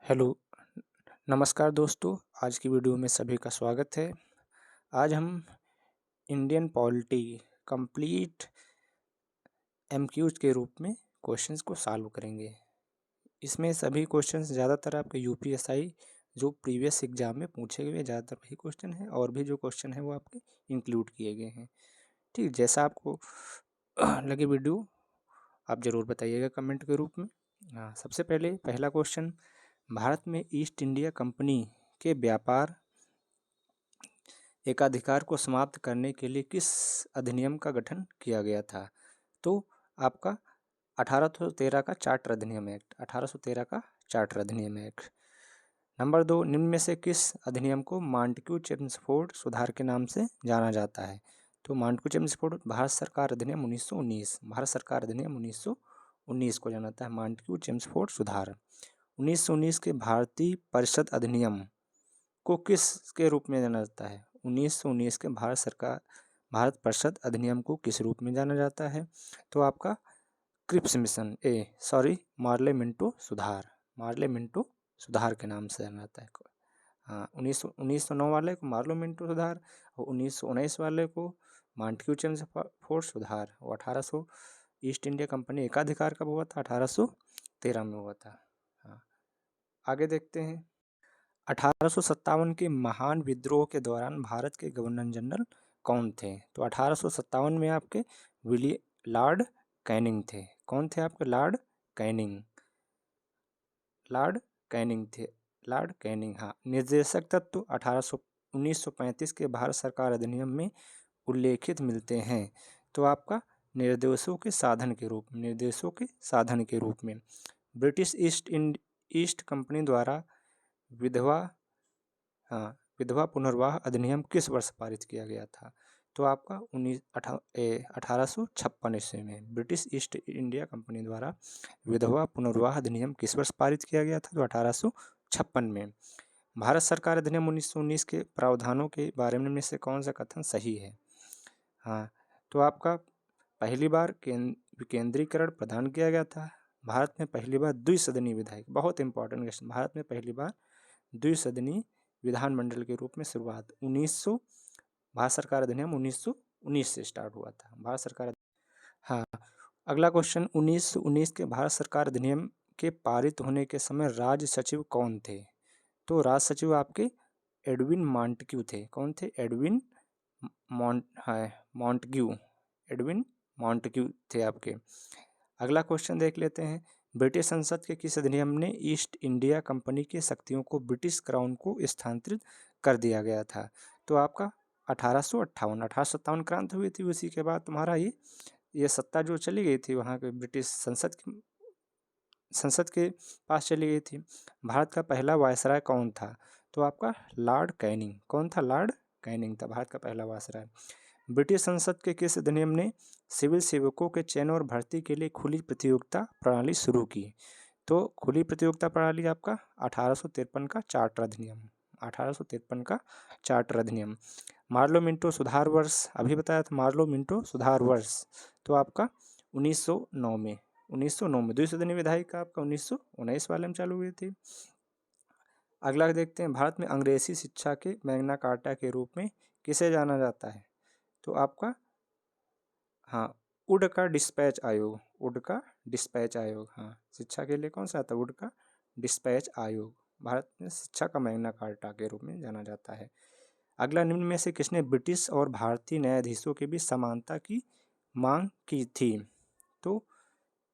Hello, नमस्कार दोस्तों। आज की वीडियो में सभी का स्वागत है। आज हम इंडियन पॉलिटी कंप्लीट एमक्यूज के रूप में क्वेश्चंस को सॉल्व करेंगे। इसमें सभी क्वेश्चंस ज़्यादातर आपके यूपीएसआई जो प्रीवियस एग्जाम में पूछे गए ज़्यादातर वही क्वेश्चन हैं, और भी जो क्वेश्चन हैं वो आपके इंक्लूड किए गए हैं। ठीक, जैसा आपको लगे वीडियो आप ज़रूर बताइएगा कमेंट के रूप में। हाँ, सबसे पहले पहला क्वेश्चन, भारत में ईस्ट इंडिया कंपनी के व्यापार एकाधिकार को समाप्त करने के लिए किस अधिनियम का गठन किया गया था? तो आपका 1813 का चार्टर अधिनियम एक्ट, 1813 का चार्टर अधिनियम एक्ट। नंबर 2, निम्न में से किस अधिनियम को मांटक्यू चेम्सफोर्ड सुधार के नाम से जाना जाता है? तो मांटक्यू चेम्सफोर्ड भारत सरकार अधिनियम 1919, भारत सरकार अधिनियम 1919 को जाना जाता है मांटक्यू चेम्सफोर्ड सुधार। 1919 के भारतीय परिषद अधिनियम को किस के रूप में जाना जाता है? 1919 के भारत परिषद अधिनियम को किस रूप में जाना जाता है? तो आपका क्रिप्स मिशन मार्ले मिंटो सुधार, मार्ले मिंटो सुधार के नाम से जाना जाता है। हाँ, 1909 वाले को मार्लो मिंटो सुधार और 1919 वाले को मांटक्यू चेम्सफोर्ड सुधार। और 1800 ईस्ट इंडिया कंपनी एकाधिकार कब हुआ था? 1813 में हुआ था। हाँ, आगे देखते हैं। 1857 के महान विद्रोह के दौरान भारत के गवर्नर जनरल कौन थे? तो 1857 में आपके लॉर्ड कैनिंग थे। कौन थे आपके? लॉर्ड कैनिंग, लॉर्ड कैनिंग थे, लॉर्ड कैनिंग। हाँ, निर्देशक तत्व 1935 के भारत सरकार अधिनियम में उल्लेखित मिलते हैं। तो आपका निर्देशों के साधन के रूप में, निर्देशों के साधन के रूप में ब्रिटिश ईस्ट कंपनी द्वारा विधवा विधवा पुनर्विवाह अधिनियम किस वर्ष पारित किया गया था? तो आपका 1856 ईस्वी में ब्रिटिश ईस्ट इंडिया कंपनी द्वारा विधवा पुनर्विवाह अधिनियम किस वर्ष पारित किया गया था? तो 1856 में। भारत सरकार अधिनियम 1919 के प्रावधानों के बारे में से कौन सा कथन सही है? हाँ, तो आपका पहली बार विकेंद्रीकरण प्रदान किया गया था। भारत में पहली बार द्विसदनीय विधायक, बहुत इंपॉर्टेंट क्वेश्चन, भारत में पहली बार द्विसदनीय विधानमंडल के रूप में शुरुआत 1900 भारत सरकार अधिनियम 1919 से स्टार्ट हुआ था भारत सरकार। हाँ, अगला क्वेश्चन, 1919 के भारत सरकार अधिनियम के पारित होने के समय राज्य सचिव कौन थे? तो राज्य सचिव आपके एडविन मॉन्टग्यू थे। कौन थे? एडविन मॉन्टग्यू, एडविन मॉन्टग्यू थे आपके। अगला क्वेश्चन देख लेते हैं। ब्रिटिश संसद के किस अधिनियम ने ईस्ट इंडिया कंपनी की शक्तियों को ब्रिटिश क्राउन को स्थानांतरित कर दिया गया था? तो आपका 1857 क्रांति हुई थी, उसी के बाद तुम्हारा ये सत्ता जो चली गई थी वहाँ के ब्रिटिश संसद के पास चली गई थी। भारत का पहला वायसराय कौन था? तो आपका लॉर्ड कैनिंग। कौन था? लॉर्ड कैनिंग था भारत का पहला वायसराय। ब्रिटिश संसद के किस अधिनियम ने सिविल सेवकों के चयन और भर्ती के लिए खुली प्रतियोगिता प्रणाली शुरू की? तो खुली प्रतियोगिता प्रणाली आपका 1853 का चार्टर अधिनियम, 1853 का चार्टर अधिनियम। मार्लो मिंटो सुधार वर्ष अभी बताया था, मार्लो मिंटो सुधार वर्ष तो आपका 1909 में, 1909 में द्विसदनीय विधायिका का आपका 1919 वाले में चालू हुई थी। अगला देखते हैं, भारत में अंग्रेजी शिक्षा के मैग्ना कार्टा के रूप में किसे जाना जाता है? तो आपका हाँ, वुड का डिस्पैच आयोग, वुड का डिस्पैच आयोग। हाँ, शिक्षा के लिए कौन सा आता है? वुड का डिस्पैच आयोग भारत में शिक्षा का मैग्ना कार्टा के रूप में जाना जाता है। अगला, निम्न में से किसने ब्रिटिश और भारतीय न्यायाधीशों के बीच समानता की मांग की थी? तो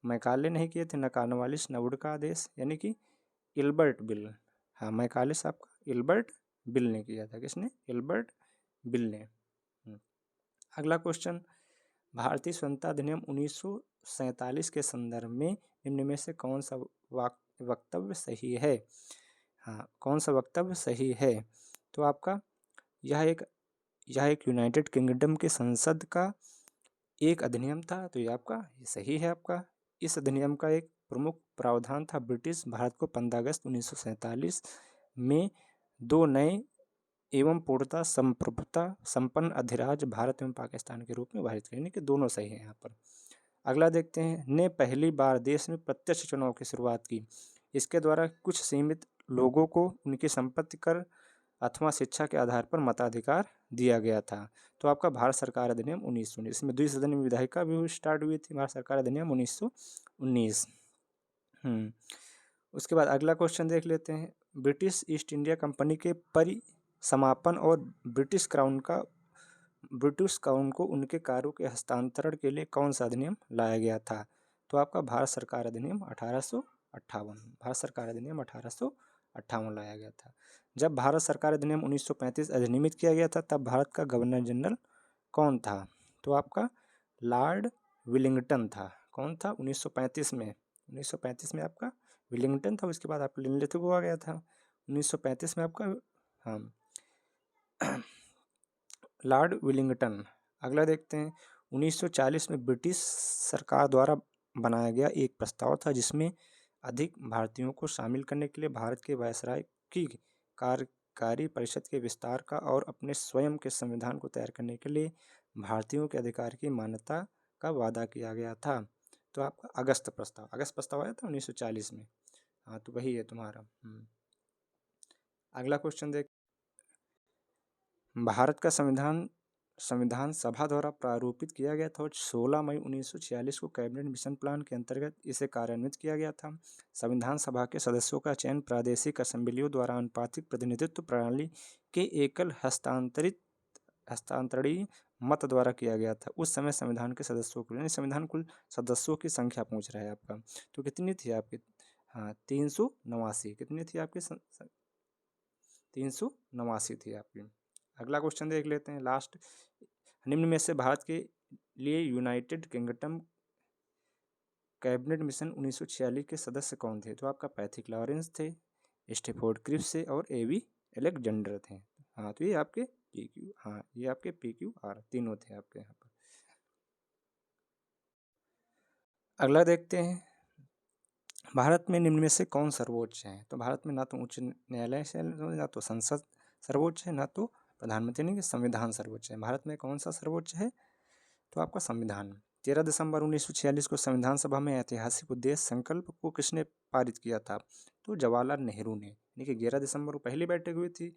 मैकाले नहीं किए थे, न कॉर्नवालिस न वुड का आदेश, यानी कि इल्बर्ट बिल। हाँ, मैकाले आपका इल्बर्ट बिल ने किया था। किसने? इल्बर्ट बिल ने। अगला क्वेश्चन, भारतीय स्वतंत्रता अधिनियम 1947 के संदर्भ में निम्न में से कौन सा वक्तव्य सही है? हाँ, कौन सा वक्तव्य सही है? तो आपका यह एक यूनाइटेड किंगडम के संसद का एक अधिनियम था, तो ये आपका ये सही है आपका। इस अधिनियम का एक प्रमुख प्रावधान था, ब्रिटिश भारत को 15 अगस्त 1947 में 2 नए एवं पूर्णतः संप्रभुता संपन्न अधिराज्य भारत एवं पाकिस्तान के रूप में भारत करने के दोनों सही हैं यहाँ पर। अगला देखते हैं, ने पहली बार देश में प्रत्यक्ष चुनाव की शुरुआत की। इसके द्वारा कुछ सीमित लोगों को उनकी संपत्ति कर अथवा शिक्षा के आधार पर मताधिकार दिया गया था। तो आपका भारत सरकार अधिनियम 1919, इसमें द्विसदनीय विधायिका भी स्टार्ट हुई थी। भारत सरकार अधिनियम 1919। उसके बाद अगला क्वेश्चन देख लेते हैं। ब्रिटिश ईस्ट इंडिया कंपनी के परिसमापन और ब्रिटिश क्राउन को उनके कार्यों के हस्तांतरण के लिए कौन सा अधिनियम लाया गया था? तो आपका भारत सरकार अधिनियम 1858। भारत सरकार अधिनियम 1858 लाया गया था। जब भारत सरकार अधिनियम 1935 अधिनियमित किया गया था तब भारत का गवर्नर जनरल कौन था? तो आपका लॉर्ड विलिंगटन था। कौन था 1935 में? 1935 में आपका विलिंगटन था। उसके बाद आपका लिनलिथगो आ गया था 1935 में आपका, हाँ, लॉर्ड विलिंगटन। अगला देखते हैं। 1940 में ब्रिटिश सरकार द्वारा बनाया गया एक प्रस्ताव था जिसमें अधिक भारतीयों को शामिल करने के लिए भारत के वायसराय की कार्यकारी परिषद के विस्तार का और अपने स्वयं के संविधान को तैयार करने के लिए भारतीयों के अधिकार की मान्यता का वादा किया गया था। तो आपका अगस्त प्रस्ताव आया था 1940 में। हाँ, तो वही है तुम्हारा। अगला क्वेश्चन देख। भारत का संविधान सभा द्वारा प्रारूपित किया गया था और 16 मई 1946 को कैबिनेट मिशन प्लान के अंतर्गत इसे कार्यान्वित किया गया था। संविधान सभा के सदस्यों का चयन प्रादेशिक असेंबलियों द्वारा अनुपातिक प्रतिनिधित्व प्रणाली के एकल हस्तांतरणीय मत द्वारा किया गया था। उस समय संविधान के सदस्यों को, यानी संविधान कुल सदस्यों की संख्या पूछ रहा है आपका, तो कितनी थी आपकी? हाँ, 389। कितनी थी आपकी? 389 थी आपकी। अगला क्वेश्चन देख लेते हैं लास्ट। निम्न में से भारत के लिए यूनाइटेड किंगडम कैबिनेट मिशन 1946 के सदस्य कौन थे? तो आपका पैथिक लॉरेंस थे, स्टेफोर्ड क्रिप्स से और एवी अलेक्जेंडर थे। हाँ, तो ये आपके PQ, हाँ ये आपके PQR तीनों थे आपके यहाँ पर। अगला देखते हैं। भारत में निम्न में से कौन सर्वोच्च है? तो भारत में ना तो उच्च न्यायालय से, ना तो संसद सर्वोच्च है, ना तो प्रधानमंत्री नहीं, संविधान सर्वोच्च है। भारत में कौन सा सर्वोच्च है? तो आपका संविधान। 13 दिसंबर 1946 को संविधान सभा में ऐतिहासिक उद्देश्य संकल्प को किसने पारित किया था? तो जवाहरलाल नेहरू ने। यानी कि 11 दिसंबर को पहली बैठक हुई थी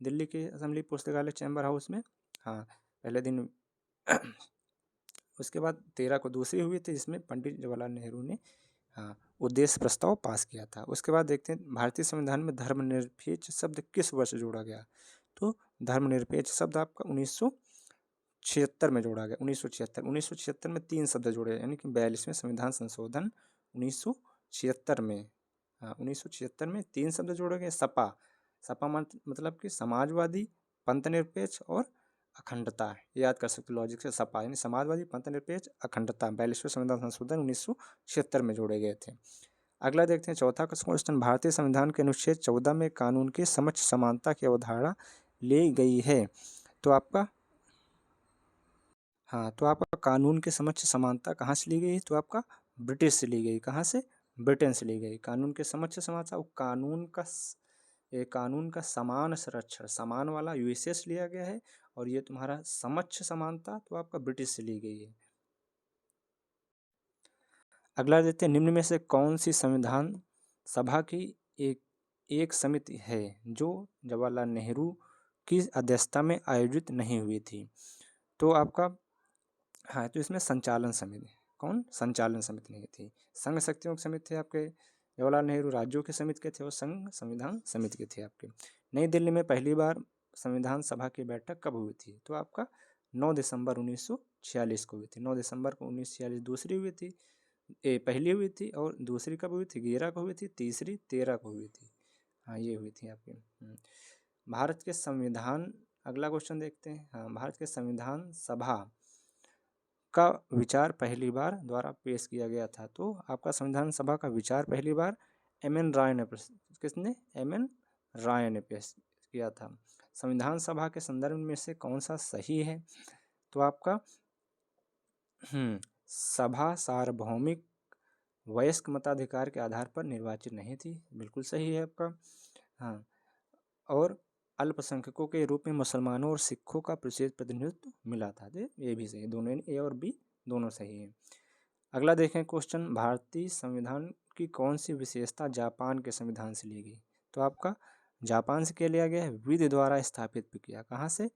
दिल्ली के असेंबली पुस्तकालय चैम्बर हाउस में। हाँ, पहले दिन उसके बाद 13 को दूसरी हुई थी जिसमें पंडित जवाहरलाल नेहरू ने, हाँ, उद्देश्य प्रस्ताव पास किया था। उसके बाद देखते हैं भारतीय संविधान में धर्मनिरपेक्ष शब्द किस वर्ष जोड़ा गया? तो धर्मनिरपेक्ष शब्द आपका 1976 में जोड़ा गया। 1976 में 3 शब्द जोड़े, यानी कि 42वें संविधान संशोधन 1976 में, हाँ 1976 में 3 शब्द जोड़े गए। सपा मतलब कि समाजवादी, पंथनिरपेक्ष और अखंडता। याद कर सकते लॉजिक से। सपा यानी समाजवादी, पंथनिरपेक्ष, अखंडता 42वें संविधान संशोधन 1976 में जोड़े गए थे। अगला देखते हैं चौथा क्वेश्चन। भारतीय संविधान के अनुच्छेद 14 में कानून के समक्ष समानता की अवधारणा ली गई है। तो आपका, हाँ, तो आपका कानून के समक्ष समानता कहाँ से ली गई? तो आपका ब्रिटिश से ली गई। कहाँ से? ब्रिटेन से ली गई। कानून के समक्ष समानता, कानून का समान संरक्षण, समान वाला USA से लिया गया है, और ये तुम्हारा समक्ष समानता तो आपका ब्रिटिश से ली गई है। अगला देखते हैं। निम्न में से कौन सी संविधान सभा की एक समिति है जो जवाहरलाल नेहरू की अध्यक्षता में आयोजित नहीं हुई थी? तो आपका, हाँ, तो इसमें संचालन समिति, कौन? संचालन समिति नहीं थी। संघ शक्तियों की समिति थे आपके जवाहरलाल नेहरू, राज्यों की समिति के थे, और संघ संविधान समिति के थे आपके। नई दिल्ली में पहली बार संविधान सभा की बैठक कब हुई थी? तो आपका 9 दिसंबर 1946 को हुई थी। 9 दिसंबर को 1946 दूसरी हुई थी, पहली हुई थी, और दूसरी कब हुई थी? 11 को हुई थी, तीसरी 13 को हुई थी। हाँ, ये हुई थी आपकी। भारत के संविधान, अगला क्वेश्चन देखते हैं। हाँ, भारत के संविधान सभा का विचार पहली बार द्वारा पेश किया गया था। तो आपका संविधान सभा का विचार पहली बार MN राय ने, किसने? MN राय ने पेश किया था। संविधान सभा के संदर्भ में से कौन सा सही है? तो आपका सभा सार्वभौमिक वयस्क मताधिकार के आधार पर निर्वाचित नहीं थी। बिल्कुल सही है आपका। हाँ, और अल्पसंख्यकों के रूप में मुसलमानों और सिखों का विशेष प्रतिनिधित्व मिला था। ये भी सही है, दोनों A और B दोनों सही है। अगला देखें क्वेश्चन। भारतीय संविधान की कौन सी विशेषता जापान के संविधान से ली गई? तो आपका जापान से क्या लिया गया है? विधि द्वारा स्थापित प्रक्रिया। कहाँ से?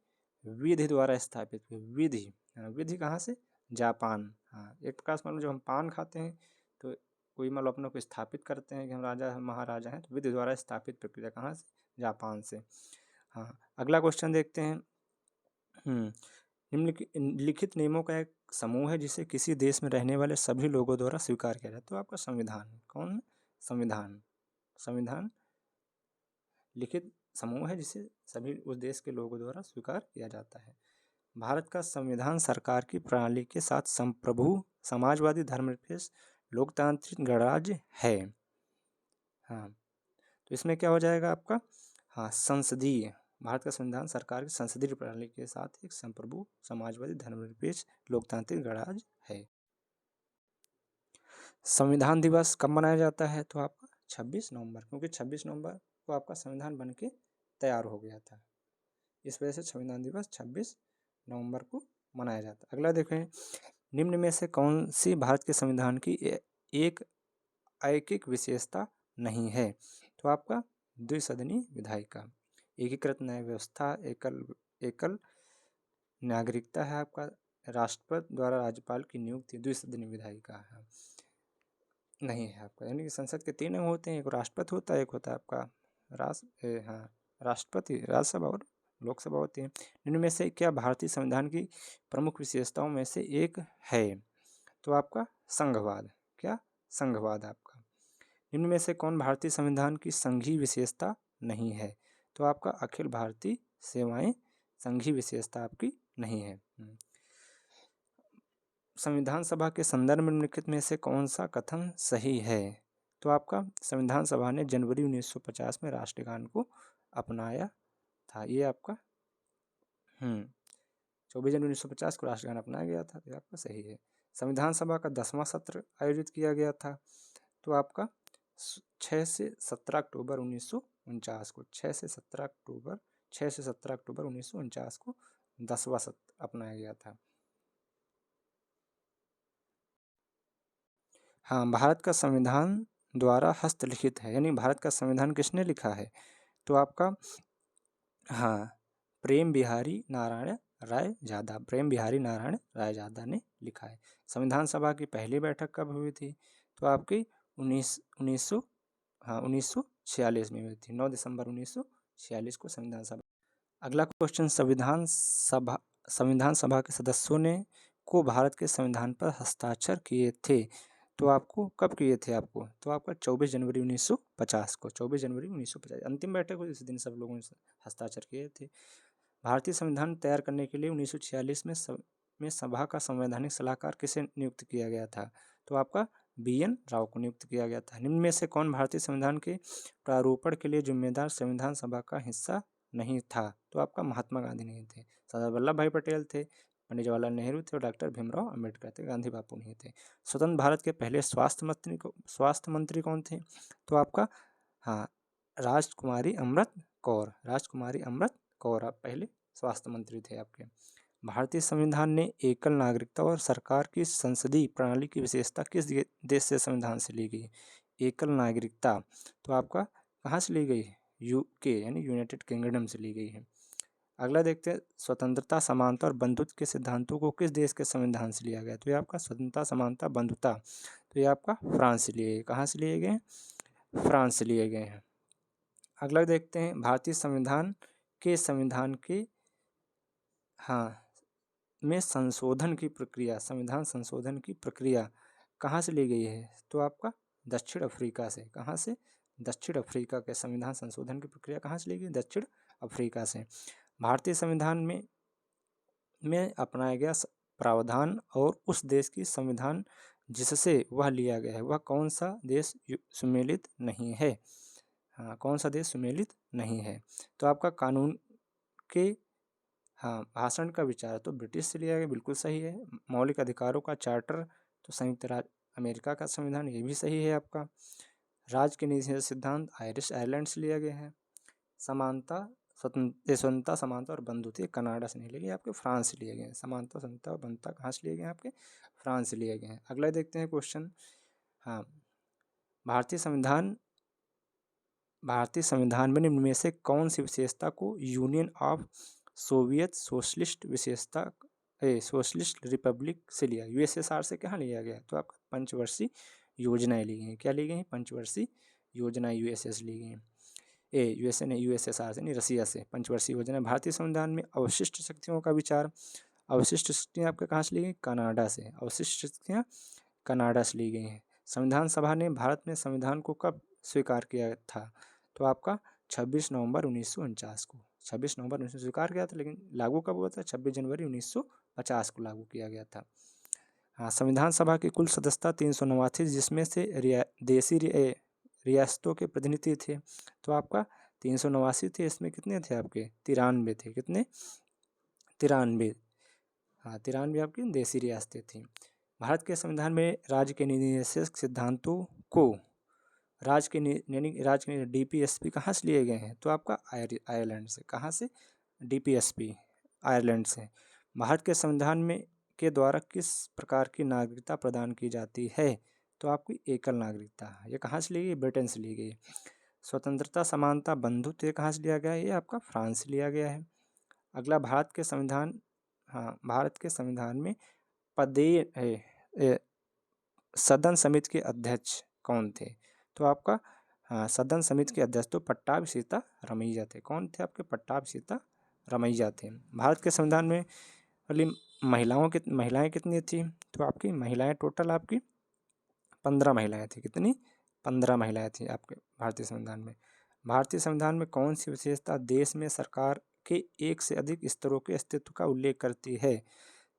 विधि द्वारा स्थापित विधि। विधि कहाँ से? जापान। हाँ, एक प्रकार से मतलब जब हम पान खाते हैं तो कोई मतलब अपने को स्थापित करते हैं कि हम राजा हैं महाराजा हैं, तो विधि द्वारा स्थापित प्रक्रिया कहाँ से? जापान से। हाँ, अगला क्वेश्चन देखते हैं। निम्नलिखित नियमों का एक समूह है जिसे किसी देश में रहने वाले सभी लोगों द्वारा स्वीकार किया जाता है। तो आपका संविधान। कौन? संविधान। संविधान लिखित समूह है जिसे सभी उस देश के लोगों द्वारा स्वीकार किया जाता है। भारत का संविधान सरकार की प्रणाली के साथ संप्रभु, समाजवादी, धर्मनिरपेक्ष, लोकतांत्रिक गणराज्य है। हाँ, तो इसमें क्या हो जाएगा आपका? हाँ, संसदीय। भारत का संविधान सरकार की संसदीय प्रणाली के साथ एक संप्रभु, समाजवादी, धर्मनिरपेक्ष, लोकतांत्रिक गणराज्य है। संविधान दिवस कब मनाया जाता है? तो आपका 26 नवंबर, क्योंकि 26 नवंबर को आपका संविधान बन के तैयार हो गया था। इस वजह से संविधान दिवस 26 नवंबर को मनाया जाता है। अगला देखें, निम्न में से कौन सी भारत के संविधान की एक ऐकिक विशेषता नहीं है? तो आपका द्विसदनीय विधायिका, एकीकृत न्याय व्यवस्था, एकल एकल नागरिकता है आपका, राष्ट्रपति द्वारा राज्यपाल की नियुक्ति, द्विसदनीय विधायिका है नहीं है आपका। यानी कि संसद के 3 अंग होते हैं, एक राष्ट्रपति होता है, एक होता है आपका राष्ट्रपति, राज्यसभा और लोकसभा होती है। इनमें से क्या भारतीय संविधान की प्रमुख विशेषताओं में से एक है? तो आपका संघवाद। क्या? संघवाद आपका। इनमें से कौन भारतीय संविधान की संघीय विशेषता नहीं है? तो आपका अखिल भारतीय सेवाएं संघीय विशेषता आपकी नहीं है। संविधान सभा के संदर्भ में निम्नलिखित में से कौन सा कथन सही है? तो आपका संविधान सभा ने जनवरी 1950 में राष्ट्रगान को अपनाया था। ये आपका 24 जनवरी 1950 को राष्ट्रगान अपनाया गया था, तो आपका सही है। संविधान सभा का 10वां सत्र आयोजित किया गया था, तो आपका 6 से 17 अक्टूबर 1949 को 6 से 17 अक्टूबर 1949 को 10वां सत्र अपनाया गया था। हाँ, भारत का संविधान द्वारा हस्तलिखित है, यानी भारत का संविधान किसने लिखा है? तो आपका प्रेम बिहारी नारायण राय ज़्यादा, प्रेम बिहारी नारायण राय ज़्यादा ने लिखा है। संविधान सभा की पहली बैठक कब हुई थी? तो आपकी 1946 में हुई थी। 9 दिसंबर 1946 को संविधान सभा। अगला क्वेश्चन, संविधान सभा के सदस्यों ने को भारत के संविधान पर हस्ताक्षर किए थे, तो आपको कब किए थे आपको? तो आपका 24 जनवरी 1950 को, 24 जनवरी 1950 अंतिम बैठक हुई, इस दिन सब लोगों ने हस्ताक्षर किए थे। भारतीय संविधान तैयार करने के लिए 1946 में सभा का संवैधानिक सलाहकार किसे नियुक्त किया गया था? तो आपका BN राव को नियुक्त किया गया था। निम्न में से कौन भारतीय संविधान के प्रारूपण के लिए जिम्मेदार संविधान सभा का हिस्सा नहीं था? तो आपका महात्मा गांधी नहीं थे, सरदार वल्लभ भाई पटेल थे, पंडित जवाहरलाल नेहरू थे और डॉक्टर भीमराव अम्बेडकर थे, गांधी बापू नहीं थे। स्वतंत्र भारत के पहले स्वास्थ्य मंत्री कौन थे? तो आपका राजकुमारी अमृत कौर, राजकुमारी अमृत कौर आप पहले स्वास्थ्य मंत्री थे आपके। भारतीय संविधान ने एकल नागरिकता और सरकार की संसदीय प्रणाली की विशेषता किस देश से संविधान से ली गई? एकल नागरिकता तो आपका कहाँ से ली गई? UK यानी यूनाइटेड किंगडम से ली गई है। अगला देखते हैं, स्वतंत्रता, समानता और बंधुत्व के सिद्धांतों को किस देश के संविधान से लिया गया? तो ये आपका स्वतंत्रता, समानता, बंधुता, तो ये आपका फ्रांस से लिए गए। कहाँ से लिए गए? फ्रांस से लिए गए हैं। अगला देखते हैं, भारतीय संविधान के में संशोधन की प्रक्रिया, संविधान संशोधन की प्रक्रिया कहाँ से ली गई है? तो आपका दक्षिण अफ्रीका से। कहाँ से? दक्षिण अफ्रीका के संविधान संशोधन की प्रक्रिया कहाँ से ली गई? दक्षिण अफ्रीका से। भारतीय संविधान में अपनाया गया प्रावधान और उस देश की संविधान जिससे वह लिया गया है, वह कौन सा देश सुमेलित नहीं है? कौन सा देश सुमेलित नहीं है? तो आपका कानून के भाषण का विचार तो ब्रिटिश से लिया गया, बिल्कुल सही है। मौलिक अधिकारों का चार्टर तो संयुक्त राज्य अमेरिका का संविधान, ये भी सही है आपका। राज्य के निजी सिद्धांत आयरिश आयरलैंड से लिया गया है। स्वतंत्रता, समानता और बंधुत्व कनाडा से नहीं लिए गए, आपके फ्रांस से लिए गए हैं। समानता, स्वतंत्रता और बंधुत्व कहाँ से लिए गए हैं? आपके फ्रांस से लिए गए हैं। अगला देखते हैं क्वेश्चन, भारतीय संविधान भारतीय संविधान में निम्न में से कौन सी विशेषता को union of Soviet socialist socialist Republic से लिया, यूएसएसआर से कहाँ लिया गया? तो आपका पंचवर्षीय योजनाएं ली गई। क्या ली गई? पंचवर्षीय योजना यूएसएस ली गई। यूएसए ने यूएसएसआर से नहीं, रसिया से। पंचवर्षीय योजना। भारतीय संविधान में अवशिष्ट शक्तियों का विचार, अवशिष्ट शक्तियाँ आपके कहाँ से ली गई? कनाडा से। अवशिष्ट शक्तियाँ कनाडा से ली गई हैं। संविधान सभा ने भारत में संविधान को कब स्वीकार किया था? तो आपका 26 नवंबर 1949 को। 26 नवंबर 1900 स्वीकार किया था, लेकिन लागू कब हुआ था? 26 जनवरी 1950 को लागू किया गया था। हाँ, संविधान सभा की कुल सदस्यता 309 थी, जिसमें से देशी रियासतों के प्रतिनिधि थे। तो आपका 389 थे, इसमें कितने थे आपके? 93 थे। कितने? 93। हाँ, 93 आपकी देशी रियासतें थीं। भारत के संविधान में राज्य के निर्देशक सिद्धांतों को राज्य के डीपीएसपी कहाँ से लिए गए हैं? तो आपका आयरलैंड से। कहाँ से? डीपीएसपी आयरलैंड से। भारत के संविधान में के द्वारा किस प्रकार की नागरिकता प्रदान की जाती है? तो आपकी एकल नागरिकता। ये कहाँ से ली गई? ब्रिटेन से ली गई। स्वतंत्रता, समानता, बंधुत्व, ये कहाँ से लिया गया है? ये आपका फ्रांस से लिया गया है। अगला, भारत के संविधान, हाँ, भारत के संविधान में सदन समिति के अध्यक्ष कौन थे? तो आपका, हाँ, सदन समिति के अध्यक्ष तो पट्टाभी सीता रमैया थे। कौन थे आपके? पट्टाभी सीता रमैया थे। भारत के संविधान में वाली महिलाएं कितनी थी? तो आपकी महिलाएं टोटल आपकी 15 महिलाएं थी। कितनी? 15 महिलाएं थी आपके भारतीय संविधान में। भारतीय संविधान में कौन सी विशेषता देश में सरकार के एक से अधिक स्तरों के अस्तित्व का उल्लेख करती है?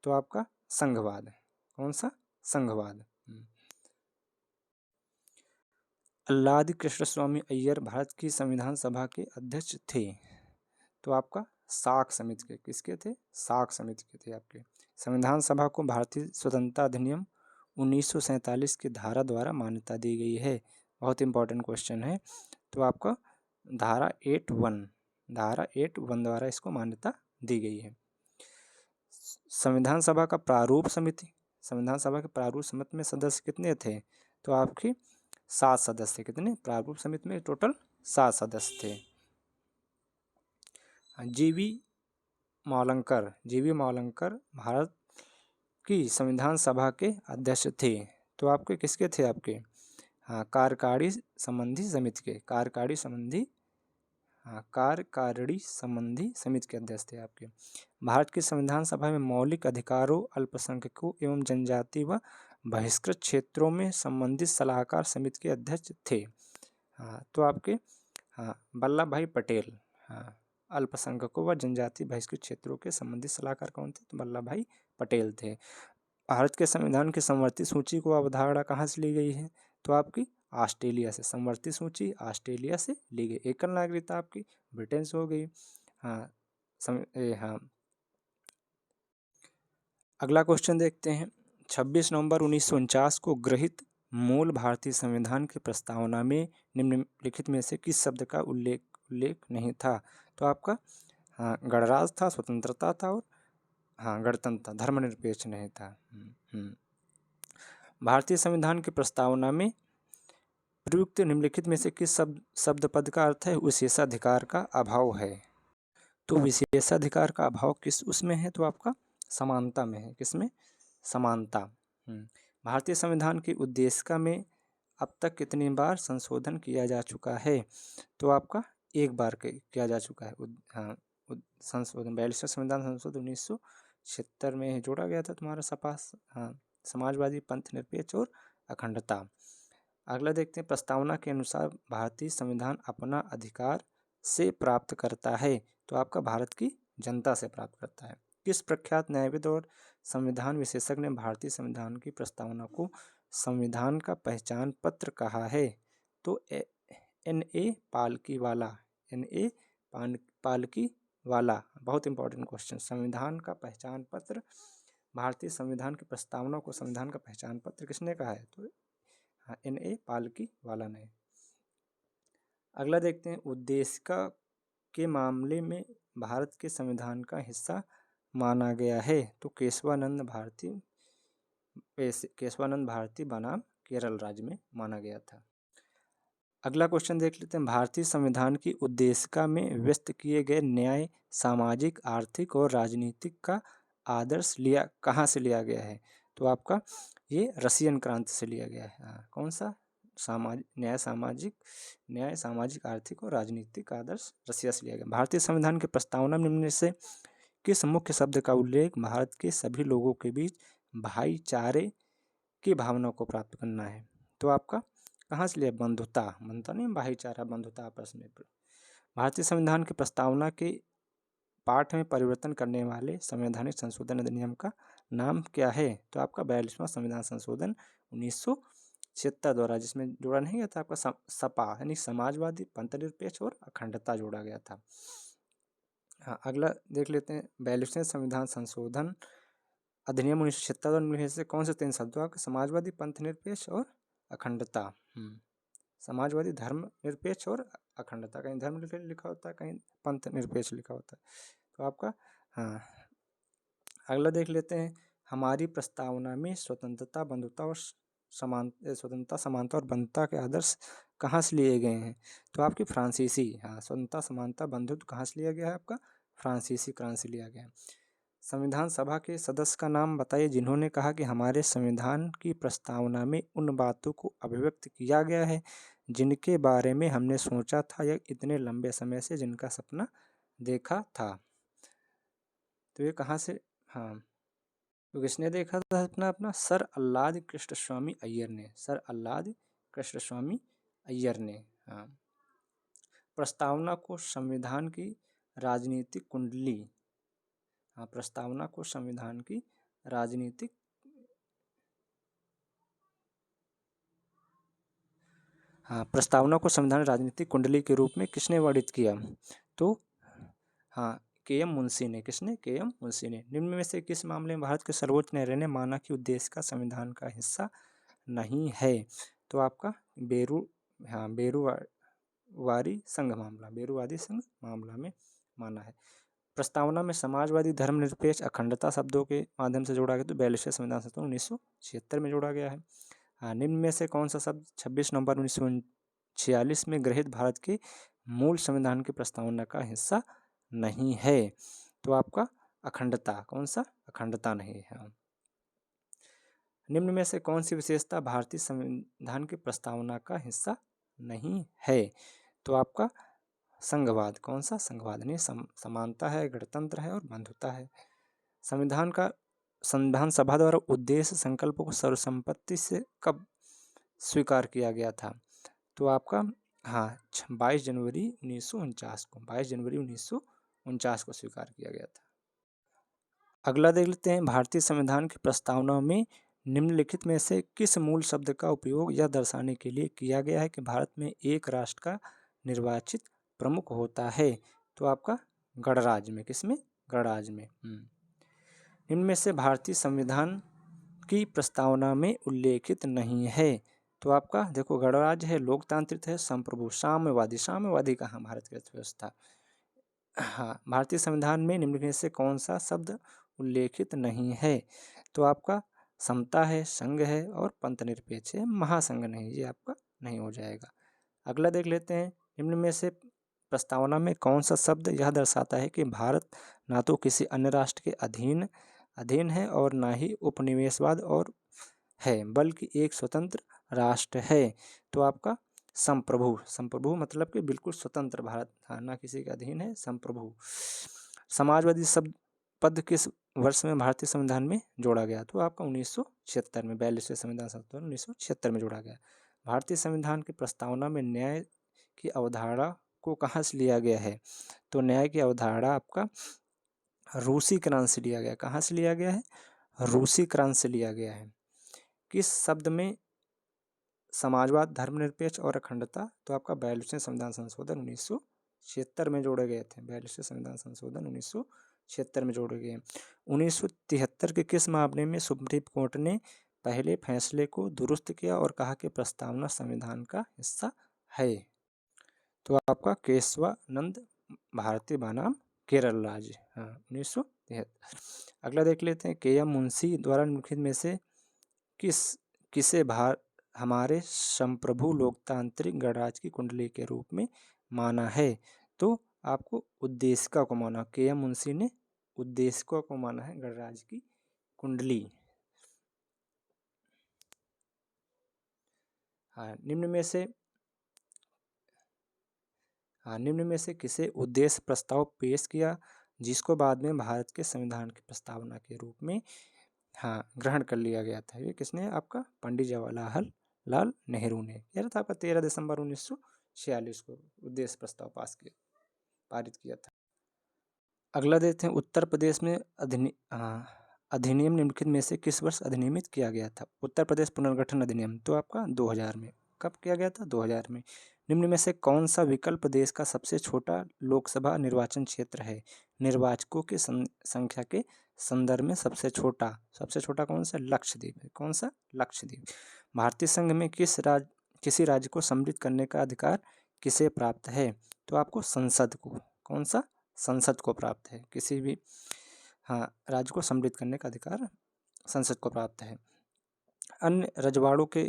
तो आपका संघवाद। कौन सा? संघवाद। अल्लादी कृष्ण स्वामी अय्यर भारत की संविधान सभा के अध्यक्ष थे। तो आपका साख समिति के। किसके थे? साख समिति के थे आपके। संविधान सभा को भारतीय स्वतंत्रता अधिनियम 1947 की धारा द्वारा मान्यता दी गई है। बहुत इंपॉर्टेंट क्वेश्चन है। तो आपका धारा 8(1) द्वारा इसको मान्यता दी गई है। संविधान सभा का प्रारूप समिति, संविधान सभा के प्रारूप समिति में सदस्य कितने थे? तो आपकी 7 सदस्य। कितने? प्रारूप समिति में टोटल 7 सदस्य थे। जीवी मौलंकर भारत की संविधान सभा के अध्यक्ष थे। तो आपके किसके थे आपके? हाँ, कार्यकारिणी संबंधी समिति के अध्यक्ष थे आपके। भारत की संविधान सभा में मौलिक अधिकारों, अल्पसंख्यकों एवं जनजाति व बहिष्कृत क्षेत्रों में संबंधित सलाहकार समिति के अध्यक्ष थे। हाँ, तो आपके, हाँ, वल्लभ भाई पटेल। हाँ, अल्पसंख्यकों व जनजाति बहिष्कृत क्षेत्रों के संबंधित सलाहकार कौन थे? तो वल्लभ भाई पटेल थे। भारत के संविधान की संवर्ती सूची को अवधारणा कहाँ से ली गई है? तो आपकी ऑस्ट्रेलिया से। संवर्ती सूची ऑस्ट्रेलिया से ली गई। एकल नागरिकता आपकी ब्रिटेन से हो गई। हाँ, हाँ, अगला क्वेश्चन देखते हैं। 26 नवंबर 1949 को गृहीत मूल भारतीय संविधान की प्रस्तावना में निम्नलिखित में से किस शब्द का उल्लेख नहीं था? तो आपका, हाँ, गणराज्य था, स्वतंत्रता था, और हाँ, गणतंत्र था, धर्मनिरपेक्ष नहीं था। भारतीय संविधान की प्रस्तावना में प्रयुक्त निम्नलिखित में से किस शब्द पद का अर्थ है विशेषाधिकार का अभाव है? तो विशेषाधिकार का अभाव किस उसमें है? तो आपका समानता में है। किसमें? समानता। भारतीय संविधान की उद्देशिका में अब तक कितनी बार संशोधन किया जा चुका है? तो आपका एक बार किया जा चुका है। संशोधन 42वां संविधान संशोधन 1976 में जोड़ा गया था तुम्हारा सपा, हाँ, समाजवादी, पंथ निरपेक्ष और अखंडता। अगला देखते हैं। प्रस्तावना के अनुसार भारतीय संविधान अपना अधिकार से प्राप्त करता है। तो आपका भारत की जनता से प्राप्त करता है। किस प्रख्यात न्यायविद और संविधान विशेषज्ञ ने भारतीय संविधान की प्रस्तावना को संविधान का पहचान पत्र कहा है? तो N.A. पालकीवाला। बहुत इंपॉर्टेंट क्वेश्चन। संविधान का पहचान पत्र, भारतीय संविधान की प्रस्तावना को संविधान का पहचान पत्र किसने कहा है? तो N.A. पालकीवाला ने। अगला देखते हैं। उद्देशिका के मामले में भारत के संविधान का हिस्सा माना गया है। तो केशवानंद भारती बनाम केरल राज्य में माना गया था। अगला क्वेश्चन देख लेते हैं। भारतीय संविधान की उद्देशिका में व्यक्त किए गए न्याय, सामाजिक, आर्थिक और राजनीतिक का आदर्श कहाँ से लिया गया है? तो आपका ये रशियन क्रांति से लिया गया है। कौन सा? न्याय, सामाजिक, आर्थिक और राजनीतिक आदर्श रसिया से लिया गया। भारतीय संविधान के प्रस्तावना में निम्न से किस मुख्य शब्द का उल्लेख भारत के सभी लोगों के बीच भाईचारे की भावना को प्राप्त करना है? तो आपका कहाँ से लिया? बंधुता। बंधुता नहीं, भाईचारा, बंधुता आपस में। भारतीय संविधान की प्रस्तावना के पाठ में परिवर्तन करने वाले संवैधानिक संशोधन अधिनियम का नाम क्या है? तो आपका 42वां संविधान संशोधन 1976 द्वारा, जिसमें जोड़ा नहीं गया था आपका सपा यानी समाजवादी, पंथनिरपेक्ष और अखंडता जोड़ा गया था। हाँ, अगला देख लेते हैं। 42वें संविधान संशोधन अधिनियम 1976 में से कौन से 3 शब्दों का? समाजवादी, पंथनिरपेक्ष और अखंडता। समाजवादी, धर्मनिरपेक्ष और अखंडता। कहीं धर्मनिरपेक्ष लिखा होता है, कहीं पंथनिरपेक्ष लिखा होता है। तो आपका हाँ, अगला देख लेते हैं। हमारी प्रस्तावना में स्वतंत्रता, बंधुता और स्वतंत्रता, समानता और बंधुता के आदर्श कहाँ से लिए गए हैं? तो आपकी फ्रांसीसी। स्वतंत्रता, समानता, बंधुत्व कहाँ से लिया गया है? आपका फ्रांसीसी क्रांति से लिया गया है। संविधान सभा के सदस्य का नाम बताइए जिन्होंने कहा कि हमारे संविधान की प्रस्तावना में उन बातों को अभिव्यक्त किया गया है जिनके बारे में हमने सोचा था या इतने लंबे समय से जिनका सपना देखा था। तो ये कहाँ से? तो किसने देखा था सपना अपना? सर अल्लाद कृष्णस्वामी अय्यर ने। सर अल्लाद कृष्णस्वामी अय्यर ने। प्रस्तावना को संविधान की राजनीतिक कुंडली। प्रस्तावना को संविधान की राजनीतिक प्रस्तावना को संविधान राजनीतिक कुंडली के रूप में किसने वर्णित किया? तो के.एम. मुंशी ने। किसने? के.एम. मुंशी ने। निम्न में से किस मामले में भारत के सर्वोच्च न्यायालय ने माना कि उद्देश्य का संविधान का हिस्सा नहीं है? तो आपका बेरुवादी संघ मामला में माना है। प्रस्तावना में समाजवादी, धर्मनिरपेक्ष, अखंडता शब्दों के माध्यम से जोड़ा गया। तो 42वें संविधान संशोधन 1976 में जोड़ा गया है। निम्न में से कौन सा शब्द 26 नवंबर 1946 में गृहीत भारत के मूल संविधान की प्रस्तावना का हिस्सा नहीं है? तो आपका अखंडता। कौन सा? अखंडता नहीं है। निम्न में से कौन सी विशेषता भारतीय संविधान की प्रस्तावना का हिस्सा नहीं है? तो आपका संघवाद। कौन सा? संघवाद नहीं, समानता है, गणतंत्र है और बंधुता है। संविधान सभा द्वारा उद्देश्य संकल्प को सर्वसम्मति से कब स्वीकार किया गया था? तो आपका 22 जनवरी 1949 को। 22 जनवरी 1949 को स्वीकार किया गया था। अगला देख लेते हैं। भारतीय संविधान की प्रस्तावना में निम्नलिखित में से किस मूल शब्द का उपयोग यह दर्शाने के लिए किया गया है कि भारत में एक राष्ट्र का निर्वाचित प्रमुख होता है? तो आपका गणराज्य में। किसमें? गणराज्य में। निम्न में से भारतीय संविधान की प्रस्तावना में उल्लेखित नहीं है? तो आपका देखो, गणराज्य है, लोकतांत्रिक है, संप्रभु, साम्यवादी। साम्यवादी कहाँ? भारत की अर्थव्यवस्था। भारतीय संविधान में निम्नलिखित में से कौन सा शब्द उल्लेखित नहीं है? तो आपका समता है, संघ है और पंथनिरपेक्ष है। महासंघ नहीं, ये आपका नहीं हो जाएगा। अगला देख लेते हैं। निम्न में से प्रस्तावना में कौन सा शब्द यह दर्शाता है कि भारत ना तो किसी अन्य राष्ट्र के अधीन है और ना ही उपनिवेशवाद और है, बल्कि एक स्वतंत्र राष्ट्र है? तो आपका संप्रभु। संप्रभु मतलब कि बिल्कुल स्वतंत्र भारत, ना किसी के अधीन है, संप्रभु। समाजवादी शब्द पद किस वर्ष में भारतीय संविधान में जोड़ा गया? तो आपका 1976 में। 42वें संविधान संशोधन 1976 में जोड़ा गया। भारतीय संविधान की प्रस्तावना में न्याय की अवधारणा को कहाँ से लिया गया है? तो न्याय की अवधारणा आपका रूसी क्रांति से लिया गया। कहाँ से लिया गया है? रूसी क्रांति से लिया गया है। किस शब्द में समाजवाद, धर्मनिरपेक्ष और अखंडता? तो आपका 42वें संविधान संशोधन 1976 में जोड़े गए थे। 42वें संविधान संशोधन 1976 में जोड़े गए। 1973 के किस मामले में सुप्रीम कोर्ट ने पहले फैसले को दुरुस्त किया और कहा कि प्रस्तावना संविधान का हिस्सा है? तो आपका केशवानंद भारती बनाम केरल राज्य। 1973। अगला देख लेते हैं। के.एम. मुंशी द्वारा निम्नलिखित में से किसे हमारे संप्रभु लोकतांत्रिक गणराज्य की कुंडली के रूप में माना है। तो आपको उद्देशिका को माना, के.एम. मुंशी ने उद्देशिका को माना है गणराज्य की कुंडली। हाँ, निम्न में से किसे उद्देश्य प्रस्ताव पेश किया जिसको बाद में भारत के संविधान की प्रस्तावना के रूप में ग्रहण कर लिया गया था। ये किसने? आपका पंडित जवाहरलाल नेहरू ने। यह था आपका 13 दिसंबर 1946 को उद्देश्य प्रस्ताव पारित किया था। अगला देखते हैं, उत्तर प्रदेश में अधिनियम निम्नलिखित में से किस वर्ष अधिनियमित किया गया था? उत्तर प्रदेश पुनर्गठन अधिनियम तो आपका 2000 में। कब किया गया था? 2000 में। निम्न में से कौन सा विकल्प देश का सबसे छोटा लोकसभा निर्वाचन क्षेत्र है? निर्वाचकों की संख्या के संदर्भ में सबसे छोटा कौन सा? लक्षद्वीप है। कौन सा? लक्षद्वीप। भारतीय संघ में किसी राज्य को सम्मिलित करने का अधिकार किसे प्राप्त है? तो आपको संसद को। कौन सा? संसद को प्राप्त है। किसी भी राज्य को सम्मिलित करने का अधिकार संसद को प्राप्त है। अन्य रजवाड़ों के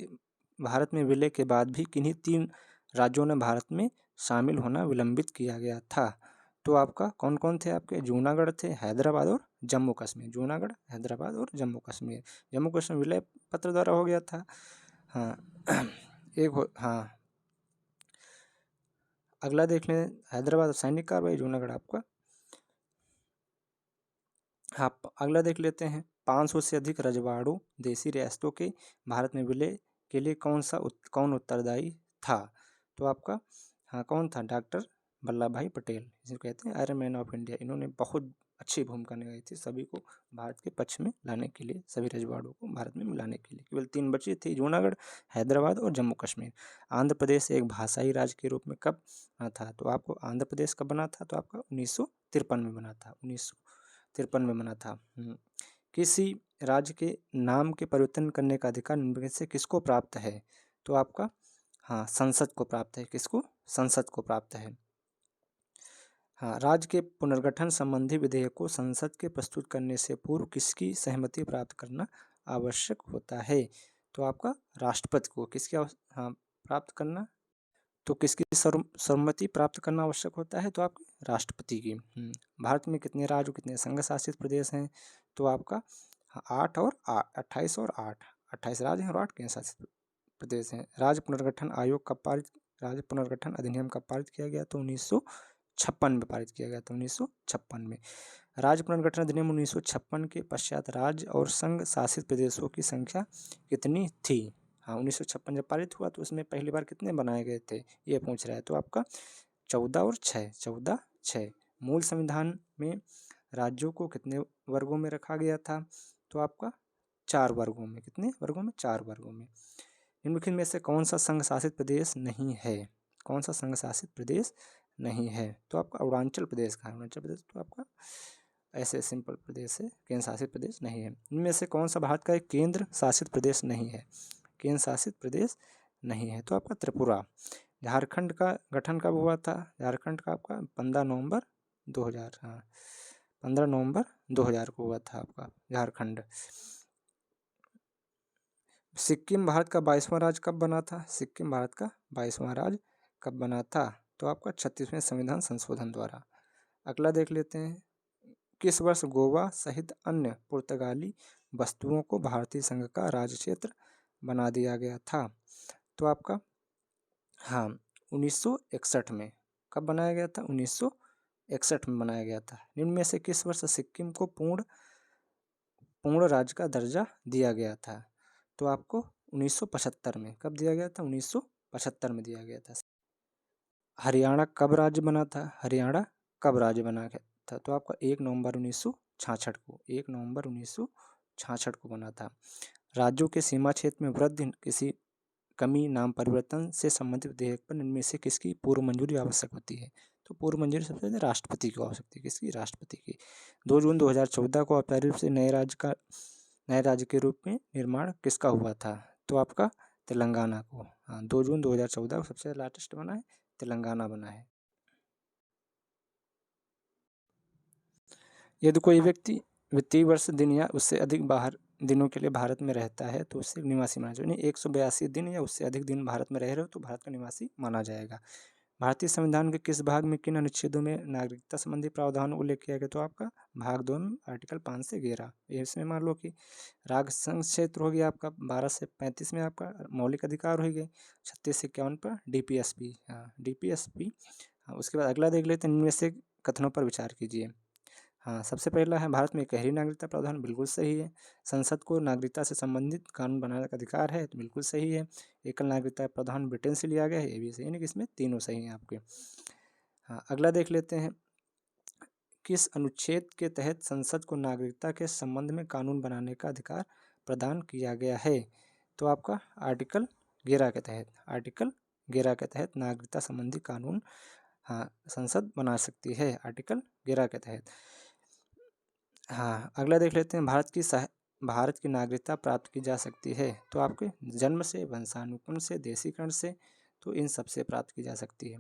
भारत में विलय के बाद भी किन्हीं 3 राज्यों ने भारत में शामिल होना विलंबित किया गया था? तो आपका कौन कौन थे? आपके जूनागढ़ थे, हैदराबाद और जम्मू कश्मीर। जूनागढ़, हैदराबाद और जम्मू कश्मीर। जम्मू कश्मीर विलय पत्र द्वारा हो गया था। अगला देख लें, हैदराबाद सैनिक कार्रवाई, जूनागढ़ आपका। अगला देख लेते हैं, 500 से अधिक रजवाड़ों देसी रियासतों के भारत में विलय के लिए कौन उत्तरदायी था? तो आपका कौन था? डॉक्टर वल्लभ भाई पटेल, जिसे कहते हैं आयरन मैन ऑफ इंडिया। इन्होंने बहुत अच्छी भूमिका निभाई थी सभी को भारत के पक्ष में लाने के लिए, सभी रजवाड़ों को भारत में मिलाने के लिए। केवल 3 बची थी, जूनागढ़, हैदराबाद और जम्मू कश्मीर। आंध्र प्रदेश एक भाषाई राज्य के रूप में कब था? तो आपको आंध्र प्रदेश कब बना था? तो आपका 1953 में बना था। 1953 में बना था। किसी राज्य के नाम के परिवर्तन करने का अधिकार निम्नलिखित में से किसको प्राप्त है? तो आपका संसद को प्राप्त है। किसको? संसद को प्राप्त है। राज्य के पुनर्गठन संबंधी विधेयक को संसद के प्रस्तुत करने से पूर्व किसकी सहमति प्राप्त करना आवश्यक होता है? तो आपका राष्ट्रपति को। किसकी प्राप्त करना? तो किसकी सहमति प्राप्त करना आवश्यक होता है? तो आपके राष्ट्रपति की। भारत में कितने राज्य और कितने संघ शासित प्रदेश हैं? तो आपका 8 और 28 और 8, 28 राज्य हैं और 8 केंद्र शासित प्रदेश हैं। राज्य पुनर्गठन अधिनियम कब पारित किया गया? तो 1956 में पारित किया गया था। 1956 में। राज्य पुनर्गठन अधिनियम 1956 के पश्चात राज्य और संघ शासित प्रदेशों की संख्या कितनी थी? 1956 जब पारित हुआ तो उसमें पहली बार कितने बनाए गए थे, ये पूछ रहा है। तो आपका 14 और 6। मूल संविधान में राज्यों को कितने वर्गों में रखा गया था? तो आपका 4 वर्गों में। कितने वर्गों में? 4 वर्गों में। निम्नलिखित में से कौन सा संघ शासित प्रदेश नहीं है? कौन सा संघ शासित प्रदेश नहीं है? तो आपका अरुणाचल प्रदेश का। अरुणाचल प्रदेश तो आपका ऐसे सिंपल प्रदेश है, केंद्र शासित प्रदेश नहीं है। इनमें से कौन सा भारत का एक केंद्र शासित प्रदेश नहीं है? केंद्र शासित प्रदेश नहीं है तो आपका त्रिपुरा। झारखंड का गठन कब हुआ था? झारखंड का आपका 15 नवंबर 2000। 15 नवंबर 2000 को हुआ था आपका झारखंड। सिक्किम भारत का 22वां राज्य कब बना था? सिक्किम भारत का 22वां राज्य कब बना था? तो आपका 36वें संविधान संशोधन द्वारा। अगला देख लेते हैं, किस वर्ष गोवा सहित अन्य पुर्तगाली वस्तुओं को भारतीय संघ का राज्य क्षेत्र बना दिया गया था? तो आपका 1961 में। कब बनाया गया था? 1961 में बनाया गया था। निम्न में से किस वर्ष सिक्किम को पूर्ण राज्य का दर्जा दिया गया था? तो आपको 1975 में। कब दिया गया था? 1975 में दिया गया था। हरियाणा कब राज्य बना था? हरियाणा कब राज्य बना था? तो आपका 1 नवंबर 1966 को। 1 नवंबर 1966 को बना था। राज्यों के सीमा क्षेत्र में वृद्धि, किसी कमी, नाम परिवर्तन से संबंधित विधेयक पर निम्न में से किसकी पूर्व मंजूरी आवश्यक होती है? तो पूर्व मंजूरी सबसे पहले राष्ट्रपति को आवश्यक है। किसकी? राष्ट्रपति की। 2 जून 2014 को औपचारिक रूप से नए राज्य के रूप में निर्माण किसका हुआ था? तो आपका तेलंगाना को। 2 जून 2014 को सबसे लार्जेस्ट बना है, तेलंगाना बना है। यदि कोई व्यक्ति वित्तीय वर्ष दिन या उससे अधिक बाहर दिनों के लिए भारत में रहता है तो उसे निवासी माना जाएगा। यानी 182 दिन या उससे अधिक दिन भारत में रह रहे हो तो भारत का निवासी माना जाएगा। भारतीय संविधान के किस भाग में किन अनुच्छेदों में नागरिकता संबंधी प्रावधान उल्लेख किया गया? तो आपका भाग 2 में आर्टिकल 5 से 11। इसमें मान लो कि राग संघ क्षेत्र हो गया आपका, 12 से 35 में आपका मौलिक अधिकार हो गए, 36 से 51 पर डीपीएसपी। हाँ, डीपीएसपी। हाँ, उसके बाद अगला देख लेते हैं, इनमें से कथनों पर विचार कीजिए। हाँ, सबसे पहला है भारत में गहरी नागरिकता प्रावधान, बिल्कुल सही है। संसद को नागरिकता से संबंधित कानून बनाने का अधिकार है, तो बिल्कुल सही है। एकल नागरिकता प्रावधान ब्रिटेन से लिया गया है, ये भी सही है, कि इसमें तीनों सही हैं आपके। हाँ, अगला देख लेते हैं, किस अनुच्छेद के तहत संसद को नागरिकता के संबंध में कानून बनाने का अधिकार प्रदान किया गया है? तो आपका आर्टिकल 11 के तहत, आर्टिकल 11 के तहत नागरिकता संबंधी कानून, हाँ, संसद बना सकती है आर्टिकल 11 के तहत। हाँ, अगला देख लेते हैं, भारत की नागरिकता प्राप्त की जा सकती है? तो आपके जन्म से, वंशानुक्रम से, देशीकरण से, तो इन सब से प्राप्त की जा सकती है।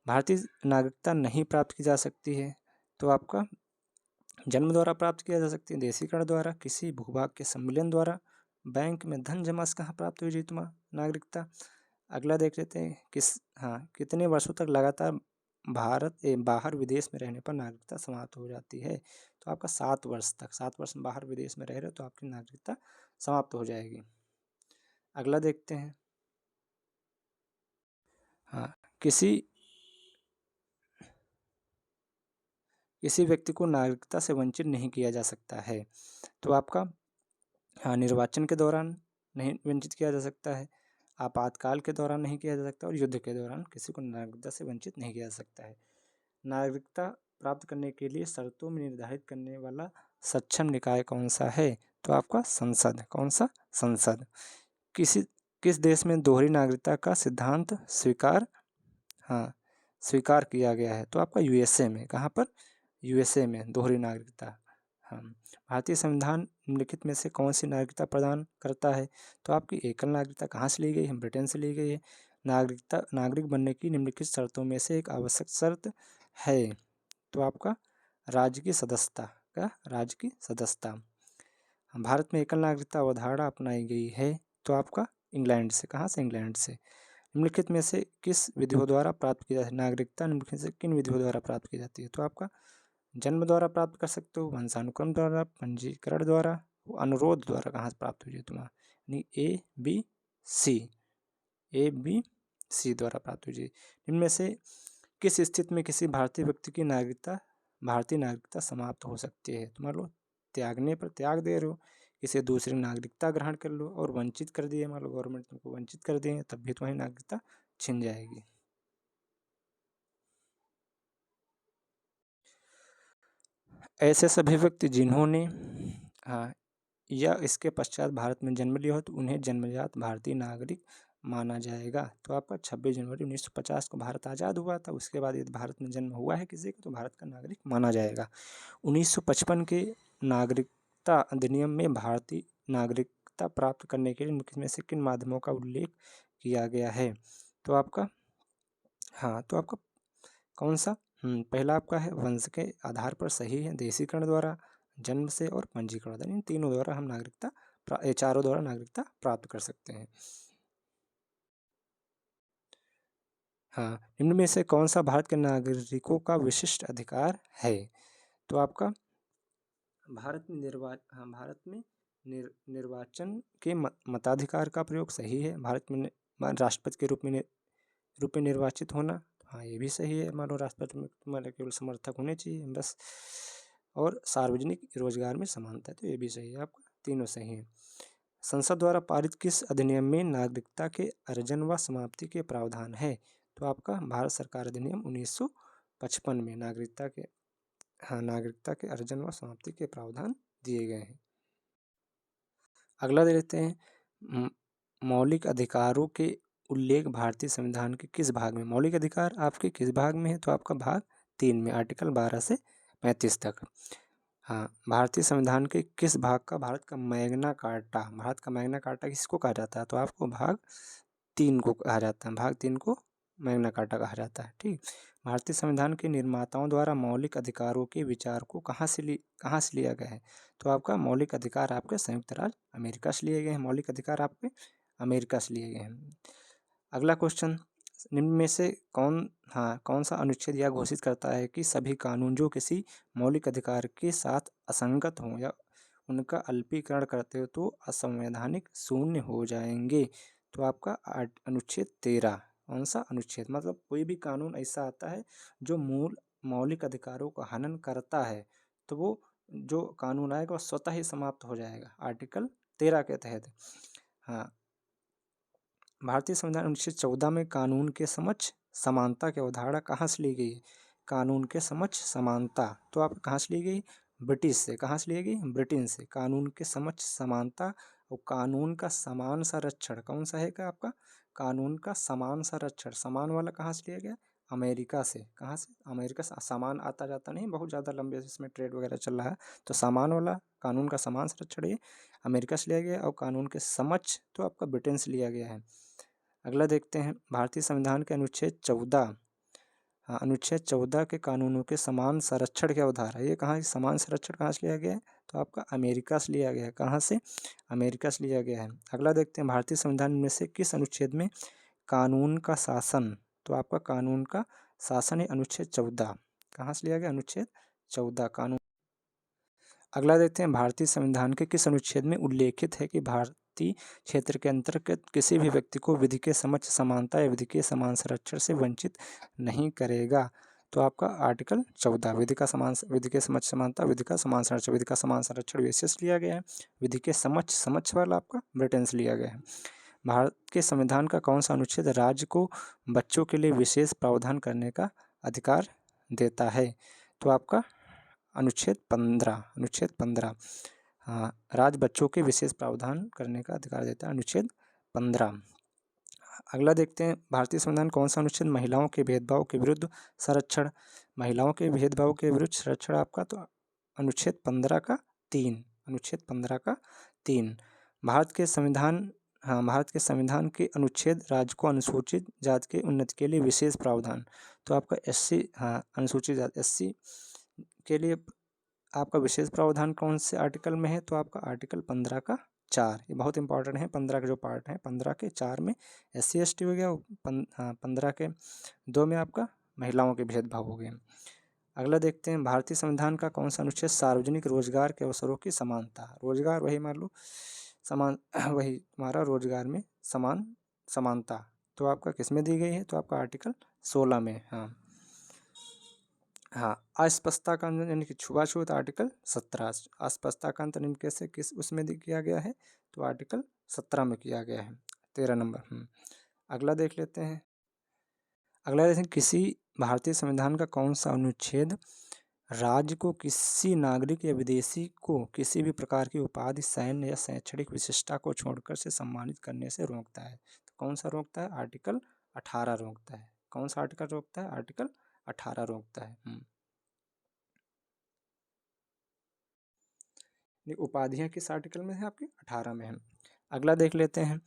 भारतीय नागरिकता नहीं प्राप्त की जा सकती है, तो आपका जन्म द्वारा प्राप्त किया जा सकती है, देशीकरण द्वारा, किसी भूभाग के सम्मेलन द्वारा, बैंक में धन जमा से कहाँ प्राप्त हुई जी तुम्हारा नागरिकता। अगला देख लेते हैं, कितने वर्षों तक लगातार बाहर विदेश में रहने पर नागरिकता समाप्त हो जाती है? तो आपका 7 वर्ष तक, 7 वर्ष बाहर विदेश में रह रहे हो तो आपकी नागरिकता समाप्त हो जाएगी। अगला देखते हैं, हाँ, किसी व्यक्ति को नागरिकता से वंचित नहीं किया जा सकता है? तो आपका, हाँ, निर्वाचन के दौरान नहीं वंचित किया जा सकता है, आपातकाल के दौरान नहीं किया जा सकता, और युद्ध के दौरान किसी को नागरिकता से वंचित नहीं किया जा सकता है। नागरिकता प्राप्त करने के लिए शर्तों में निर्धारित करने वाला सक्षम निकाय कौन सा है? तो आपका संसद। कौन सा? संसद। किस देश में दोहरी नागरिकता का सिद्धांत हाँ, स्वीकार किया गया है? तो आपका यूएसए में। कहाँ पर? यूएसए में दोहरी नागरिकता। हाँ, भारतीय संविधान निम्नलिखित में से कौन सी नागरिकता प्रदान करता है? तो आपकी एकल नागरिकता कहाँ से ली गई है? ब्रिटेन से ली गई है। नागरिक बनने की निम्नलिखित शर्तों में से एक आवश्यक शर्त है? तो आपका राज्य की सदस्यता। क्या? राज्य की सदस्यता। भारत में एकल नागरिकता अवधारणा अपनाई गई है? तो आपका इंग्लैंड से। कहाँ से? इंग्लैंड से। निम्नलिखित में से किस विधियों द्वारा प्राप्त की जाती है नागरिकता? निम्नलिखित से किन विधियों द्वारा प्राप्त की जाती है? तो आपका जन्म द्वारा प्राप्त कर सकते हो, वंशानुक्रम द्वारा, पंजीकरण द्वारा, अनुरोध द्वारा। कहाँ से प्राप्त हुई है तुम्हारा? यानी सी ABC द्वारा प्राप्त हुई है। इनमें से किस स्थिति में किसी भारतीय व्यक्ति की भारतीय नागरिकता समाप्त हो सकती है? तो मान लो त्यागने पर, त्याग दे रहे हो, किसी दूसरी नागरिकता ग्रहण कर लो और वंचित कर दिए, मान लो गवर्नमेंट तुमको वंचित कर दिए, तब भी तुम्हारी नागरिकता छिन जाएगी। ऐसे सभी व्यक्ति जिन्होंने, हाँ, या इसके पश्चात भारत में जन्म लिया हो तो उन्हें जन्मजात भारतीय नागरिक माना जाएगा। तो आपका 26 जनवरी 1950 को भारत आज़ाद हुआ था, उसके बाद यदि भारत में जन्म हुआ है किसी का तो भारत का नागरिक माना जाएगा। 1955 के नागरिकता अधिनियम में भारतीय नागरिकता प्राप्त करने के लिए निम्नलिखित में से किन माध्यमों का उल्लेख किया गया है? तो आपका, हाँ, तो आपका कौन सा? पहला आपका है वंश के आधार पर सही है, देशीकरण द्वारा, जन्म से और पंजीकरण द्वारा। इन तीनों द्वारा हम चारों द्वारा नागरिकता प्राप्त कर सकते हैं। हाँ, निम्न में से कौन सा भारत के नागरिकों का विशिष्ट अधिकार है? तो आपका भारत में निर्वाचन के मताधिकार का प्रयोग सही है। भारत में राष्ट्रपति के रूप में निर्वाचित होना, हाँ, ये भी सही है। मानो राष्ट्रपति में तुम्हारे केवल समर्थक होने चाहिए बस, और सार्वजनिक रोजगार में समानता है, तो ये भी सही है आपका, तीनों सही है। संसद द्वारा पारित किस अधिनियम में नागरिकता के अर्जन व समाप्ति के प्रावधान है? तो आपका भारत सरकार अधिनियम 1955 में नागरिकता के अर्जन व समाप्ति के प्रावधान दिए गए हैं। अगला दे लेते हैं, मौलिक अधिकारों के उल्लेख भारतीय संविधान के किस भाग में? मौलिक अधिकार आपके किस भाग में है? तो आपका भाग 3 में, आर्टिकल 12 से 35 तक। हाँ, भारतीय संविधान के किस भाग का भारत का मैग्ना कार्टा किसको कहा जाता है? तो आपको भाग 3 को कहा जाता है। भाग 3 को मैग्ना कार्टा कहा जाता है। ठीक, भारतीय संविधान के निर्माताओं द्वारा मौलिक अधिकारों के विचार को कहाँ से लिया गया है? तो आपका मौलिक अधिकार आपके संयुक्त राज्य अमेरिका से लिए गए हैं। मौलिक अधिकार आपके अमेरिका से लिए गए हैं। अगला क्वेश्चन, निम्न में से कौन सा अनुच्छेद यह घोषित करता है कि सभी कानून जो किसी मौलिक अधिकार के साथ असंगत हों या उनका अल्पीकरण करते हो तो असंवैधानिक शून्य हो जाएंगे? तो आपका अनुच्छेद 13। कौन सा अनुच्छेद? मतलब कोई भी कानून ऐसा आता है जो मौलिक अधिकारों का हनन करता है तो वो जो कानून आएगा वो स्वतः ही समाप्त हो जाएगा, आर्टिकल 13 के तहत। हाँ, भारतीय संविधान 1914 में कानून के समक्ष समानता की अवधारणा कहाँ से ली गई? कानून के समक्ष समानता तो आप कहाँ से ली गई? ब्रिटिश से। कहाँ से ली गई? ब्रिटेन से। कानून के समक्ष समानता और कानून का समान संरक्षण कौन सा है? का आपका कानून का समान संरक्षण, समान वाला कहाँ से लिया गया? अमेरिका से। कहाँ से? अमेरिका से। सामान आता जाता नहीं, बहुत ज़्यादा लंबे इसमें ट्रेड वगैरह चल रहा है, तो सामान वाला कानून का समान संरक्षण ये अमेरिका से लिया गया और कानून के समक्ष तो आपका ब्रिटेन से लिया गया है। अगला देखते हैं, भारतीय संविधान के अनुच्छेद 14। हाँ, अनुच्छेद 14 के कानूनों के समान संरक्षण की अवधारणा ये कहाँ समान संरक्षण कहाँ से लिया गया है? तो आपका अमेरिका से लिया गया है। कहाँ से? अमेरिका से लिया गया है। अगला देखते हैं, भारतीय संविधान में से किस अनुच्छेद में कानून का शासन, तो आपका कानून का शासन है अनुच्छेद 14। कहाँ से लिया गया? अनुच्छेद 14 कानून। अगला देखते हैं, भारतीय संविधान के किस अनुच्छेद में उल्लेखित है कि भारतीय क्षेत्र के अंतर्गत किसी भी व्यक्ति को विधि के समक्ष समानता या विधि के समान संरक्षण से वंचित नहीं करेगा? तो आपका आर्टिकल 14 विधि के समक्ष समानता, विधि का समान संरक्षण, विधि का समान संरक्षण यूएसए से लिया गया है। विधि के समक्ष वाला आपका ब्रिटेन से लिया गया है। भारत के संविधान का कौन सा अनुच्छेद राज्य को बच्चों के लिए विशेष प्रावधान करने का अधिकार देता है? तो आपका अनुच्छेद 15। हाँ, राज्य बच्चों के विशेष प्रावधान करने का अधिकार देता है, अनुच्छेद 15। अगला देखते हैं, भारतीय संविधान कौन सा अनुच्छेद महिलाओं के भेदभाव के विरुद्ध संरक्षण, महिलाओं के भेदभाव के विरुद्ध संरक्षण आपका तो अनुच्छेद 15 का 3। अनुच्छेद 15 का 3। भारत के संविधान के अनुच्छेद राज्य को अनुसूचित जाति के उन्नति के लिए विशेष प्रावधान, तो आपका SC, अनुसूचित जाति SC के लिए आपका विशेष प्रावधान कौन से आर्टिकल में है? तो आपका आर्टिकल 15 का 4। ये बहुत इंपॉर्टेंट है। 15 के जो पार्ट हैं, 15 के 4 में SC ST हो गया, 15 के 2 में आपका महिलाओं के भेदभाव हो गए। अगला देखते हैं, भारतीय संविधान का कौन सा अनुच्छेद सार्वजनिक रोजगार के अवसरों की समानता, रोजगार वही मान लो समान वही तुम्हारा रोजगार में समानता तो आपका किस में दी गई है? तो आपका आर्टिकल 16 में। अस्पृश्यता का अंतर यानी कि छुआछूत आर्टिकल 17। अस्पृश्यता का अंतर कैसे किस उसमें किया गया है? तो आर्टिकल 17 में किया गया है, 13 नंबर। अगला देख लेते हैं, किसी भारतीय संविधान का कौन सा अनुच्छेद राज्य को किसी नागरिक या विदेशी को किसी भी प्रकार की उपाधि, सैन्य या शैक्षणिक विशिष्टता को छोड़कर से सम्मानित करने से रोकता है? तो कौन सा रोकता है? आर्टिकल 18 रोकता है। कौन सा आर्टिकल रोकता है? आर्टिकल 18 रोकता है। उपाधियां किस आर्टिकल में है? आपके 18 में है। अगला देख लेते हैं,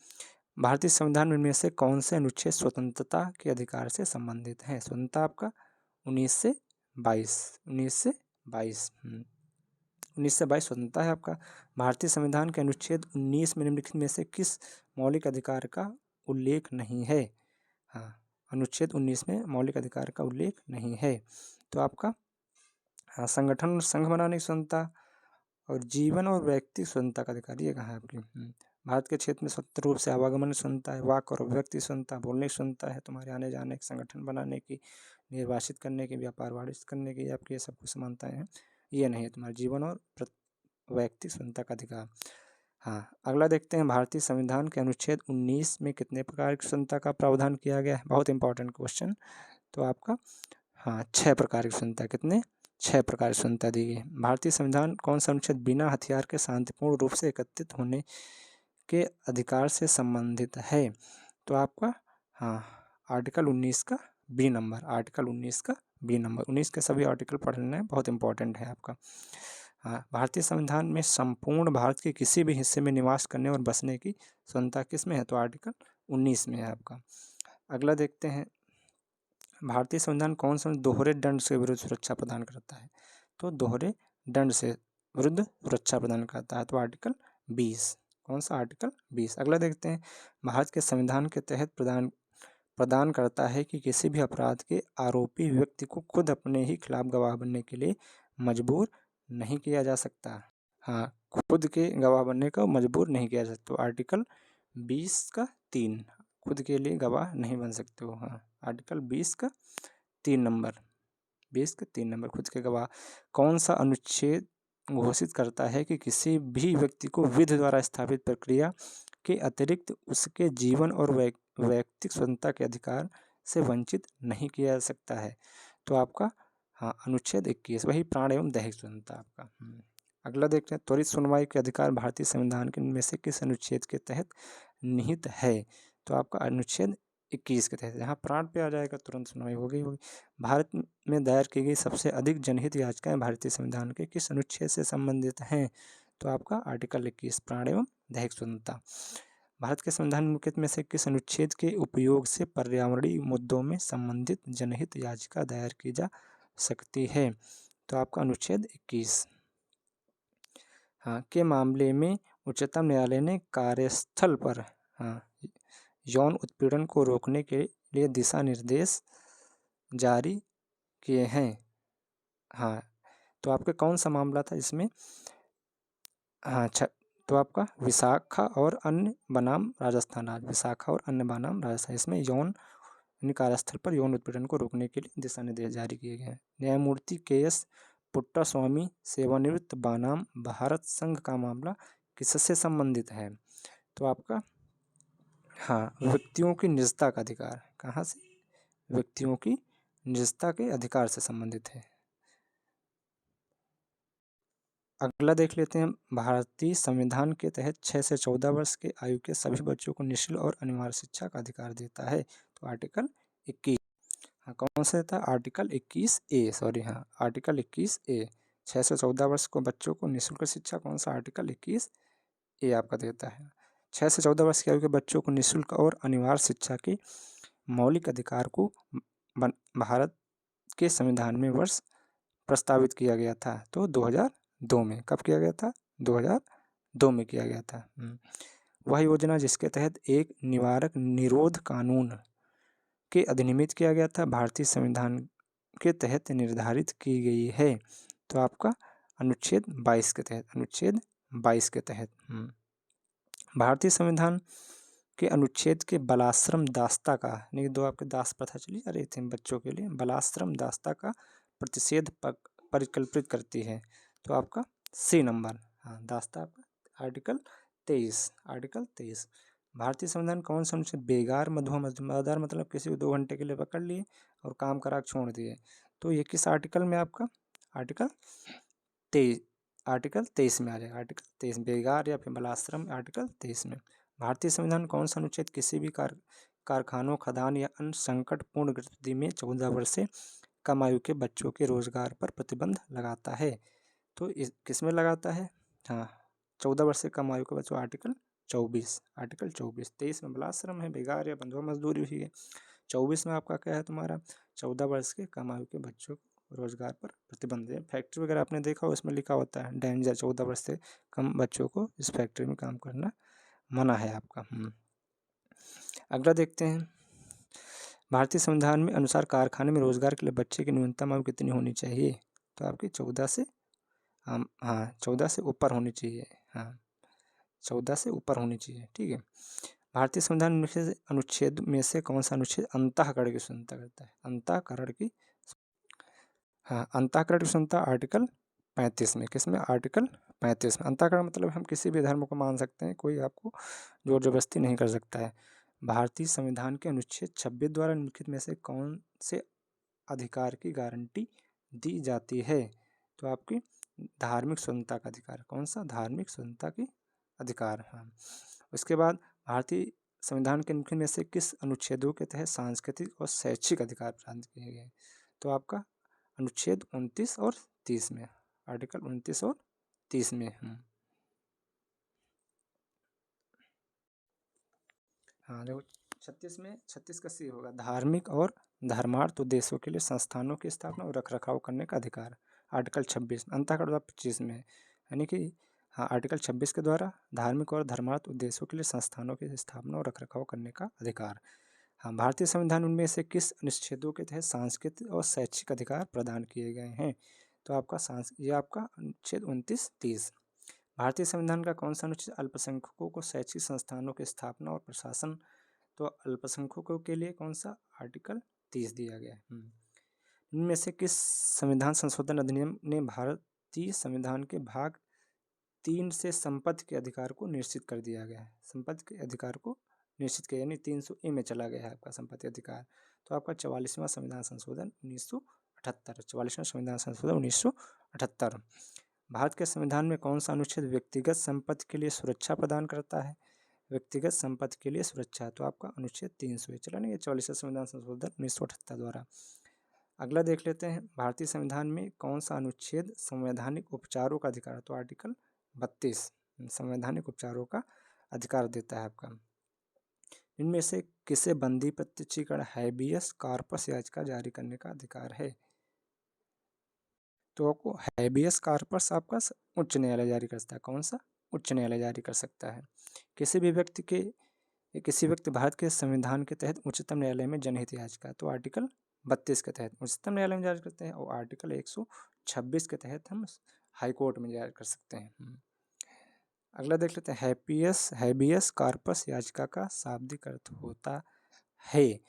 भारतीय संविधान में से कौन से अनुच्छेद स्वतंत्रता के अधिकार से संबंधित है? स्वतंत्रता आपका 19 से 22 स्वतंत्रता है आपका। भारतीय संविधान के अनुच्छेद 19 में निम्नलिखित में से किस मौलिक अधिकार का उल्लेख नहीं है? अनुच्छेद 19 में मौलिक अधिकार का उल्लेख नहीं है। तो आपका संगठन और संघ बनाने की स्वतंत्रता और जीवन और व्यक्ति स्वतंत्रता का अधिकार, ये कहाँ है आपकी? भारत के क्षेत्र में स्वतंत्र रूप से आवागमन स्वतंत्रता है, वाक और अभिव्यक्ति स्वतंत्रता, बोलने की स्वतंत्रता है, तुम्हारे आने जाने की, संगठन बनाने की, निर्वासित करने की, व्यापार वाणिज्य करने की, आपकी ये सब कुछ समानताएं हैं। ये नहीं है तुम्हारा जीवन और व्यक्ति स्वतंत्रता का अधिकार। अगला देखते हैं, भारतीय संविधान के अनुच्छेद 19 में कितने प्रकार की स्वतंत्रता का प्रावधान किया गया है? बहुत इंपॉर्टेंट क्वेश्चन। तो आपका 6 प्रकार की स्वतंत्रता, कितने? 6 प्रकार की स्वतंत्रता दी गई है। भारतीय संविधान कौन सा अनुच्छेद बिना हथियार के शांतिपूर्ण रूप से एकत्रित होने के अधिकार से संबंधित है? तो आपका आर्टिकल 19 का बी नंबर, आर्टिकल 19 का बी नंबर। 19 के सभी आर्टिकल पढ़ लेना है, बहुत इंपॉर्टेंट है आपका। भारतीय संविधान में संपूर्ण भारत के किसी भी हिस्से में निवास करने और बसने की स्वतंत्रता किस में है? तो आर्टिकल 19 में है आपका। अगला देखते हैं, भारतीय संविधान कौन सा दोहरे दंड से विरुद्ध सुरक्षा प्रदान करता है? तो दोहरे दंड से विरुद्ध सुरक्षा प्रदान करता है, तो आर्टिकल 20। कौन सा? आर्टिकल 20। अगला देखते हैं, भारत के संविधान के तहत प्रदान करता है कि किसी भी अपराध के आरोपी व्यक्ति को खुद अपने ही खिलाफ गवाह बनने के लिए मजबूर नहीं किया जा सकता। हाँ, खुद के गवाह बनने का मजबूर नहीं किया जा सकता। आर्टिकल 20 का 3, खुद के लिए गवाह नहीं बन सकते हो। हाँ, आर्टिकल 20 का 3 नंबर, 20 का 3 नंबर, खुद के गवाह। कौन सा अनुच्छेद घोषित करता है कि किसी भी व्यक्ति को विधि द्वारा स्थापित प्रक्रिया के अतिरिक्त उसके जीवन और वैयक्तिक स्वतंत्रता के अधिकार से वंचित नहीं किया जा सकता है? तो आपका हाँ, अनुच्छेद 21, वही प्राण एवं दैहिक स्वतंत्रता आपका। अगला देखते हैं, त्वरित सुनवाई के अधिकार भारतीय संविधान के में से किस अनुच्छेद के तहत निहित है? तो आपका अनुच्छेद 21 के तहत। यहाँ प्राण पे आ जाएगा, तुरंत सुनवाई होगी। भारत में दायर की गई सबसे अधिक जनहित याचिकाएं भारतीय संविधान के किस अनुच्छेद से संबंधित हैं? तो आपका आर्टिकल 21, प्राण एवं दैहिक स्वतंत्रता। भारत के संविधान निम्नलिखित में से किस अनुच्छेद के उपयोग से पर्यावरणीय मुद्दों में संबंधित जनहित याचिका दायर की जा सकती है? तो आपका अनुच्छेद 21। हाँ, के मामले में उच्चतम न्यायालय ने कार्यस्थल पर हाँ यौन उत्पीड़न को रोकने के लिए दिशा निर्देश जारी किए हैं। हाँ, तो आपका कौन सा मामला था इसमें? हाँ, तो आपका विशाखा और अन्य बनाम राजस्थान राज्य, विशाखा और अन्य बनाम राजस्थान, इसमें यौन कार्यस्थल पर यौन उत्पीड़न को रोकने के लिए दिशा निर्देश जारी किए गए हैं। न्यायमूर्ति के.एस. पुट्टास्वामी सेवानिवृत्त बनाम भारत संघ का मामला किससे संबंधित है? तो आपका हाँ, व्यक्तियों की निजता का अधिकार। कहाँ से? व्यक्तियों की निजता के अधिकार से संबंधित है। अगला देख लेते हैं, भारतीय संविधान के तहत 6 से 14 वर्ष के आयु के सभी बच्चों को निःशुल्क और अनिवार्य शिक्षा का अधिकार देता है। तो आर्टिकल 21। हाँ, कौन सा था? आर्टिकल 21A, सॉरी, हाँ, आर्टिकल 21A। 6 से 14 वर्ष को बच्चों को निःशुल्क शिक्षा, कौन सा? आर्टिकल 21A आपका देता है। 6 से 14 वर्ष की आयु के बच्चों को निःशुल्क और अनिवार्य शिक्षा के मौलिक अधिकार को भारत के संविधान में वर्ष प्रस्तावित किया गया था, तो 2002 में। कब किया गया था? 2002 में किया गया था। वह योजना जिसके तहत एक निवारक निरोध कानून के अधिनियमित किया गया था, भारतीय संविधान के तहत निर्धारित की गई है। तो आपका अनुच्छेद 22 के तहत, अनुच्छेद 22 के तहत। भारतीय संविधान के अनुच्छेद के बालाश्रम दास्ता का, नहीं, दो आपके दास प्रथा चली आ रही थी बच्चों के लिए, बालाश्रम दास्ता का प्रतिषेध परिकल्पित करती है। तो आपका सी नंबर, हाँ, दास्ता आपका आर्टिकल 23, आर्टिकल 23। भारतीय संविधान कौन सा अनुच्छेद बेगार मधुआदार मतलब किसी को 2 घंटे के लिए पकड़ लिए और काम करा छोड़ दिए, तो ये किस आर्टिकल में? आपका आर्टिकल 23, आर्टिकल 23 में आ जाएगा। आर्टिकल 23 बेगार या फिर बालाश्रम, आर्टिकल 23 में। भारतीय संविधान कौन सा अनुच्छेद किसी भी कारखानों, खदान या अन्य संकटपूर्ण गतिविधि में 14 वर्ष से कम आयु के बच्चों के रोजगार पर प्रतिबंध लगाता है? तो इस किस में लगाता है? हाँ, 14 वर्ष से कम आयु के बच्चों, आर्टिकल 24, आर्टिकल 24। 23 में बालाश्रम है, बेगार या बंधुआ मजदूरी हुई है। 24 में आपका क्या है तुम्हारा? 14 वर्ष के कम आयु के बच्चों को रोजगार पर प्रतिबंध है। फैक्ट्री वगैरह आपने देखा हो, इसमें लिखा होता है डेंजर, 14 वर्ष से कम बच्चों को इस फैक्ट्री में काम करना मना है आपका। अगला देखते हैं, भारतीय संविधान में अनुसार कारखाने में रोजगार के लिए बच्चे की न्यूनतम आयु कितनी होनी चाहिए? तो आपकी 14 से हाँ 14 से ऊपर होनी चाहिए। हाँ, 14 से ऊपर होनी चाहिए, ठीक है। भारतीय संविधान में से अनुच्छेद में से कौन सा अनुच्छेद अंतःकरण की स्वतंत्रता करता है? अंतःकरण की, हाँ, अंतःकरण की स्वतंत्रता आर्टिकल 35 में। किस में? आर्टिकल 35 में। अंतःकरण मतलब हम किसी भी धर्म को मान सकते हैं, कोई आपको जोर जबरदस्ती नहीं कर सकता है। भारतीय संविधान के अनुच्छेद 26 द्वारा निम्नलिखित में से कौन से अधिकार की गारंटी दी जाती है? तो आपकी धार्मिक स्वतंत्रता का अधिकार। कौन सा? धार्मिक स्वतंत्रता की अधिकार। हाँ, उसके बाद भारतीय संविधान के निम्नलिखित में से किस अनुच्छेदों के तहत सांस्कृतिक और शैक्षिक अधिकार प्रदान किए गए? तो आपका अनुच्छेद 29 और 30 में, आर्टिकल 29 और 30 में। हाँ देखो, 36 में, 36 का सी होगा, धार्मिक और धर्मार्थ उद्देश्यों के लिए संस्थानों की स्थापना और रखरखाव करने का अधिकार। आर्टिकल 26 अंतः 25 में, यानी कि हाँ, आर्टिकल 26 के द्वारा धार्मिक और धर्मार्थ उद्देश्यों के लिए संस्थानों की स्थापना और रखरखाव करने का अधिकार। हाँ, भारतीय संविधान उनमें से किस अनुच्छेदों के तहत सांस्कृतिक और शैक्षिक अधिकार प्रदान किए गए हैं? तो आपका ये आपका अनुच्छेद 29-30। भारतीय संविधान का कौन सा अनुच्छेद अल्पसंख्यकों को शैक्षिक संस्थानों की स्थापना और प्रशासन, तो अल्पसंख्यकों के लिए कौन सा आर्टिकल 30 दिया गया है। इनमें से किस संविधान संशोधन अधिनियम ने भारतीय संविधान के भाग 3 से संपत्ति के अधिकार को निश्चित कर दिया गया है? संपत्ति के अधिकार को निश्चित किया, यानी 300A में चला गया है आपका संपत्ति अधिकार। तो आपका 44वां संविधान संशोधन 1978, 44वां संविधान संशोधन 1978। भारत के संविधान में कौन सा अनुच्छेद व्यक्तिगत संपत्ति के लिए सुरक्षा प्रदान करता है? व्यक्तिगत संपत्ति के लिए सुरक्षा, तो आपका अनुच्छेद 300 चला नहीं, 44वां संविधान संशोधन 1978 द्वारा। अगला देख लेते हैं, भारतीय संविधान में कौन सा अनुच्छेद संवैधानिक उपचारों का अधिकार, तो आर्टिकल 32 संवैधानिक उपचारों का अधिकार देता है आपका। इनमें से किसे बंदी प्रत्यक्षीकरण हैबियस कॉर्पस याचिका जारी करने का अधिकार है? तो आपको हैबियस कॉर्पस आपका उच्च न्यायालय जारी कर सकता है। कौन सा? उच्च न्यायालय जारी कर सकता है। किसी व्यक्ति भारत के संविधान के तहत उच्चतम न्यायालय में जनहित याचिका, तो आर्टिकल 32 के तहत उच्चतम न्यायालय में जारी करते हैं, और आर्टिकल 126 के तहत हम हाईकोर्ट में जारी कर सकते हैं। अगला देख लेते हैं, हैबियस कॉर्पस याचिका का शाब्दिक अर्थ होता है।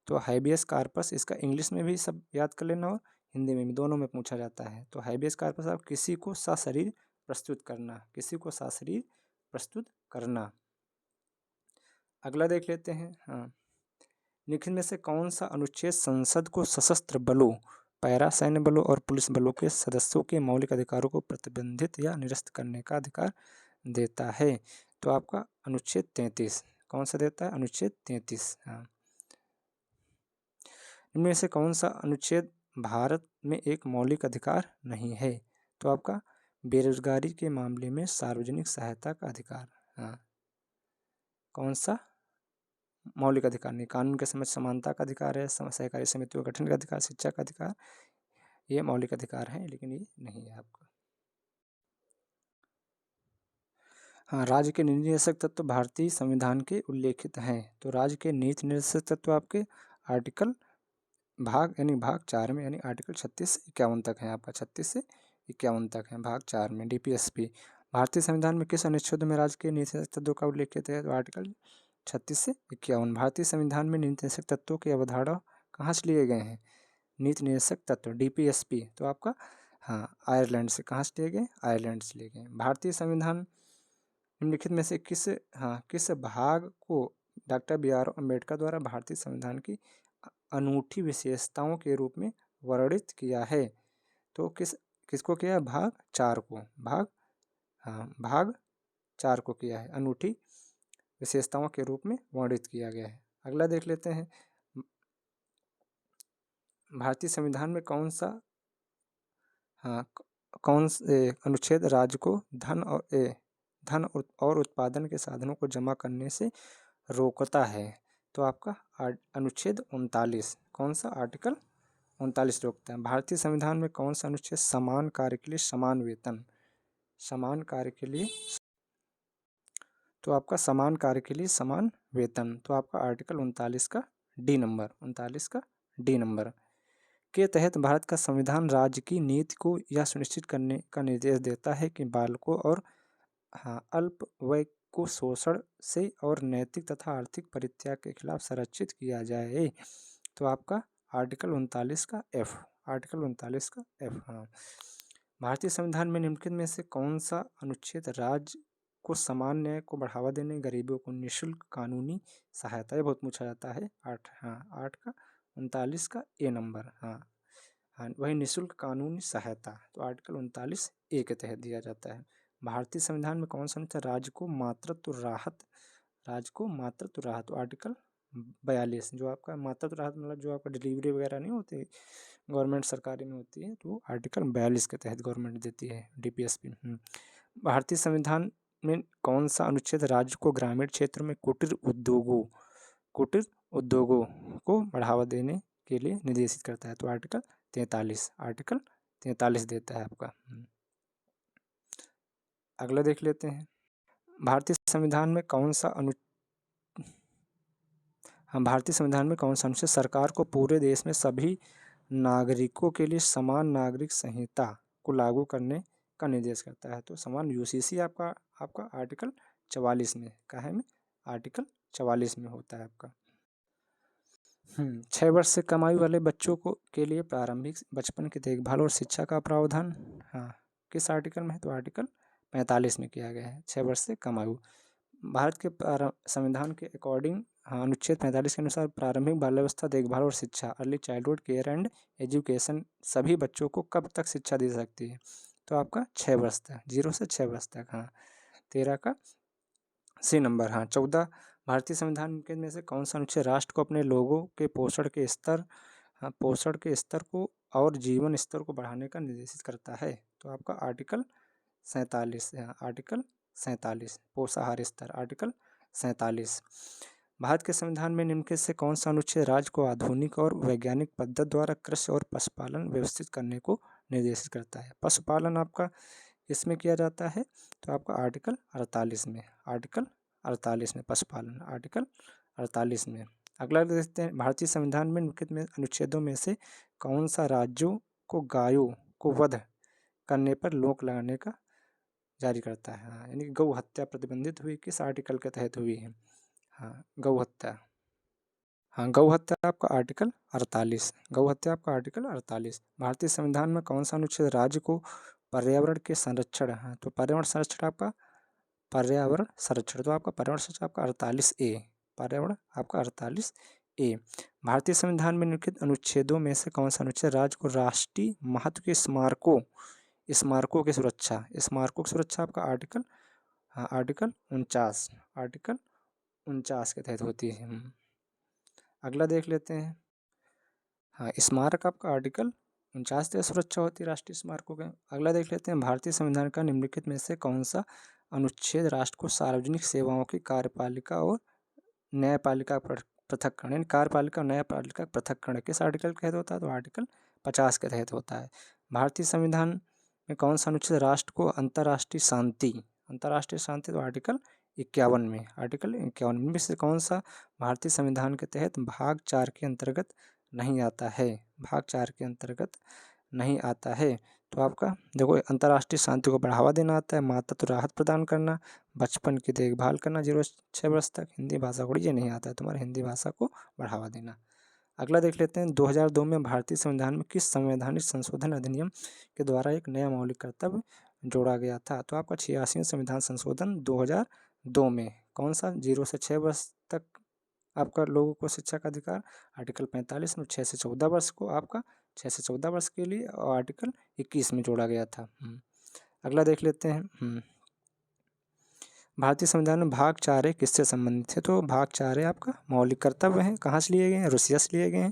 तो हैबियस कॉर्पस, इसका इंग्लिश में भी सब याद कर लेना और हिंदी में भी, दोनों में पूछा जाता है। तो हैबियस कॉर्पस आप किसी को सशरीर प्रस्तुत करना, किसी को सशरीर प्रस्तुत करना। अगला देख लेते हैं, हाँ, निम्न में से कौन सा अनुच्छेद संसद को सशस्त्र बलों, पैरा सैन्य बलों और पुलिस बलों के सदस्यों के मौलिक अधिकारों को प्रतिबंधित या निरस्त करने का अधिकार देता है? तो आपका अनुच्छेद 33। कौन सा देता है? अनुच्छेद 33। हाँ, इनमें से कौन सा अनुच्छेद भारत में एक मौलिक अधिकार नहीं है? तो आपका बेरोजगारी के मामले में सार्वजनिक सहायता का अधिकार। हाँ, कौन सा मौलिक अधिकार नहीं? कानून के समक्ष समानता का अधिकार है, सहकारी समितियों का गठन का अधिकार, शिक्षा का अधिकार, ये मौलिक अधिकार है, लेकिन ये नहीं है आपका। हाँ, राज्य के नीति निर्देशक तत्व भारतीय संविधान के उल्लेखित हैं। तो राज्य के नीति निर्देशक तत्व आपके आर्टिकल भाग 4 में, यानी आर्टिकल 36 से 51 तक है आपका, 36 से 51 तक है भाग 4 में। DPSP भारतीय संविधान में किस अनुच्छेद में राज्य के नीति निर्देशक तत्वों का उल्लेखित है? तो आर्टिकल 36 से 51। भारतीय संविधान में नीति निर्देशक तत्वों की अवधारणा कहाँ से लिए गए हैं? नीति निर्देशक तत्व DPSP, तो आपका हाँ, आयरलैंड से। कहाँ से लिए गए? आयरलैंड से लिए गए। भारतीय संविधान निम्नलिखित में से किस भाग को डॉक्टर BR अम्बेडकर द्वारा भारतीय संविधान की अनूठी विशेषताओं के रूप में वर्णित किया है? तो किसको किया है? भाग 4 को। भाग 4 को किया है, अनूठी विशेषताओं के रूप में वर्णित किया गया है। अगला देख लेते हैं, भारतीय संविधान में कौन सा अनुच्छेद राज्य को धन और उत्पादन के साधनों को जमा करने से रोकता है? तो आपका अनुच्छेद 39। कौन सा? आर्टिकल 39 रोकता है। भारतीय संविधान में कौन सा अनुच्छेद समान कार्य के लिए समान वेतन, समान कार्य के लिए, तो आपका समान कार्य के लिए समान वेतन, तो आपका आर्टिकल 39 का डी नंबर, 39 का डी नंबर के तहत भारत का संविधान राज्य की नीति को यह सुनिश्चित करने का निर्देश देता है कि बालकों और अल्पवय को शोषण से और नैतिक तथा आर्थिक परित्याग के खिलाफ संरक्षित किया जाए। तो आपका आर्टिकल 39 का F, आर्टिकल 39 का F। हाँ, भारतीय संविधान में निम्नलिखित में से कौन सा अनुच्छेद राज्य को समान न्याय को बढ़ावा देने, गरीबों को निःशुल्क कानूनी सहायता, ये बहुत पूछा जाता है। 8 का 39 का A नंबर। हाँ, वही निःशुल्क कानूनी सहायता, तो आर्टिकल 39A के तहत दिया जाता है। भारतीय संविधान में कौन सा अनुच्छेद राज्य को मातृत्व राहत, तो आर्टिकल 42, जो आपका मातृत्व राहत मतलब जो आपका डिलीवरी वगैरह नहीं होती गवर्नमेंट सरकारी में होती है, तो आर्टिकल 42 के तहत गवर्नमेंट देती है DPSP। भारतीय संविधान में कौन सा अनुच्छेद राज्य को ग्रामीण क्षेत्र में कुटीर उद्योगों को बढ़ावा देने के लिए निर्देशित करता है? तो आर्टिकल 43, आर्टिकल 43 देता है आपका। अगला देख लेते हैं, भारतीय संविधान में कौन सा भारतीय संविधान में कौन सा अनुच्छेद सरकार को पूरे देश में सभी नागरिकों के लिए समान नागरिक संहिता को लागू करने का निर्देश करता है? तो समान यूसीसी आपका आपका आर्टिकल 44 में, काहे में? आर्टिकल 44 में होता है आपका। 6 वर्ष से कम आयु वाले बच्चों को के लिए प्रारंभिक बचपन की देखभाल और शिक्षा का प्रावधान, हाँ, किस आर्टिकल में है? तो आर्टिकल 45 में किया गया है। 6 वर्ष से कम आयु, भारत के संविधान के अकॉर्डिंग, हाँ, अनुच्छेद 45 के अनुसार प्रारंभिक बाल्यावस्था देखभाल और शिक्षा, early childhood care and education, सभी बच्चों को कब तक शिक्षा दी सकती है? तो आपका 6 वर्ष तक, 0 से 6 वर्ष तक। हाँ, 13 का सी नंबर। हाँ, 14, भारतीय संविधान के में से कौन सा अनुच्छेद राष्ट्र को अपने लोगों के पोषण के स्तर, हाँ, पोषण के स्तर को और जीवन स्तर को बढ़ाने का निर्देशित करता है? तो आपका आर्टिकल 47, आर्टिकल 47, पोषाहार स्तर, आर्टिकल 47। भारत के संविधान में निम्नलिखित से कौन सा अनुच्छेद राज्य को आधुनिक और वैज्ञानिक पद्धति द्वारा कृषि और पशुपालन व्यवस्थित करने को निर्देशित करता है? पशुपालन आपका इसमें किया जाता है, तो आपका आर्टिकल 48 में, आर्टिकल 48 में पशुपालन, आर्टिकल 48 में। अगला देखते हैं, भारतीय संविधान में निम्नलिखित में अनुच्छेदों में से कौन सा राज्यों को गायों को वध करने पर रोक लगाने का जारी करता है? हाँ, यानी गौ हत्या प्रतिबंधित हुई किस आर्टिकल के तहत हुई है? हाँ, गौ हत्या, हाँ, गौ हत्या आपका आर्टिकल 48, गौ हत्या आपका आर्टिकल 48। भारतीय संविधान में कौन सा अनुच्छेद राज्य को पर्यावरण के संरक्षण, हाँ, तो पर्यावरण संरक्षण आपका, पर्यावरण संरक्षण, तो आपका पर्यावरण संरक्षण आपका 48A, पर्यावरण आपका 48A। भारतीय संविधान में निम्नलिखित अनुच्छेदों में से कौन सा अनुच्छेद राज्य को राष्ट्रीय महत्व के स्मारकों, स्मारकों की सुरक्षा, स्मारकों की सुरक्षा आपका आर्टिकल, हाँ, आर्टिकल 49, आर्टिकल 49 के तहत होती है। अगला देख लेते हैं, हाँ, स्मारक आपका आर्टिकल 49 तक सुरक्षा होती है राष्ट्रीय स्मारकों के। अगला देख लेते हैं, भारतीय संविधान का निम्नलिखित में से कौन सा अनुच्छेद राष्ट्र को सार्वजनिक सेवाओं की कार्यपालिका और न्यायपालिका पृथक्करण, यानी कार्यपालिका और न्यायपालिका पृथक्करण किस आर्टिकल के तहत होता है? तो आर्टिकल 50 के तहत होता है। भारतीय संविधान में कौन सा अनुच्छेद राष्ट्र को अंतर्राष्ट्रीय शांति, अंतर्राष्ट्रीय शांति, तो आर्टिकल 51 में, आर्टिकल 51 में से कौन सा भारतीय संविधान के तहत भाग 4 के अंतर्गत नहीं आता है? भाग 4 के अंतर्गत नहीं आता है, तो आपका देखो, अंतर्राष्ट्रीय शांति को बढ़ावा देना आता है, मातृत्व राहत प्रदान करना, बचपन की देखभाल करना 0 से 6 वर्ष तक, हिंदी भाषा को, ये नहीं आता है तुम्हारे, हिंदी भाषा को बढ़ावा देना। अगला देख लेते हैं, 2002 में भारतीय संविधान में किस संवैधानिक संशोधन अधिनियम के द्वारा एक नया मौलिक कर्तव्य जोड़ा गया था? तो आपका 86वां संविधान संशोधन 2002 में कौन सा? 0 से 6 वर्ष तक आपका लोगों को शिक्षा का अधिकार, आर्टिकल 45 में, 6 से 14 वर्ष को आपका, 6 से 14 वर्ष के लिए, और आर्टिकल 21 में जोड़ा गया था। अगला देख लेते हैं, भारतीय संविधान में भाग 4 किससे संबंधित है? तो भाग 4 आपका मौलिक कर्तव्य हैं, कहाँ से लिए गए हैं? रूसिया से लिए गए हैं।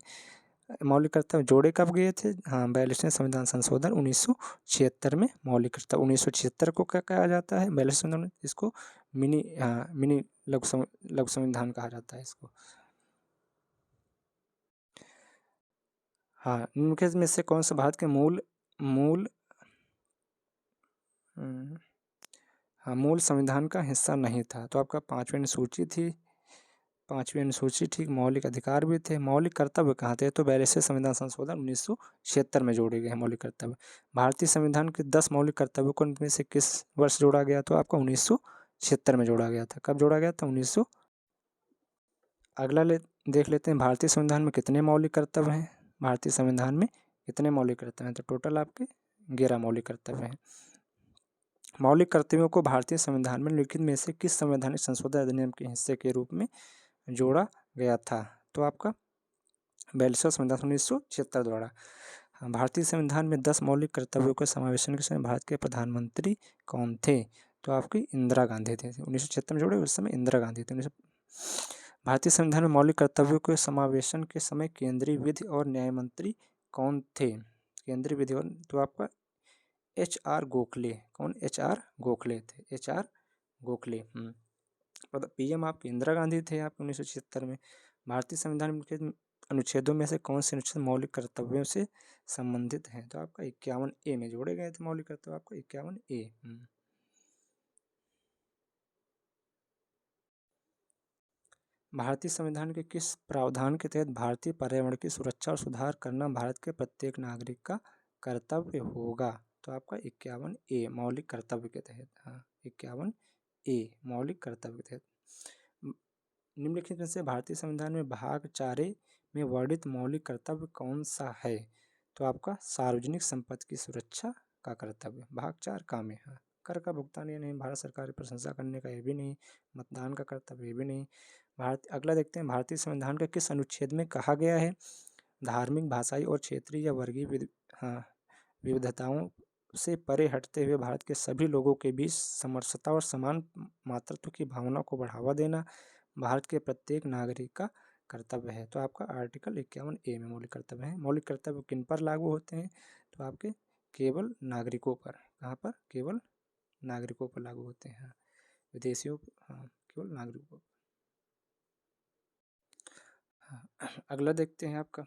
मौलिक कर्तव्य जोड़े कब गए थे? हाँ, 42वें संविधान संशोधन 1976 में मौलिक कर्तव्य, 1976 को क्या कहा जाता है? 42वें संविधान, इसको मिनी, हाँ, मिनी लघु संविधान कहा जाता है इसको। हाँ, निम्नलिखित में से कौन सा भारत के मूल हाँ, मूल संविधान का हिस्सा नहीं था? तो आपका 5वीं अनुसूची थी, 5वीं अनुसूची, ठीक, मौलिक अधिकार भी थे। मौलिक कर्तव्य कहाँ थे? तो 42वें संविधान संशोधन 1976 में जोड़े गए हैं मौलिक कर्तव्य। भारतीय संविधान के 10 मौलिक कर्तव्यों को इनमें से किस वर्ष जोड़ा गया? तो आपका 1976 में जोड़ा गया था। कब जोड़ा गया था? 1900। अगला देख लेते हैं, भारतीय संविधान में कितने मौलिक कर्तव्य हैं? भारतीय संविधान में कितने मौलिक कर्तव्य हैं? तो टोटल आपके 11 मौलिक कर्तव्य हैं। मौलिक कर्तव्यों को भारतीय संविधान में लिखित में से किस संवैधानिक संशोधन अधिनियम के हिस्से के रूप में जोड़ा गया था? तो आपका 42वां संविधान 1976 द्वारा। भारतीय संविधान में 10 मौलिक कर्तव्यों के समावेशन के समय भारत के प्रधानमंत्री कौन थे? तो आपकी इंदिरा गांधी थे। 1976 में जोड़े, उस समय इंदिरा गांधी थे। भारतीय संविधान में मौलिक कर्तव्यों के समावेशन के समय केंद्रीय विधि और न्याय मंत्री कौन थे? केंद्रीय विधि और, तो आपका HR गोखले। कौन? HR गोखले थे, HR गोखले। PM आपके इंदिरा गांधी थे आप 1976 में। भारतीय संविधान के अनुच्छेदों में से कौन से अनुच्छेद मौलिक कर्तव्यों से संबंधित हैं? तो आपका 51A में जोड़े गए थे मौलिक कर्तव्य, आपका 51A। भारतीय संविधान के किस प्रावधान के तहत भारतीय पर्यावरण की सुरक्षा और सुधार करना भारत के प्रत्येक नागरिक का कर्तव्य होगा? तो आपका 51A मौलिक कर्तव्य के तहत। हाँ, 51A मौलिक कर्तव्य के तहत। निम्नलिखित में से भारतीय संविधान में भाग 4 में वर्णित मौलिक कर्तव्य कौन सा है? तो आपका सार्वजनिक संपत्ति की सुरक्षा का कर्तव्य भाग 4 का में है। कर का भुगतान ये नहीं, भारत सरकार की प्रशंसा करने का ये भी नहीं, मतदान का कर्तव्य ये भी नहीं। अगला देखते हैं, भारतीय संविधान के किस अनुच्छेद में कहा गया है धार्मिक, भाषाई और क्षेत्रीय या वर्गीय विविधताओं से परे हटते हुए भारत के सभी लोगों के बीच समरसता और समान मातृत्व की भावना को बढ़ावा देना भारत के प्रत्येक नागरिक का कर्तव्य है? तो आपका आर्टिकल 51A में मौलिक कर्तव्य है। मौलिक कर्तव्य किन पर लागू होते हैं? तो आपके केवल नागरिकों पर। कहाँ पर? केवल नागरिकों पर लागू होते हैं, विदेशियों पर, हाँ, केवल नागरिकों पर। हाँ, अगला देखते हैं आपका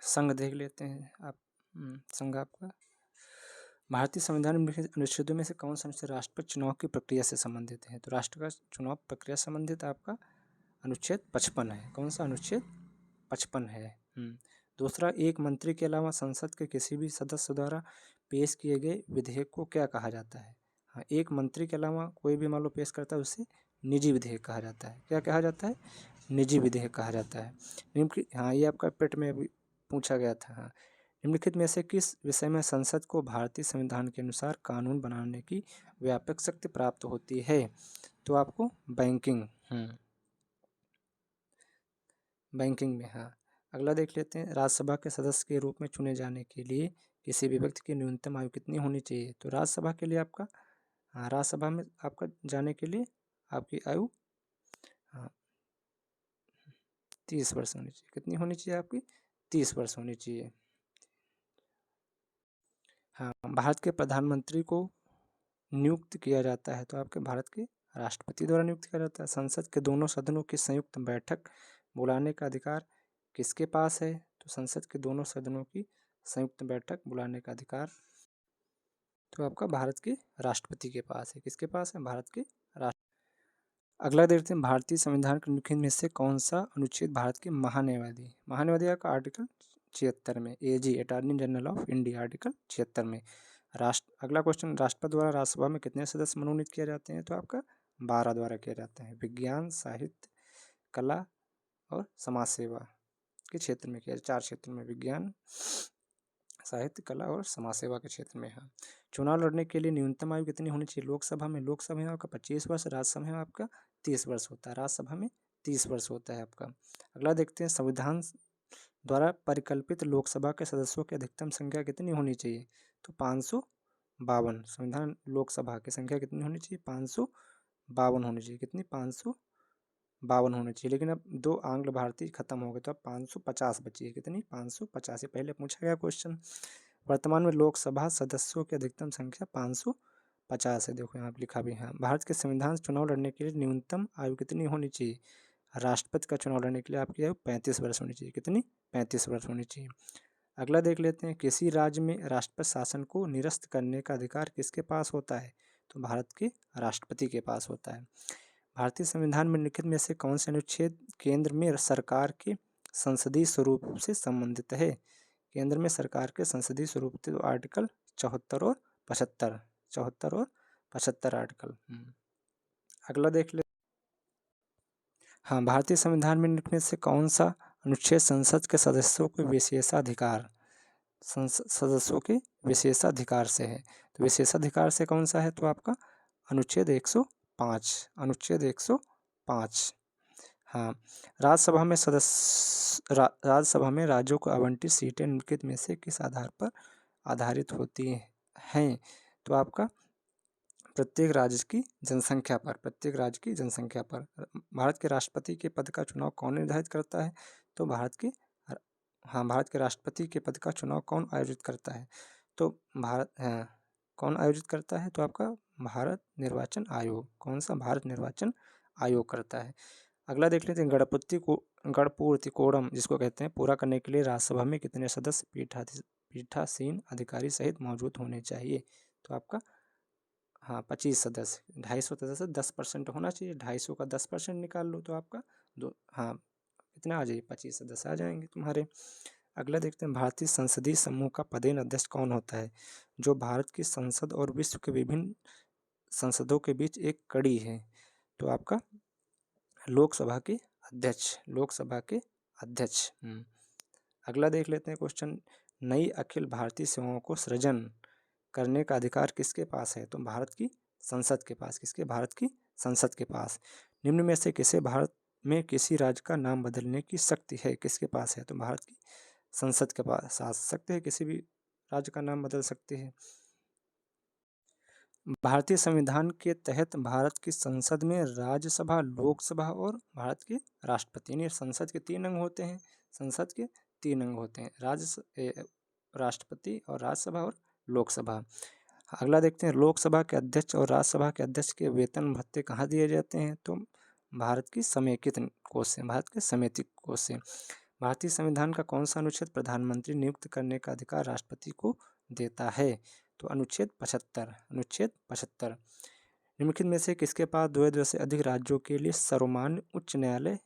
संघ देख लेते हैं आप। संघ आपका भारतीय संविधान में लिखित अनुच्छेदों में से कौन सा अनुच्छेद राष्ट्रपति चुनाव की प्रक्रिया से संबंधित है? तो राष्ट्र का चुनाव प्रक्रिया से संबंधित आपका अनुच्छेद 55 है। कौन सा? अनुच्छेद 55 है। दूसरा, एक मंत्री के अलावा संसद के किसी भी सदस्य द्वारा पेश किए गए विधेयक को क्या कहा जाता है? हाँ, एक मंत्री के अलावा कोई भी मान लो पेश करता है उसे निजी विधेयक कहा जाता है। क्या कहा जाता है? निजी विधेयक कहा जाता है। निम्नलिखित, हाँ, ये आपका पेट में अभी पूछा गया था। हाँ, निम्नलिखित में से किस विषय में संसद को भारतीय संविधान के अनुसार कानून बनाने की व्यापक शक्ति प्राप्त होती है? तो आपको बैंकिंग बैंकिंग में। हाँ, अगला देख लेते हैं, राज्यसभा के सदस्य के रूप में चुने जाने के लिए किसी भी व्यक्ति की न्यूनतम आयु कितनी होनी चाहिए? तो राज्यसभा के लिए आपका, हाँ, राज्यसभा में आपका जाने के लिए आपकी आयु, हाँ, 30 वर्ष होनी चाहिए। कितनी होनी चाहिए आपकी? 30 वर्ष होनी चाहिए। हाँ, भारत के प्रधानमंत्री को नियुक्त किया जाता है तो आपके भारत के राष्ट्रपति द्वारा नियुक्त किया जाता है। संसद के दोनों सदनों की संयुक्त बैठक बुलाने का अधिकार किसके पास है? तो संसद के दोनों सदनों की संयुक्त बैठक बुलाने का अधिकार तो आपका भारत के राष्ट्रपति के पास है। किसके पास है? भारत के राष्ट्र। अगला देखते हैं, भारतीय संविधान के निम्नलिखित में से कौन सा अनुच्छेद भारत के महान्यायाधीश का आर्टिकल 76 में, AG attorney general of India article 76 में। अगला क्वेश्चन, राष्ट्रपति द्वारा राज्यसभा में कितने सदस्य मनोनीत किए जाते हैं? तो आपका 12 द्वारा किया जाता है। विज्ञान, साहित्य, कला और समाज सेवा के क्षेत्र में किया, 4 क्षेत्रों में, विज्ञान, साहित्य, कला और समाज सेवा के क्षेत्र में। हाँ, चुनाव लड़ने के लिए न्यूनतम आयु कितनी होनी चाहिए? लोकसभा में आपका 25 वर्ष, राज्यसभा में आपका 30 वर्ष होता है। राज्यसभा में 30 वर्ष होता है आपका। अगला देखते हैं, संविधान द्वारा परिकल्पित लोकसभा के सदस्यों की अधिकतम संख्या कितनी होनी चाहिए? तो 552। संविधान लोकसभा की संख्या कितनी होनी चाहिए? 552 होनी चाहिए। कितनी? 552 होनी चाहिए। लेकिन अब 2 आंग्ल भारतीय खत्म हो गए तो अब 550 बची है। कितनी? 550। पहले पूछा गया क्वेश्चन। वर्तमान में लोकसभा सदस्यों की अधिकतम संख्या 550 है। देखो यहाँ पे लिखा भी है। भारत के संविधान से चुनाव लड़ने के लिए न्यूनतम आयु कितनी होनी चाहिए? राष्ट्रपति का चुनाव लड़ने के लिए आपकी आयु 35 वर्ष होनी चाहिए। कितनी? 35 वर्ष होनी चाहिए। अगला देख लेते हैं, किसी राज्य में राष्ट्रपति शासन को निरस्त करने का अधिकार किसके पास होता है? तो भारत के राष्ट्रपति के पास होता है। भारतीय संविधान में निम्नलिखित में से कौन से अनुच्छेद केंद्र में सरकार के संसदीय स्वरूप से संबंधित है? केंद्र में सरकार के संसदीय स्वरूप तो आर्टिकल 74 और 75, 74 और 75 आर्टिकल। अगला देख ले। हाँ, भारतीय संविधान में निम्नलिखित में से कौन सा अनुच्छेद संसद के सदस्यों के विशेषाधिकार सदस्यों के विशेषाधिकार से है? तो विशेषाधिकार से कौन सा है? तो आपका अनुच्छेद 105, अनुच्छेद 105। हाँ, राज्यसभा में राज्यों को आवंटित सीटें निम्नलिखित में से किस आधार पर आधारित होती हैं? तो आपका प्रत्येक राज्य की जनसंख्या पर, प्रत्येक राज्य की जनसंख्या पर। भारत के राष्ट्रपति के पद का चुनाव कौन निर्धारित करता है? तो भारत के राष्ट्रपति के पद का चुनाव कौन आयोजित करता है? तो कौन आयोजित करता है? तो आपका भारत निर्वाचन आयोग। कौन सा? भारत निर्वाचन आयोग करता है। अगला देख लेते हैं, गणपूर्ति कोड़म जिसको कहते हैं, पूरा करने के लिए राज्यसभा में कितने सदस्य पीठासीन अधिकारी सहित मौजूद होने चाहिए? तो आपका 25 सदस्य, 250 सदस्य 10% होना चाहिए, 250 का 10% निकाल लो तो आपका कितना आ जाएगी, 25 सदस्य आ जाएंगे तुम्हारे। अगला देखते हैं, भारतीय संसदीय समूह का पदेन अध्यक्ष कौन होता है? जो भारत की संसद और विश्व के विभिन्न संसदों के बीच एक कड़ी है। तो आपका लोकसभा के अध्यक्ष। अगला देख लेते हैं क्वेश्चन, नई अखिल भारतीय सेवाओं को सृजन करने का अधिकार किसके पास है? तो भारत की संसद के पास। किसके? भारत की संसद के पास। निम्न में से किसे भारत में किसी राज्य का नाम बदलने की शक्ति है? किसके पास है? तो भारत की संसद के पास शक्ति है, किसी भी राज्य का नाम बदल सकते हैं। भारतीय संविधान के तहत भारत की संसद में राज्यसभा, लोकसभा और भारत के राष्ट्रपति, यानी संसद के 3 अंग होते हैं। संसद के 3 अंग होते हैं, राष्ट्रपति और राज्यसभा और लोकसभा। अगला देखते हैं, लोकसभा के अध्यक्ष और राज्यसभा के अध्यक्ष के वेतन भत्ते कहाँ दिए जाते हैं? तो भारत की समेकित कोष से, भारत के समेकित कोष से। भारतीय संविधान का कौन सा अनुच्छेद प्रधानमंत्री नियुक्त करने का अधिकार राष्ट्रपति को देता है? तो अनुच्छेद 75। निम्नलिखित में से किसके पास 2 से अधिक राज्यों के लिए सर्वमान्य उच्च न्यायालय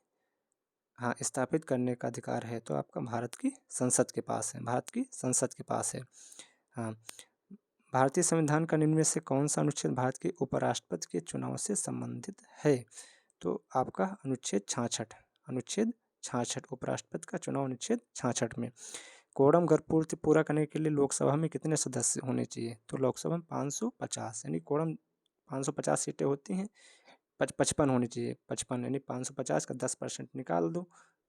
स्थापित करने का अधिकार है? तो आपका भारत की संसद के पास है, भारत की संसद के पास है। भारतीय संविधान का निम्न में से कौन सा अनुच्छेद भारत के उपराष्ट्रपति के चुनाव से संबंधित है? तो आपका अनुच्छेद 66। उपराष्ट्रपति का चुनाव अनुच्छेद 66 में। कोड़म गणपूर्ति पूरा करने के लिए लोकसभा में कितने सदस्य होने चाहिए? तो लोकसभा में 550, यानी कोड़म 550 सीटें होती हैं, 55 होनी चाहिए, 55 यानी 550 का 10% निकाल दो,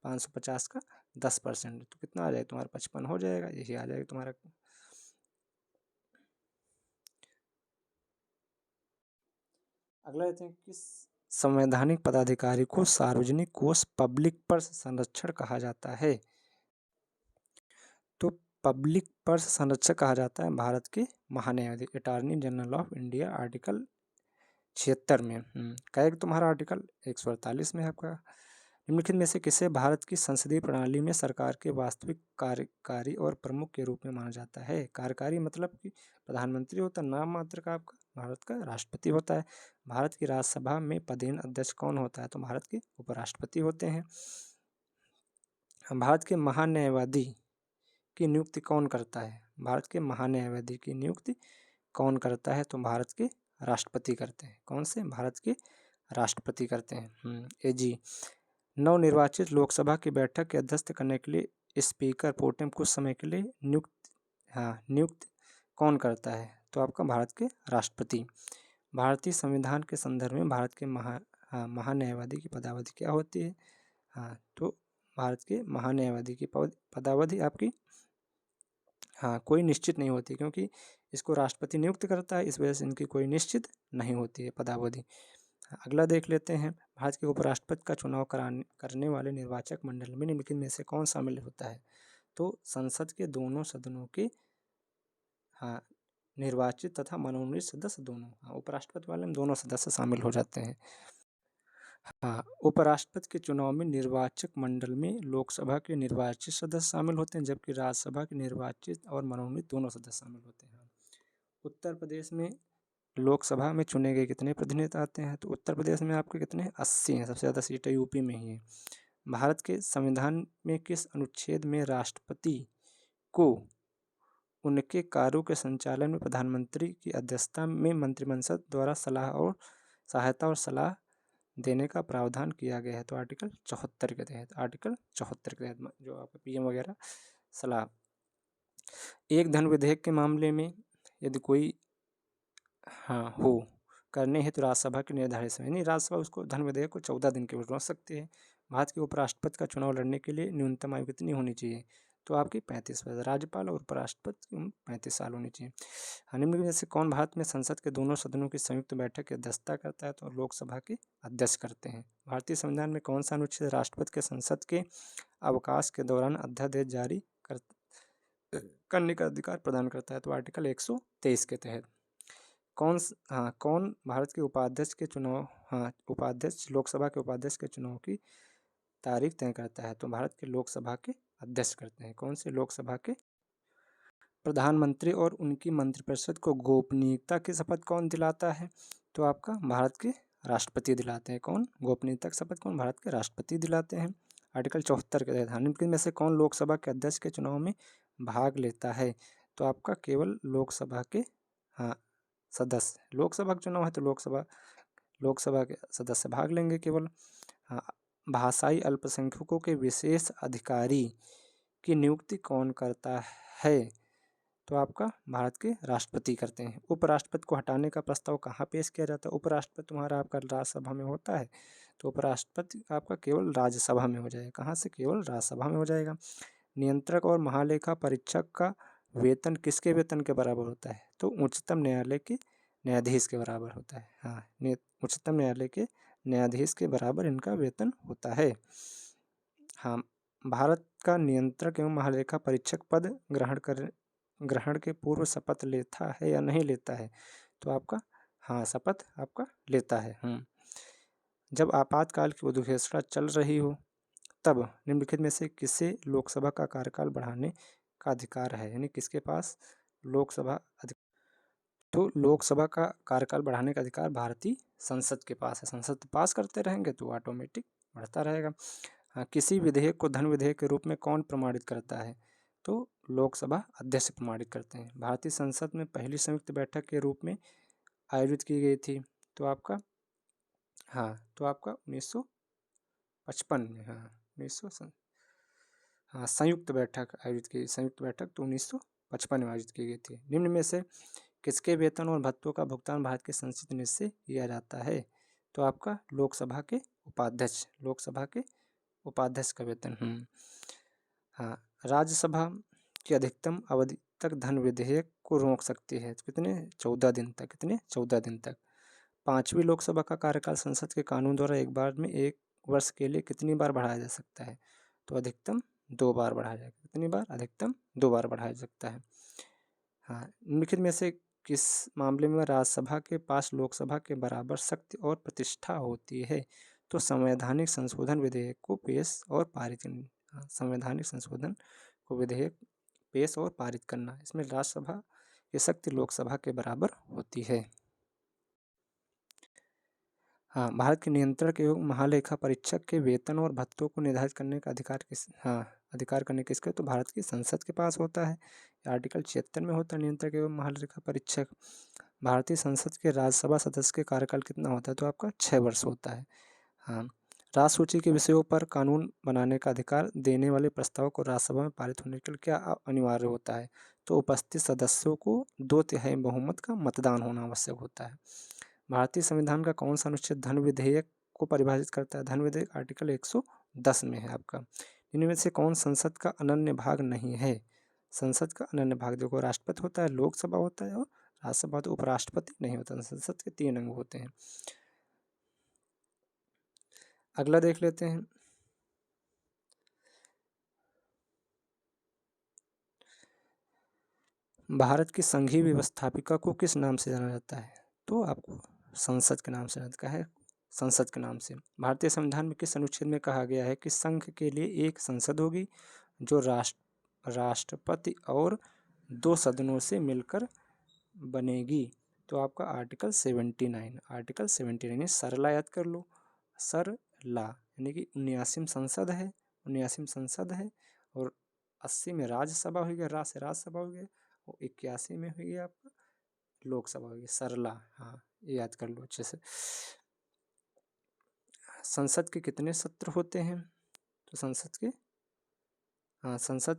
550 का 10% तो कितना आ जाएगा तुम्हारा? 55 हो जाएगा, यही आ जाएगा तुम्हारा। अगला लेते हैं, किस संवैधानिक पदाधिकारी को सार्वजनिक कोष पब्लिक पर्स संरक्षण कहा जाता है? तो पब्लिक पर्स संरक्षक कहा जाता है भारत के महान्यायाधीश, attorney general of India, article 76 में। क्या तुम्हारा आर्टिकल 148 में है आपका। निम्नलिखित में से किसे भारत की संसदीय प्रणाली में सरकार के वास्तविक कार्यकारी और प्रमुख के रूप में माना जाता है? कार्यकारी मतलब कि प्रधानमंत्री होता है, नाम मात्र का आपका भारत का राष्ट्रपति होता है। भारत की राज्यसभा में पदेन अध्यक्ष कौन होता है? तो भारत के उपराष्ट्रपति होते हैं। भारत के महान्यायवादी की नियुक्ति कौन करता है? भारत के महान्यायवादी की नियुक्ति कौन करता है? तो भारत के राष्ट्रपति करते हैं। कौन से? भारत के राष्ट्रपति करते हैं। एजी, नवनिर्वाचित लोकसभा की बैठक की अध्यक्षता करने के लिए स्पीकर प्रोटेम कुछ समय के लिए नियुक्त कौन करता है? तो आपका भारत के राष्ट्रपति। भारतीय संविधान के संदर्भ में भारत के महान्यायवादी की पदावधि क्या होती है? तो भारत के महान्यायवादी की पदावधि आपकी कोई निश्चित नहीं होती, क्योंकि इसको राष्ट्रपति नियुक्त करता है, इस वजह से इनकी कोई निश्चित नहीं होती है पदावधि। अगला देख लेते हैं, भारत के उपराष्ट्रपति का चुनाव करने वाले निर्वाचक मंडल में निम्नलिखित में से कौन शामिल होता है? तो संसद के दोनों सदनों के निर्वाचित तथा मनोनीत सदस्य दोनों, उपराष्ट्रपति वाले में दोनों सदस्य शामिल हो जाते हैं। उपराष्ट्रपति के चुनाव में निर्वाचक मंडल में लोकसभा के निर्वाचित सदस्य शामिल होते हैं, जबकि राज्यसभा के निर्वाचित और मनोनीत दोनों सदस्य शामिल होते हैं। उत्तर प्रदेश में लोकसभा में चुने गए कितने प्रतिनिधि आते हैं? तो उत्तर प्रदेश में आपके कितने? 80 हैं, सबसे ज़्यादा सीटें यूपी में ही है। भारत के संविधान में किस अनुच्छेद में राष्ट्रपति को उनके कार्यों के संचालन में प्रधानमंत्री की अध्यक्षता में मंत्रिमंडल द्वारा सहायता और सलाह देने का प्रावधान किया गया है? तो आर्टिकल 74 के तहत, आर्टिकल 74 के तहत जो आपका पीएम वगैरह सलाह। एक धन विधेयक के मामले में यदि कोई हो करने हेतु राज्यसभा के निर्धारित समय, नहीं राज्यसभा उसको धन विधेयक को 14 दिन के लिए रोक सकती है। भारत के उपराष्ट्रपति का चुनाव लड़ने के लिए न्यूनतम आयु कितनी होनी चाहिए? तो आपकी 35 वर्ष। राज्यपाल और उपराष्ट्रपति की उम्र 35 साल होनी चाहिए। निम्नलिखित में से कौन भारत में संसद के दोनों सदनों की संयुक्त बैठक की अध्यक्षता करता है? तो लोकसभा के अध्यक्ष करते हैं। भारतीय संविधान में कौन सा अनुच्छेद राष्ट्रपति के संसद के अवकाश के दौरान अध्यादेश जारी करने का अधिकार प्रदान करता है? तो आर्टिकल 123 के तहत। कौन भारत के उपाध्यक्ष के चुनाव उपाध्यक्ष, लोकसभा के उपाध्यक्ष के चुनाव की तारीख तय करता है? तो भारत के लोकसभा के अध्यक्ष करते हैं। कौन से? लोकसभा के। प्रधानमंत्री और उनकी मंत्रिपरिषद को गोपनीयता की शपथ कौन दिलाता है? तो आपका भारत के राष्ट्रपति दिलाते हैं। कौन? गोपनीयता की शपथ कौन? भारत के राष्ट्रपति दिलाते हैं। आर्टिकल 74 के तहत निम्नलिखित में से कौन लोकसभा के अध्यक्ष के चुनाव में भाग लेता है? तो आपका केवल लोकसभा के सदस्य। लोकसभा का चुनाव है तो लोकसभा के सदस्य भाग लेंगे केवल। भाषाई अल्पसंख्यकों के विशेष अधिकारी की नियुक्ति कौन करता है? तो आपका भारत के राष्ट्रपति करते हैं। उपराष्ट्रपति को हटाने का प्रस्ताव कहाँ पेश किया जाता है? उपराष्ट्रपति तुम्हारा आपका राज्यसभा में होता है, तो उपराष्ट्रपति आपका केवल राज्यसभा में हो जाएगा। कहाँ से? केवल राज्यसभा में हो जाएगा। नियंत्रक और महालेखा परीक्षक का वेतन किसके वेतन के बराबर होता है? तो उच्चतम न्यायालय के न्यायाधीश के बराबर होता है। उच्चतम न्यायालय के न्यायाधीश के बराबर इनका वेतन होता है। भारत का नियंत्रक एवं महालेखा परीक्षक पद ग्रहण के पूर्व शपथ लेता है या नहीं लेता है? तो आपका शपथ आपका लेता है। जब आपातकाल की उद्घोषणा चल रही हो तब निम्नलिखित में से किसे लोकसभा का कार्यकाल बढ़ाने का अधिकार है? यानी किसके पास लोकसभा तो लोकसभा का कार्यकाल बढ़ाने का अधिकार भारतीय संसद के पास है। संसद पास करते रहेंगे तो ऑटोमेटिक बढ़ता रहेगा। किसी विधेयक को धन विधेयक के रूप में कौन प्रमाणित करता है? तो लोकसभा अध्यक्ष प्रमाणित करते हैं। भारतीय संसद में पहली संयुक्त बैठक के रूप में आयोजित की गई थी। तो आपका 1955 में संयुक्त बैठक तो 1955 में आयोजित की गई थी। निम्न में से किसके वेतन और भत्तों का भुगतान भारत के संसद निधि से किया जाता है? तो आपका लोकसभा के उपाध्यक्ष का वेतन। राज्यसभा की अधिकतम अवधि तक धन विधेयक को रोक सकती है। कितने? 14 दिन तक। कितने? 14 दिन तक। 5वीं लोकसभा का कार्यकाल संसद के कानून द्वारा एक बार में 1 वर्ष के लिए कितनी बार बढ़ाया जा सकता है? तो अधिकतम 2 बार बढ़ाया जाएगा। कितनी बार? अधिकतम 2 बार बढ़ाया जा सकता है। निम्नलिखित में से किस मामले में राज्यसभा के पास लोकसभा के बराबर शक्ति और प्रतिष्ठा होती है? तो संवैधानिक संशोधन विधेयक को पेश और पारित करना। संवैधानिक संशोधन को विधेयक पेश और पारित करना, इसमें राज्यसभा की शक्ति लोकसभा के बराबर होती है। भारत के नियंत्रक एवं महालेखा परीक्षक के वेतन और भत्तों को निर्धारित करने का अधिकार किसका? तो भारत की संसद के पास होता है। आर्टिकल 76 में होता है नियंत्रक एवं महालेखा परीक्षक। भारतीय संसद के राज्यसभा सदस्य के कार्यकाल कितना होता है? तो आपका 6 वर्ष होता है। राज्य सूची के विषयों पर कानून बनाने का अधिकार देने वाले प्रस्ताव को राज्यसभा में पारित होने के लिए क्या अनिवार्य होता है? तो उपस्थित सदस्यों को 2/3 बहुमत का मतदान होना आवश्यक होता है। भारतीय संविधान का कौन सा अनुच्छेद धन विधेयक को परिभाषित करता है? धन विधेयक आर्टिकल 110 में है आपका। इनमें से कौन संसद का अनन्य भाग नहीं है? संसद का अनन्य भाग देखो, राष्ट्रपति होता है, लोकसभा होता है और राज्यसभा। तो उपराष्ट्रपति नहीं होता। संसद के 3 अंग होते हैं। अगला देख लेते हैं। भारत की संघीय व्यवस्थापिका को किस नाम से जाना जाता है? तो आपको संसद के नाम से जाना है। संसद के नाम से। भारतीय संविधान में किस अनुच्छेद में कहा गया है कि संघ के लिए एक संसद होगी जो राष्ट्रपति और 2 सदनों से मिलकर बनेगी? तो आपका आर्टिकल 79। आर्टिकल 79 सरला याद कर लो। सरला यानी कि 79वीं संसद है और 80 में राज्यसभा हो गया, राज्यसभा हो गया, और 81 में हुई आपका लोकसभा होगी। सरला, ये याद कर लो अच्छे से। संसद के कितने सत्र होते हैं? तो संसद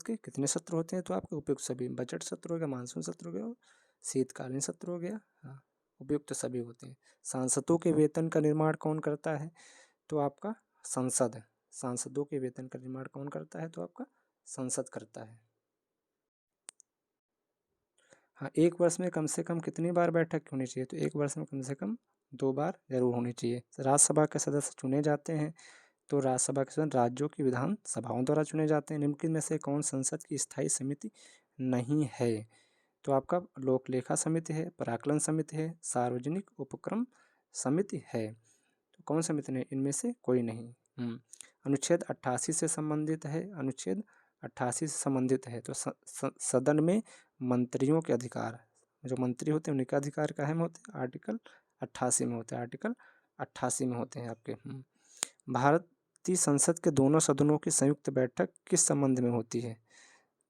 के कितने सत्र होते हैं? तो आपके उपयुक्त सभी। बजट सत्र हो गया, मानसून सत्र हो गया और शीतकालीन सत्र हो गया। उपयुक्त सभी होते हैं। सांसदों के वेतन का निर्माण कौन करता है? तो आपका संसद। सांसदों के वेतन का निर्माण कौन करता है? तो आपका संसद करता है। 1 वर्ष में कम से कम कितनी बार बैठक होनी चाहिए? तो 1 वर्ष में कम से कम 2 बार जरूर होनी चाहिए। राज्यसभा के सदस्य चुने जाते हैं, तो राज्यसभा के सदस्य राज्यों की विधान सभाओं द्वारा चुने जाते हैं। निम्नलिखित में से कौन संसद की स्थायी समिति नहीं है? तो आपका लोक लेखा समिति है, पराकलन समिति है, सार्वजनिक उपक्रम समिति है। कौन सा मित्र नहीं, इनमें से कोई नहीं। अनुच्छेद 88 से संबंधित है, अनुच्छेद 88 से संबंधित है। तो सदन में मंत्रियों के अधिकार, जो मंत्री होते हैं उनके अधिकार काहे में होते हैं, आर्टिकल 88 में होते हैं, आर्टिकल 88 में होते हैं आपके। भारतीय संसद के दोनों सदनों की संयुक्त बैठक किस संबंध में होती है?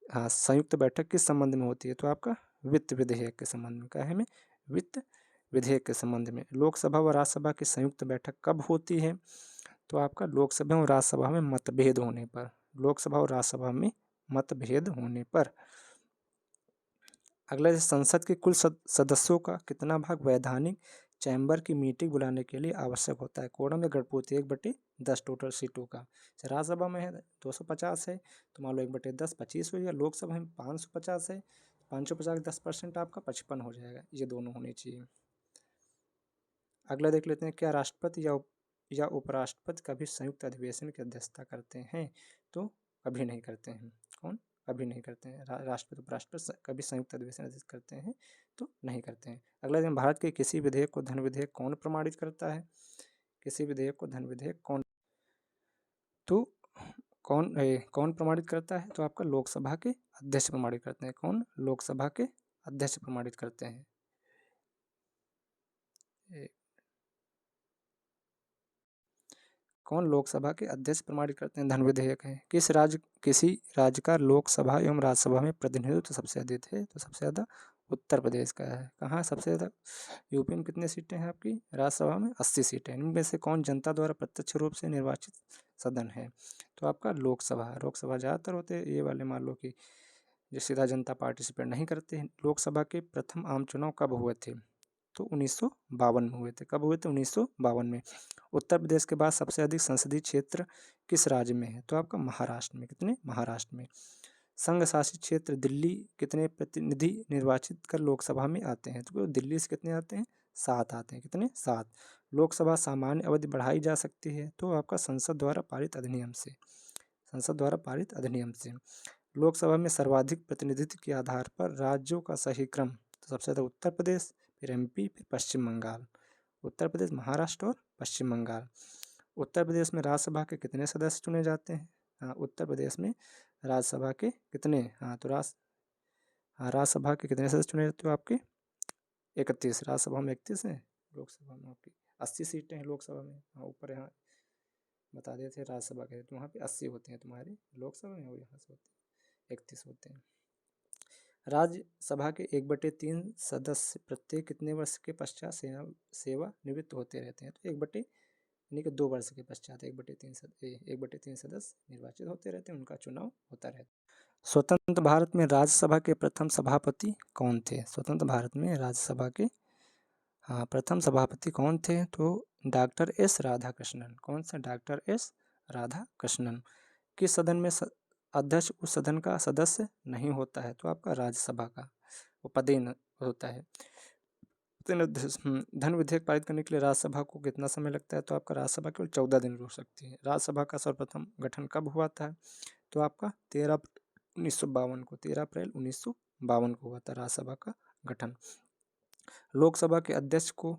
हाँ, संयुक्त बैठक किस संबंध में होती है? तो आपका वित्त विधेयक के संबंध में। काहे में? वित्त विधेयक के संबंध में। लोकसभा व राज्यसभा की संयुक्त बैठक कब होती है? तो आपका लोकसभा और राज्यसभा में मतभेद होने पर, लोकसभा और राज्यसभा में मतभेद होने पर। अगला, संसद के कुल सदस्यों का कितना भाग वैधानिक चैम्बर की मीटिंग बुलाने के लिए आवश्यक होता है? कोरम या गणपूर्ति 1/10 टोटल सीटों का। राज्यसभा में है 250 है, तो मान लो 1/10 25 हो गया। लोकसभा में 550 है, 550 10% आपका 55 हो जाएगा। ये दोनों होने चाहिए। अगला देख लेते हैं, क्या राष्ट्रपति या उपराष्ट्रपति कभी संयुक्त अधिवेशन की अध्यक्षता करते हैं? तो कभी नहीं करते हैं। कौन? कभी नहीं करते हैं। राष्ट्रपति उपराष्ट्रपति कभी संयुक्त अधिवेशन अध्यक्ष करते हैं? तो नहीं करते हैं। अगला दिन, भारत के किसी विधेयक को धन विधेयक कौन प्रमाणित करता है? किसी विधेयक को धन विधेयक कौन, तो कौन प्रमाणित करता है? तो आपका लोकसभा के अध्यक्ष प्रमाणित करते हैं। कौन? लोकसभा के अध्यक्ष प्रमाणित करते हैं। कौन? लोकसभा के अध्यक्ष प्रमाणित करते हैं। धन विधेयक है। किसी राज्य का लोकसभा एवं राज्यसभा में प्रतिनिधित्व सबसे अधिक है? तो सबसे ज़्यादा उत्तर प्रदेश का है। कहाँ सबसे ज़्यादा? यूपी में कितनी सीटें हैं आपकी? राज्यसभा में 80 सीटें। इनमें से कौन जनता द्वारा प्रत्यक्ष रूप से निर्वाचित सदन है? तो आपका लोकसभा। लोकसभा ज़्यादातर होते हैं ये वाले, मान लो कि जो सीधा जनता पार्टिसिपेट नहीं करते हैं। लोकसभा के प्रथम आम चुनाव कब हुए थे? तो 1952 में हुए थे। कब हुए थे? 1952 में। उत्तर प्रदेश के बाद सबसे अधिक संसदीय क्षेत्र किस राज्य में है? तो आपका महाराष्ट्र में। कितने? महाराष्ट्र में। संघ शासित क्षेत्र दिल्ली कितने प्रतिनिधि निर्वाचित कर लोकसभा में आते हैं? तो दिल्ली से कितने आते हैं? 7 आते हैं। कितने? 7। लोकसभा सामान्य अवधि बढ़ाई जा सकती है? तो आपका संसद द्वारा पारित अधिनियम से। संसद द्वारा पारित अधिनियम से। लोकसभा में सर्वाधिक प्रतिनिधित्व के आधार पर राज्यों का सही क्रम, तो सबसे ज़्यादा उत्तर प्रदेश, फिर एमपी, फिर पश्चिम बंगाल। उत्तर प्रदेश, महाराष्ट्र और पश्चिम बंगाल। उत्तर प्रदेश में राज्यसभा के कितने सदस्य चुने जाते हैं? हाँ, उत्तर प्रदेश में राज्यसभा के कितने? हाँ, तो राज्यसभा के कितने सदस्य चुने जाते हो आपके? 31। राज्यसभा में 31 है, लोकसभा में आपकी 80 सीटें हैं लोकसभा में। हाँ, ऊपर यहाँ बता दिए थे राज्यसभा के, तो वहाँ पे 80 होते हैं तुम्हारे लोकसभा में, और यहाँ से होते हैं 31 होते हैं। राज्यसभा के 1/3 सदस्य प्रत्येक कितने वर्ष के पश्चात सेवा निवृत्त होते रहते हैं? तो 1/, यानी कि 2 वर्ष के पश्चात 1/3 सदस्य निर्वाचित होते रहते हैं, उनका चुनाव होता रहता है। स्वतंत्र भारत में राज्यसभा के प्रथम सभापति कौन थे? स्वतंत्र भारत में राज्यसभा के प्रथम सभापति कौन थे? तो डॉक्टर एस राधाकृष्णन। कौन सा? Doctor S Radhakrishnan. किस सदन में अध्यक्ष उस सदन का सदस्य नहीं होता है? तो आपका राज्यसभा का वो पदेन होता है। धन विधेयक पारित करने के लिए राज्यसभा को कितना समय लगता है? तो आपका राज्यसभा केवल 14 दिन रुक सकती है। राज्यसभा का सर्वप्रथम गठन कब हुआ था? तो आपका 13 अप्रैल 1952 को हुआ था राज्यसभा का गठन। लोकसभा के अध्यक्ष को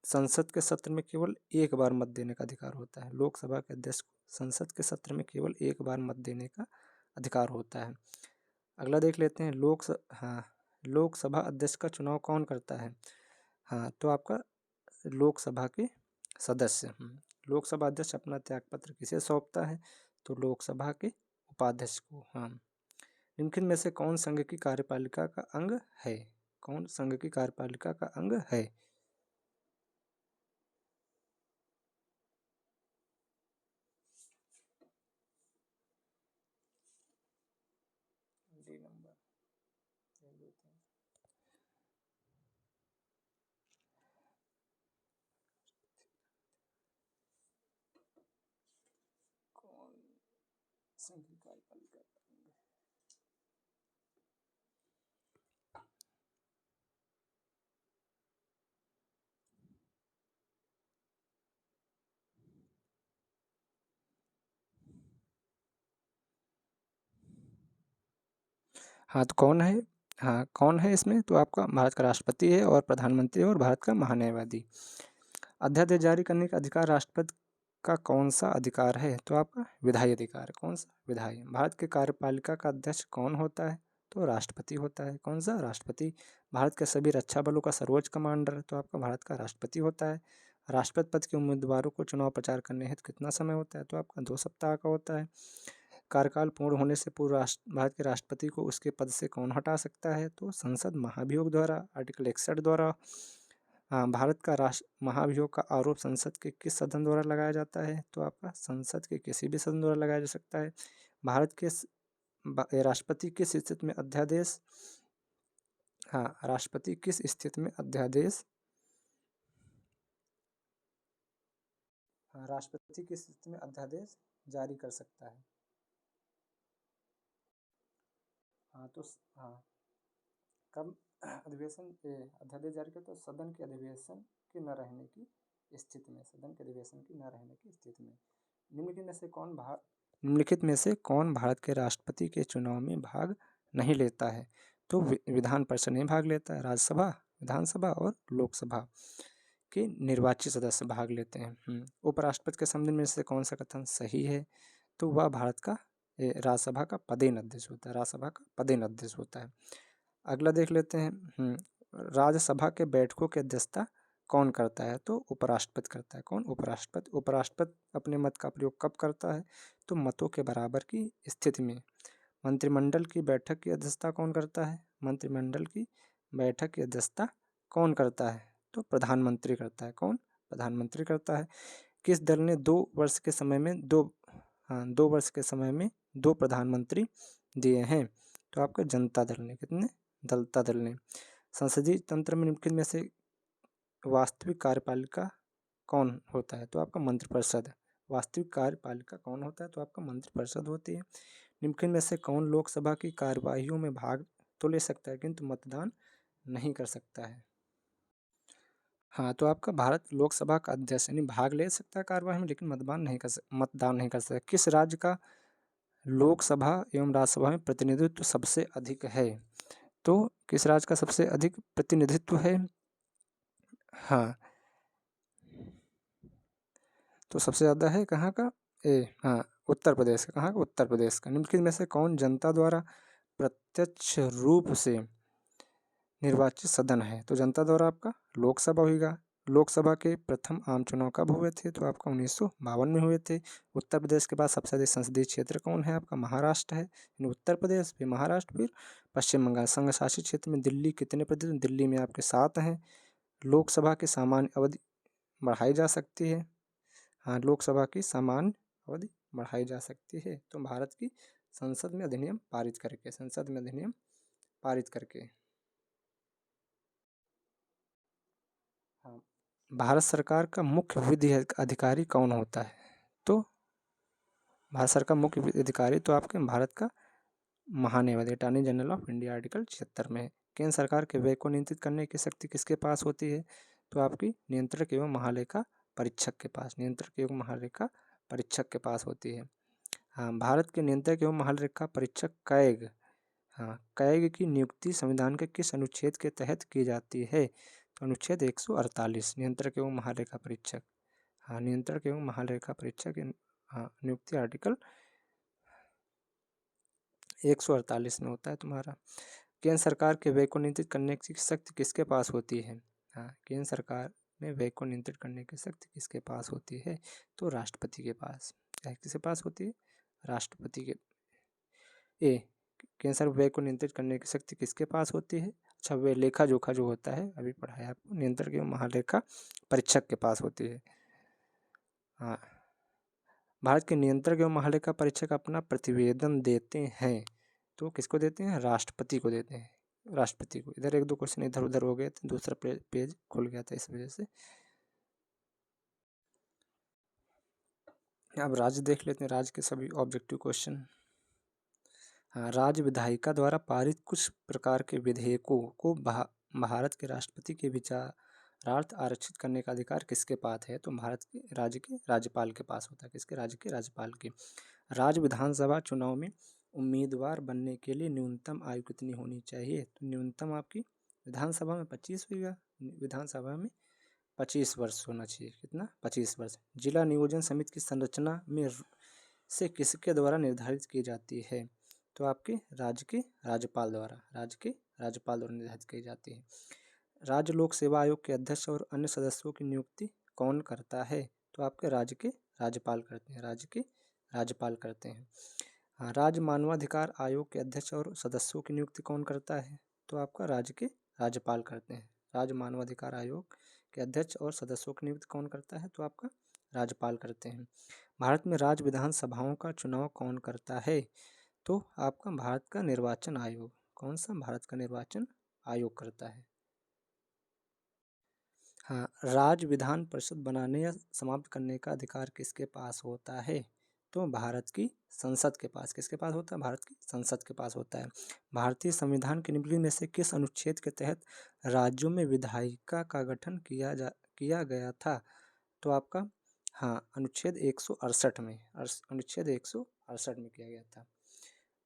संसद के सत्र में केवल एक बार मत देने का अधिकार होता है। लोकसभा के अध्यक्ष को संसद के सत्र में केवल एक बार मत देने का अधिकार होता है। अगला देख लेते हैं, लोकसभा अध्यक्ष का चुनाव कौन करता है? तो आपका लोकसभा के सदस्य। लोकसभा अध्यक्ष अपना त्यागपत्र किसे सौंपता है? तो लोकसभा के उपाध्यक्ष को। निम्नलिखित में से कौन संघ की कार्यपालिका का अंग है? कौन संघ की कार्यपालिका का अंग है? संघ की कार्यपालिका का अंग। तो कौन है? कौन है इसमें? तो आपका भारत का राष्ट्रपति है और प्रधानमंत्री और भारत का महान्यायवादी। अध्यादेश जारी करने का अधिकार राष्ट्रपति का कौन सा अधिकार है? तो आपका विधायी अधिकार है। कौन सा? विधायी। भारत के कार्यपालिका का अध्यक्ष कौन होता है? तो राष्ट्रपति होता है। कौन सा? राष्ट्रपति। भारत के सभी रक्षा बलों का सर्वोच्च कमांडर तो आपका भारत का राष्ट्रपति होता है। राष्ट्रपति पद के उम्मीदवारों को चुनाव प्रचार करने हेतु कितना समय होता है? तो आपका 2 सप्ताह का होता है। कार्यकाल पूर्ण होने से पूर्व भारत के राष्ट्रपति को उसके पद से कौन हटा सकता है? तो संसद महाभियोग द्वारा, आर्टिकल 61 द्वारा। भारत का राष्ट्र महाभियोग का आरोप संसद के किस सदन द्वारा लगाया जाता है? तो आपका संसद के किसी भी सदन द्वारा लगाया जा सकता है। भारत के राष्ट्रपति किस स्थिति में अध्यादेश राष्ट्रपति किस स्थिति में अध्यादेश राष्ट्रपति किस स्थिति में अध्यादेश जारी कर सकता है? कब अध्यादेश जारी करता है? सदन के अधिवेशन के न रहने की स्थिति में। सदन के अधिवेशन की न रहने की स्थिति में। निम्नलिखित में से कौन भारत के राष्ट्रपति के चुनाव में भाग नहीं लेता है? तो विधान परिषद में भाग लेता है। राज्यसभा, विधानसभा और लोकसभा के निर्वाचित सदस्य भाग लेते हैं। उपराष्ट्रपति के संबंध में से कौन सा कथन सही है? तो वह भारत का राज्यसभा का पदेन अध्यक्ष होता है। राज्यसभा का पदेन अध्यक्ष होता है। अगला देख लेते हैं। राज्यसभा के बैठकों की अध्यक्षता कौन करता है? तो उपराष्ट्रपति करता है। कौन? उपराष्ट्रपति। उपराष्ट्रपति अपने मत का प्रयोग कब करता है? तो मतों के बराबर की स्थिति में। मंत्रिमंडल की बैठक की अध्यक्षता कौन करता है? मंत्रिमंडल की बैठक की अध्यक्षता कौन करता है? तो प्रधानमंत्री करता है। कौन? प्रधानमंत्री करता है। किस दल ने 2 वर्ष के समय में 2 प्रधानमंत्री दिए हैं? तो आपका जनता दल ने। कितने? जनता दल ने। संसदीय तंत्र में निम्नलिखित में से वास्तविक कार्यपालिका कौन होता है? तो आपका मंत्रिपरिषद। वास्तविक कार्यपालिका कौन होता है? तो आपका मंत्रिपरिषद होती है। निम्नलिखित में से कौन लोकसभा की कार्यवाहियों में भाग तो ले सकता है किंतु मतदान नहीं कर सकता है? तो आपका भारत लोकसभा का अध्यक्ष यानी भाग ले सकता है कार्यवाही में, लेकिन मतदान नहीं कर सकता। किस राज्य का लोकसभा एवं राज्यसभा में प्रतिनिधित्व सबसे अधिक है? तो किस राज्य का सबसे अधिक प्रतिनिधित्व है? तो सबसे ज़्यादा है कहाँ का? उत्तर प्रदेश का। कहाँ का? उत्तर प्रदेश का। निम्नलिखित में से कौन जनता द्वारा प्रत्यक्ष रूप से निर्वाचित सदन है? तो जनता द्वारा आपका लोकसभा होगा। लोकसभा के प्रथम आम चुनाव कब हुए थे? तो आपका 1952 में हुए थे। उत्तर प्रदेश के बाद सबसे अधिक संसदीय क्षेत्र कौन है? आपका महाराष्ट्र है। उत्तर प्रदेश, फिर महाराष्ट्र, फिर पश्चिम बंगाल। संघ शासित क्षेत्र में दिल्ली कितने प्रतिशत? दिल्ली में आपके 7 हैं। लोकसभा की सामान्य अवधि बढ़ाई जा सकती है। लोकसभा की सामान्य अवधि बढ़ाई जा सकती है। तो भारत की संसद में अधिनियम पारित करके भारत सरकार का मुख्य विधि अधिकारी कौन होता है? तो भारत सरकार का मुख्य विधि अधिकारी तो आपके भारत का महान्यायवादी, attorney general of India, article 76 में है। केंद्र सरकार के व्यय को नियंत्रित करने की शक्ति किसके पास होती है? तो आपकी नियंत्रक एवं महालेखा परीक्षक के पास होती है। भारत के नियंत्रक एवं महालेखा परीक्षक कैग की नियुक्ति संविधान के किस अनुच्छेद के तहत की जाती है? तो अनुच्छेद 148। नियंत्रक एवं महालेखा परीक्षक की नियुक्ति आर्टिकल 148 में होता है तुम्हारा। केंद्र सरकार के व्यय को नियंत्रित करने की शक्ति किसके पास होती है? केंद्र सरकार में व्यय को नियंत्रित करने की शक्ति किसके पास होती है? तो राष्ट्रपति के पास। किसके पास होती है? राष्ट्रपति के। केंद्र सरकार व्यय को नियंत्रित करने की शक्ति किसके पास होती है? अच्छा, व्यय लेखा जोखा जो होता है अभी पढ़ाया आपको, नियंत्रक एवं महालेखा परीक्षक के पास होती है। भारत के नियंत्रक एवं महालेखा परीक्षक अपना प्रतिवेदन देते हैं तो किसको देते हैं? राष्ट्रपति को देते हैं। राष्ट्रपति को। इधर 1-2 क्वेश्चन इधर उधर हो गए थे, दूसरा पेज खुल गया था इस वजह से। अब राज्य देख लेते हैं, राज्य के सभी ऑब्जेक्टिव क्वेश्चन। राज्य विधायिका द्वारा पारित कुछ प्रकार के विधेयकों को भारत के राष्ट्रपति के विचारार्थ आरक्षित करने का अधिकार किसके पास है? तो भारत के राज्यपाल के पास होता है। किसके? राज्य के राज्यपाल के। राज्य विधानसभा चुनाव में उम्मीदवार बनने के लिए न्यूनतम आयु कितनी होनी चाहिए? तो न्यूनतम आपकी विधानसभा में 25 होगा। विधानसभा में 25 वर्ष होना चाहिए। कितना? 25 वर्ष। जिला नियोजन समिति की संरचना में से किसके द्वारा निर्धारित की जाती है? तो आपके राज्य के राज्यपाल द्वारा, राज्य के राज्यपाल द्वारा निर्धारित की जाती है। राज्य लोक सेवा आयोग के अध्यक्ष और अन्य सदस्यों की नियुक्ति कौन करता है? तो आपके राज्य के राज्यपाल करते हैं, राज्य के राज्यपाल करते हैं। हाँ, राज्य मानवाधिकार आयोग के अध्यक्ष और सदस्यों की नियुक्ति कौन करता है? तो आपका राज्य के राज्यपाल करते हैं। राज्य मानवाधिकार आयोग के अध्यक्ष और सदस्यों की नियुक्ति कौन करता है? तो आपका राज्यपाल करते हैं। भारत में राज्य विधानसभाओं का चुनाव कौन करता है? तो आपका भारत का निर्वाचन आयोग। कौन सा? भारत का निर्वाचन आयोग करता है। हाँ, राज्य विधान परिषद बनाने या समाप्त करने का अधिकार किसके पास होता है? तो भारत की संसद के पास। किसके पास होता है? भारत की संसद के पास होता है। भारतीय संविधान के निम्नलिखित में से किस अनुच्छेद के तहत राज्यों में विधायिका का गठन किया गया था? तो आपका हाँ, अनुच्छेद 168 में, अनुच्छेद 168 में किया गया था।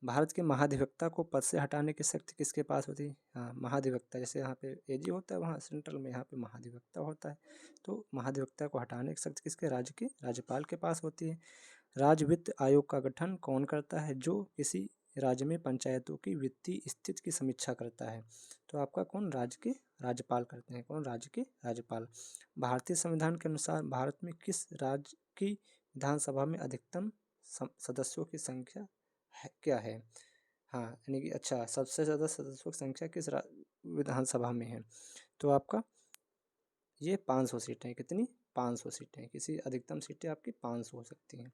भारत के महाधिवक्ता को पद से हटाने की शक्ति किसके पास होती है? हाँ, महाधिवक्ता। जैसे यहाँ पे एजी होता है, वहाँ सेंट्रल में यहाँ पे महाधिवक्ता होता है। तो महाधिवक्ता को हटाने की शक्ति किसके? राज्य के राज्यपाल के पास होती है। राज्य वित्त आयोग का गठन कौन करता है? जो किसी राज्य में पंचायतों की वित्तीय स्थिति की समीक्षा करता है। तो आपका कौन? राज्य के राज्यपाल करते हैं। कौन? राज्य के राज्यपाल। भारतीय संविधान के अनुसार भारत में किस राज्य की विधानसभा में अधिकतम सदस्यों की संख्या क्या है? हाँ, यानी कि अच्छा, सबसे ज़्यादा सदस्यों की संख्या किस विधानसभा में है? तो आपका ये 500 सीटें हैं। कितनी? 500 सीटें। किसी अधिकतम सीटें आपकी 500 हो सकती हैं।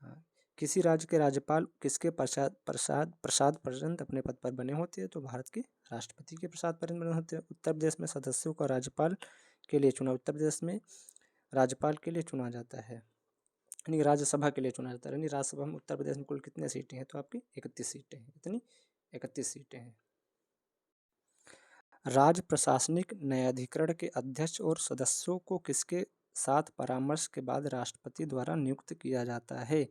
हाँ, किसी राज्य के राज्यपाल किसके प्रसाद पर्यंत अपने पद पर बने होते हैं? तो भारत के राष्ट्रपति के प्रसाद पर्यंत बने होते हैं। उत्तर प्रदेश में सदस्यों को राज्यपाल के लिए चुना, उत्तर प्रदेश में राज्यपाल के लिए चुना जाता है, यानी राज्यसभा के लिए चुना जाता है। यानी राज्यसभा में उत्तर प्रदेश में कुल कितने सीटें हैं? तो आपकी 31 सीटें हैं। कितनी? 31 सीटें हैं। राज्य प्रशासनिक न्यायाधिकरण के अध्यक्ष और सदस्यों को किसके साथ परामर्श के बाद राष्ट्रपति द्वारा नियुक्त किया जाता है?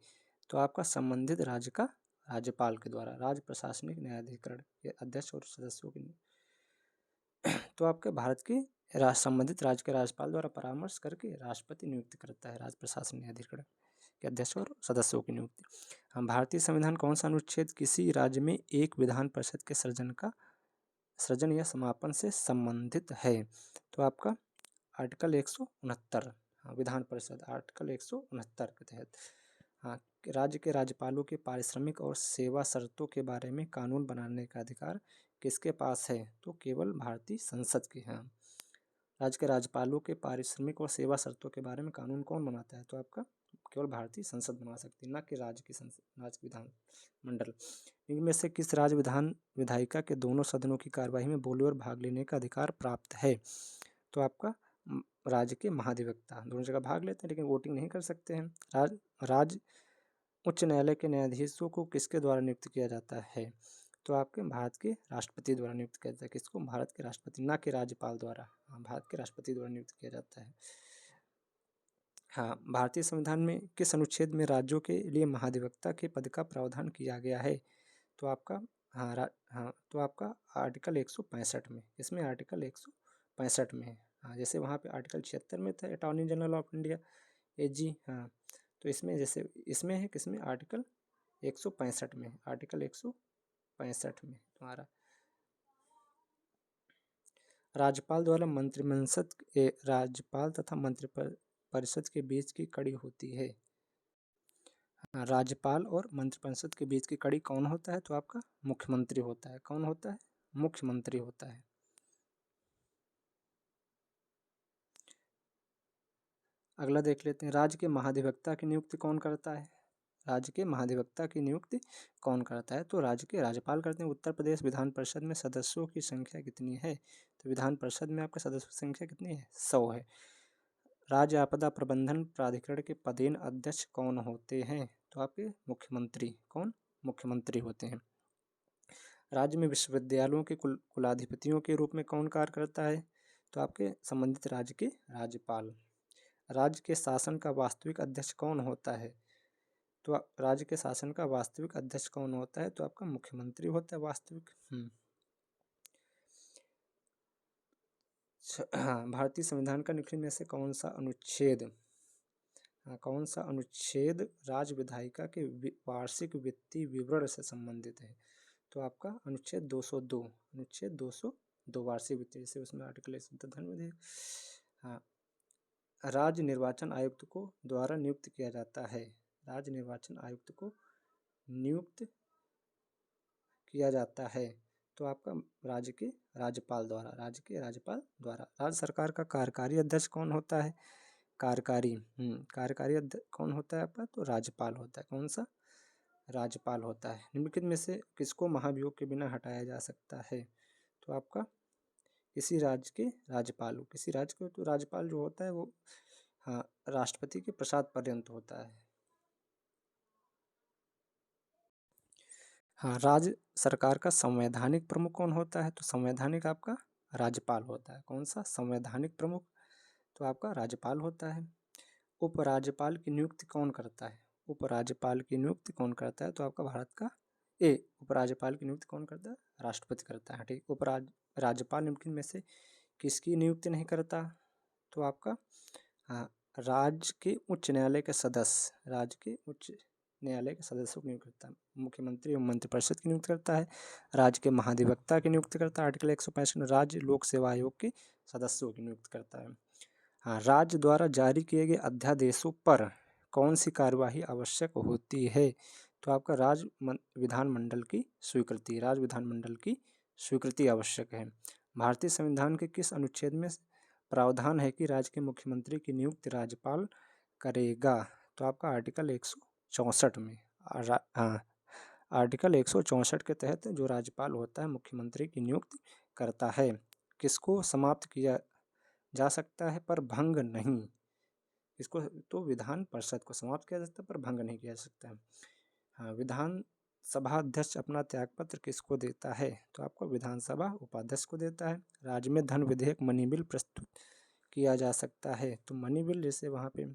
तो आपका संबंधित राज्य का राज्यपाल के द्वारा। राज्य प्रशासनिक न्यायाधिकरण के अध्यक्ष और सदस्यों की तो आपके भारत के संबंधित राज्य के राज्यपाल द्वारा परामर्श करके राष्ट्रपति नियुक्त करता है राज्य प्रशासन न्यायाधिकरण के अध्यक्ष और सदस्यों की नियुक्ति। हम भारतीय संविधान कौन सा अनुच्छेद किसी राज्य में एक विधान परिषद के सृजन या समापन से संबंधित है? तो आपका आर्टिकल 169। हाँ, विधान परिषद आर्टिकल 169 के तहत। हाँ, राज्य के राज्यपालों के पारिश्रमिक और सेवा शर्तों के बारे में कानून बनाने का अधिकार किसके पास है? तो केवल भारतीय संसद के। हाँ, राज्य के राज्यपालों के पारिश्रमिक और सेवा शर्तों के बारे में कानून कौन बनाता है? तो आपका केवल भारतीय संसद बना सकती है, न कि राज्य की संसद, राज्य विधान मंडल। इनमें से किस राज्य विधायिका के दोनों सदनों की कार्यवाही में बोले और भाग लेने का अधिकार प्राप्त है? तो आपका राज्य के महाधिवक्ता दोनों जगह भाग लेते हैं, लेकिन वोटिंग नहीं कर सकते हैं। राज्य उच्च न्यायालय के न्यायाधीशों को किसके द्वारा नियुक्त किया जाता है? तो आपके भारत के राष्ट्रपति द्वारा नियुक्त किया जाता है। किसको? भारत के राष्ट्रपति, ना कि राज्यपाल द्वारा। हाँ, भारत के राष्ट्रपति द्वारा नियुक्त किया जाता है। हाँ, भारतीय संविधान में किस अनुच्छेद में राज्यों के लिए महाधिवक्ता के पद का प्रावधान किया गया है? तो आपका हाँ, तो आपका आर्टिकल 165 में। इसमें आर्टिकल 165 में है। हाँ, जैसे वहाँ पे आर्टिकल 76 में था अटॉर्नी जनरल ऑफ इंडिया, एजी। हाँ, तो इसमें जैसे इसमें है, किसमें? आर्टिकल 165 में। आर्टिकल 165 में तुम्हारा राज्यपाल द्वारा राज्यपाल तथा मंत्रिपरिषद के बीच की कड़ी होती है। राज्यपाल और मंत्रिपरिषद के बीच की कड़ी कौन होता है? तो आपका मुख्यमंत्री होता है। कौन होता है? मुख्यमंत्री होता है। अगला देख लेते हैं, राज्य के महाधिवक्ता की नियुक्ति कौन करता है? राज्य के महाधिवक्ता की नियुक्ति कौन करता है? तो राज्य के राज्यपाल करते हैं। उत्तर प्रदेश विधान परिषद में सदस्यों की संख्या कितनी है? तो विधान परिषद में आपके सदस्यों की संख्या कितनी है? 100 है। राज्य आपदा प्रबंधन प्राधिकरण के पदेन अध्यक्ष कौन होते हैं? तो आपके मुख्यमंत्री। कौन? मुख्यमंत्री होते हैं। राज्य में विश्वविद्यालयों के कुलाधिपतियों के रूप में कौन कार्य करता है? तो आपके संबंधित राज्य के राज्यपाल। राज्य के शासन का वास्तविक अध्यक्ष कौन होता है? तो राज्य के शासन का वास्तविक अध्यक्ष कौन होता है? तो आपका मुख्यमंत्री होता है वास्तविक। हाँ, भारतीय संविधान का निम्नलिखित में से कौन सा अनुच्छेद राज्य विधायिका के वार्षिक वित्तीय विवरण से संबंधित है? तो आपका अनुच्छेद 202 वार्षिक वित्तीय, जैसे उसमें आर्टिकल 197 हाँ, राज्य निर्वाचन आयुक्त को द्वारा नियुक्त किया जाता है। राज्य निर्वाचन आयुक्त को नियुक्त किया जाता है तो आपका राज्य के राज्यपाल द्वारा। राज्य सरकार का कार्यकारी अध्यक्ष कौन होता है? कार्यकारी अध्यक्ष कौन होता है आपका? तो राज्यपाल होता है। कौन सा? राज्यपाल होता है। निम्नलिखित में से किसको महाभियोग के बिना हटाया जा सकता है? तो आपका किसी राज्य के राज्यपाल तो राज्यपाल जो होता है वो हाँ राष्ट्रपति के प्रसाद पर्यंत होता है। हाँ, राज्य सरकार का संवैधानिक प्रमुख कौन होता है? तो संवैधानिक आपका राज्यपाल होता है। कौन सा? संवैधानिक प्रमुख तो आपका राज्यपाल होता है। उपराज्यपाल की नियुक्ति कौन करता है? उपराज्यपाल की नियुक्ति कौन करता है? तो आपका भारत का उपराज्यपाल की नियुक्ति कौन करता है? राष्ट्रपति करता है। ठीक, राज्यपाल निम्नलिखित में से किसकी नियुक्ति नहीं करता? तो आपका हाँ राज्य के उच्च न्यायालय के सदस्यों की नियुक्ति करता है। मुख्यमंत्री एवं मंत्रिपरिषद की नियुक्ति करता है। राज्य के महाधिवक्ता की नियुक्ति करता है। आर्टिकल 165 राज्य लोक सेवा आयोग के सदस्यों की नियुक्ति करता है। हाँ, राज्य द्वारा जारी किए गए अध्यादेशों पर कौन सी कार्यवाही आवश्यक होती है? तो आपका राज्य विधानमंडल की स्वीकृति आवश्यक है। भारतीय संविधान के किस अनुच्छेद में प्रावधान है कि राज्य के मुख्यमंत्री की नियुक्ति राज्यपाल करेगा? तो आपका आर्टिकल 164 में आर्टिकल 164 के तहत जो राज्यपाल होता है मुख्यमंत्री की नियुक्ति करता है। किसको समाप्त किया जा सकता है पर भंग नहीं? इसको तो विधान परिषद को समाप्त किया जा सकता है पर भंग नहीं किया जा सकता है। हाँ, विधानसभा अध्यक्ष अपना त्यागपत्र किसको देता है? तो आपको विधानसभा उपाध्यक्ष को देता है। राज्य में धन विधेयक मनी बिल प्रस्तुत किया जा सकता है। तो मनी बिल जैसे वहाँ पे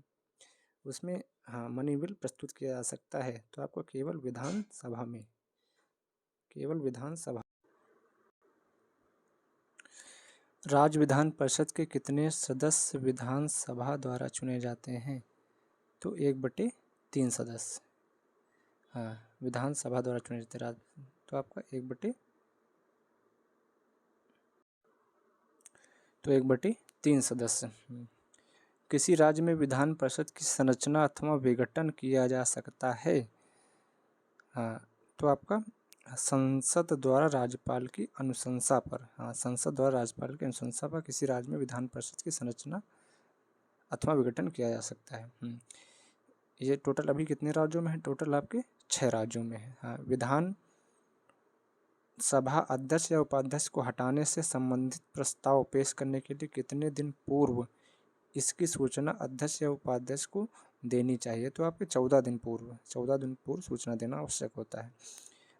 उसमें हाँ मनी बिल प्रस्तुत किया जा सकता है। तो आपको केवल विधानसभा राज्य विधान परिषद के कितने सदस्य विधानसभा द्वारा चुने जाते हैं? तो 1/3 सदस्य हाँ विधानसभा द्वारा चुने जाते हैं। तो आपका 1/3 सदस्य। किसी राज्य में विधान परिषद की संरचना अथवा विघटन किया जा सकता है? हाँ तो आपका संसद द्वारा राज्यपाल की अनुशंसा पर किसी राज्य में विधान परिषद की संरचना अथवा विघटन किया जा सकता है। ये टोटल अभी कितने राज्यों में है? टोटल आपके 6 राज्यों में है। हाँ, विधान सभा अध्यक्ष या उपाध्यक्ष को हटाने से संबंधित प्रस्ताव पेश करने के लिए कितने दिन पूर्व इसकी सूचना अध्यक्ष या उपाध्यक्ष को देनी चाहिए? तो आपके 14 दिन पूर्व सूचना देना आवश्यक होता है।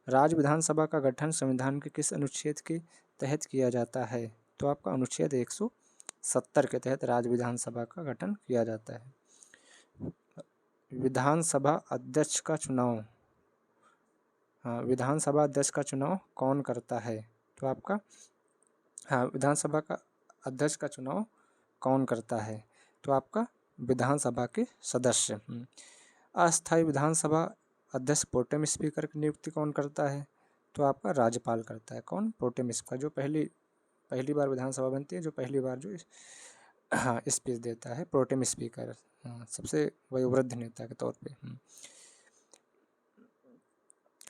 राज्य विधानसभा का गठन संविधान के किस अनुच्छेद के तहत किया जाता है? तो आपका अनुच्छेद 170 के तहत राज्य विधानसभा का गठन किया जाता है। विधानसभा अध्यक्ष का चुनाव कौन करता है? तो आपका विधानसभा का अध्यक्ष का चुनाव कौन करता है? तो आपका विधानसभा के सदस्य। अस्थायी विधानसभा अध्यक्ष प्रोटेम स्पीकर की नियुक्ति कौन करता है? तो आपका राज्यपाल करता है। कौन? प्रोटेम स्पीकर, जो पहली बार विधानसभा बनती है, जो पहली बार जो स्पीच देता है, प्रोटेम स्पीकर सबसे वयोवृद्ध नेता के तौर पे।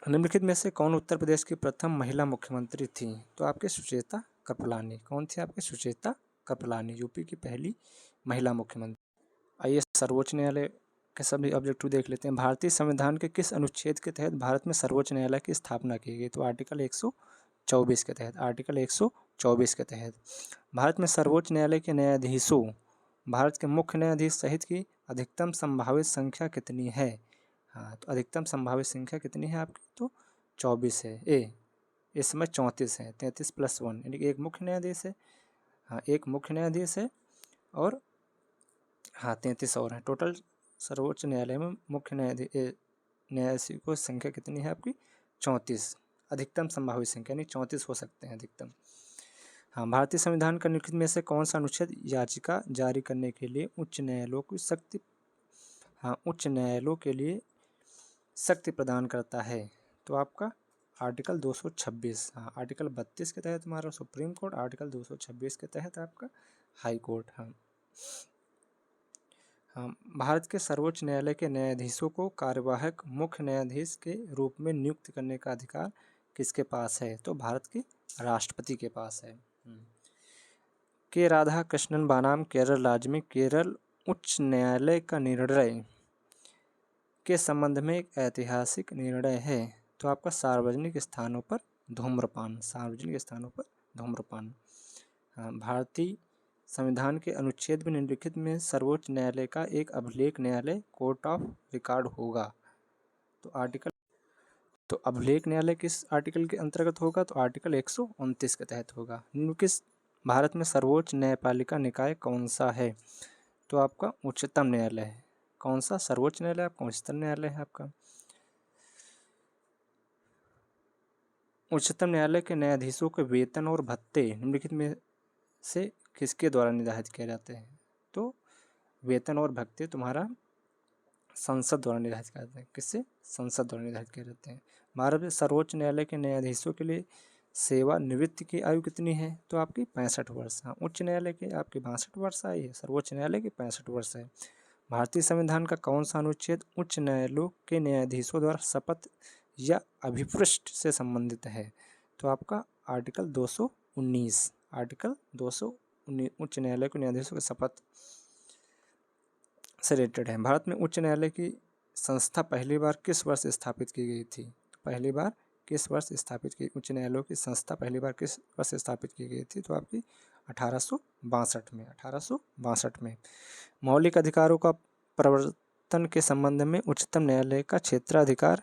निम्नलिखित में से कौन उत्तर प्रदेश की प्रथम महिला मुख्यमंत्री थी? तो आपके सुचेता कृपलानी। कौन थी आपके? सुचेता कृपलानी, यूपी की पहली महिला मुख्यमंत्री। आइए सर्वोच्च न्यायालय के सभी ऑब्जेक्टिव देख लेते हैं। भारतीय संविधान के किस अनुच्छेद के तहत भारत में सर्वोच्च न्यायालय की स्थापना की गई? तो आर्टिकल 124 के तहत। भारत में सर्वोच्च न्यायालय के न्यायाधीशों, भारत के मुख्य न्यायाधीश सहित की अधिकतम संभावित संख्या कितनी है? हाँ तो अधिकतम संभावित संख्या कितनी है आपकी? तो 24 है। इस समय 34 है, 33 + 1 यानी कि एक मुख्य न्यायाधीश है। हाँ एक मुख्य न्यायाधीश है और 33 और हैं। टोटल सर्वोच्च न्यायालय में मुख्य न्यायाधीशों की संख्या कितनी है आपकी? 34। अधिकतम संभावित संख्या यानी 34 हो सकते हैं अधिकतम। हाँ, भारतीय संविधान का निम्नलिखित में से कौन सा अनुच्छेद याचिका जारी करने के लिए उच्च न्यायालयों की शक्ति उच्च न्यायालयों के लिए शक्ति प्रदान करता है? तो आपका आर्टिकल 226। हाँ, आर्टिकल 32 के तहत हमारा सुप्रीम कोर्ट, आर्टिकल 226 के तहत आपका हाई कोर्ट। हाँ, भारत के सर्वोच्च न्यायालय के न्यायाधीशों को कार्यवाहक मुख्य न्यायाधीश के रूप में नियुक्त करने का अधिकार किसके पास है? तो भारत के राष्ट्रपति के पास है। के राधा कृष्णन बनाम केरल राज्य में केरल उच्च न्यायालय का निर्णय के संबंध में एक ऐतिहासिक निर्णय है। तो आपका सार्वजनिक स्थानों पर धूम्रपान, सार्वजनिक स्थानों पर धूम्रपान। भारतीय संविधान के अनुच्छेद में निम्नलिखित में सर्वोच्च न्यायालय का एक अभिलेख न्यायालय कोर्ट ऑफ रिकॉर्ड होगा? तो अभिलेख न्यायालय किस आर्टिकल के अंतर्गत होगा? तो आर्टिकल 129 के तहत होगा। निम्नलिखित भारत में सर्वोच्च न्यायपालिका निकाय कौन सा है? तो आपका उच्चतम न्यायालय है। कौन सा? सर्वोच्च न्यायालय आपका उच्चतम न्यायालय है आपका। उच्चतम न्यायालय के न्यायाधीशों के वेतन और भत्ते निम्नलिखित में से किसके द्वारा निर्धारित किए जाते हैं? तो वेतन और भत्ते तुम्हारा संसद द्वारा निर्धारित किए जाते हैं। किससे? संसद द्वारा निर्धारित किए जाते हैं। भारत में सर्वोच्च न्यायालय के न्यायाधीशों के लिए सेवानिवृत्ति की आयु कितनी है? तो आपकी 65 वर्ष। हाँ, उच्च न्यायालय के आपकी 62 वर्ष आई है, सर्वोच्च न्यायालय की 65 वर्ष है। भारतीय संविधान का कौन सा अनुच्छेद उच्च न्यायालयों के न्यायाधीशों द्वारा शपथ या अभिपृष्ट से संबंधित है? तो आपका आर्टिकल 219। आर्टिकल 219 उच्च न्यायालय के न्यायाधीशों की शपथ से रिलेटेड है। भारत में उच्च न्यायालय की संस्था पहली बार किस वर्ष स्थापित की गई थी? तो पहली बार किस वर्ष स्थापित की उच्च न्यायालयों की संस्था पहली बार किस वर्ष स्थापित की गई थी? तो आपकी 1862 में। 1862 में। मौलिक अधिकारों का प्रवर्तन के संबंध में उच्चतम न्यायालय का क्षेत्राधिकार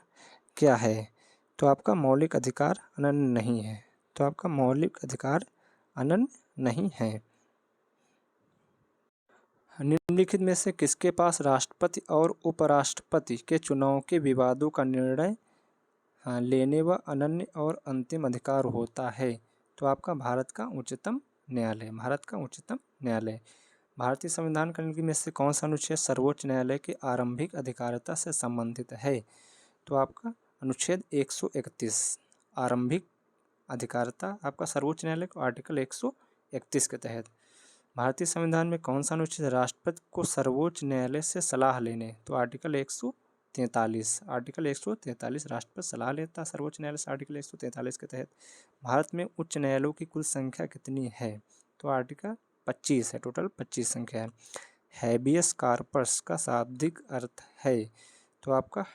क्या है? तो आपका मौलिक अधिकार अनन्य नहीं है। तो आपका मौलिक अधिकार अनन्य नहीं है। निम्नलिखित में से किसके पास राष्ट्रपति और उपराष्ट्रपति के चुनाव के विवादों का निर्णय लेने व अनन्य और अंतिम अधिकार होता है? तो आपका भारत का उच्चतम न्यायालय। भारत का उच्चतम न्यायालय। भारतीय संविधान का निम्नलिखित में से कौन सा अनुच्छेद सर्वोच्च न्यायालय की आरंभिक अधिकारिता से संबंधित है? तो आपका अनुच्छेद 131 आरंभिक अधिकारिता आपका सर्वोच्च न्यायालय को आर्टिकल 131 के तहत। भारतीय संविधान में कौन सा अनुच्छेद राष्ट्रपति को सर्वोच्च न्यायालय से सलाह लेने? तो आर्टिकल 143। आर्टिकल 143 राष्ट्रपति सलाह लेता सर्वोच्च न्यायालय से आर्टिकल 143 के तहत। भारत में उच्च न्यायालयों की कुल संख्या कितनी है? तो आर्टिकल 25 है, टोटल 25 संख्या है। हैबियस कॉर्पस का शाब्दिक अर्थ है? तो आपका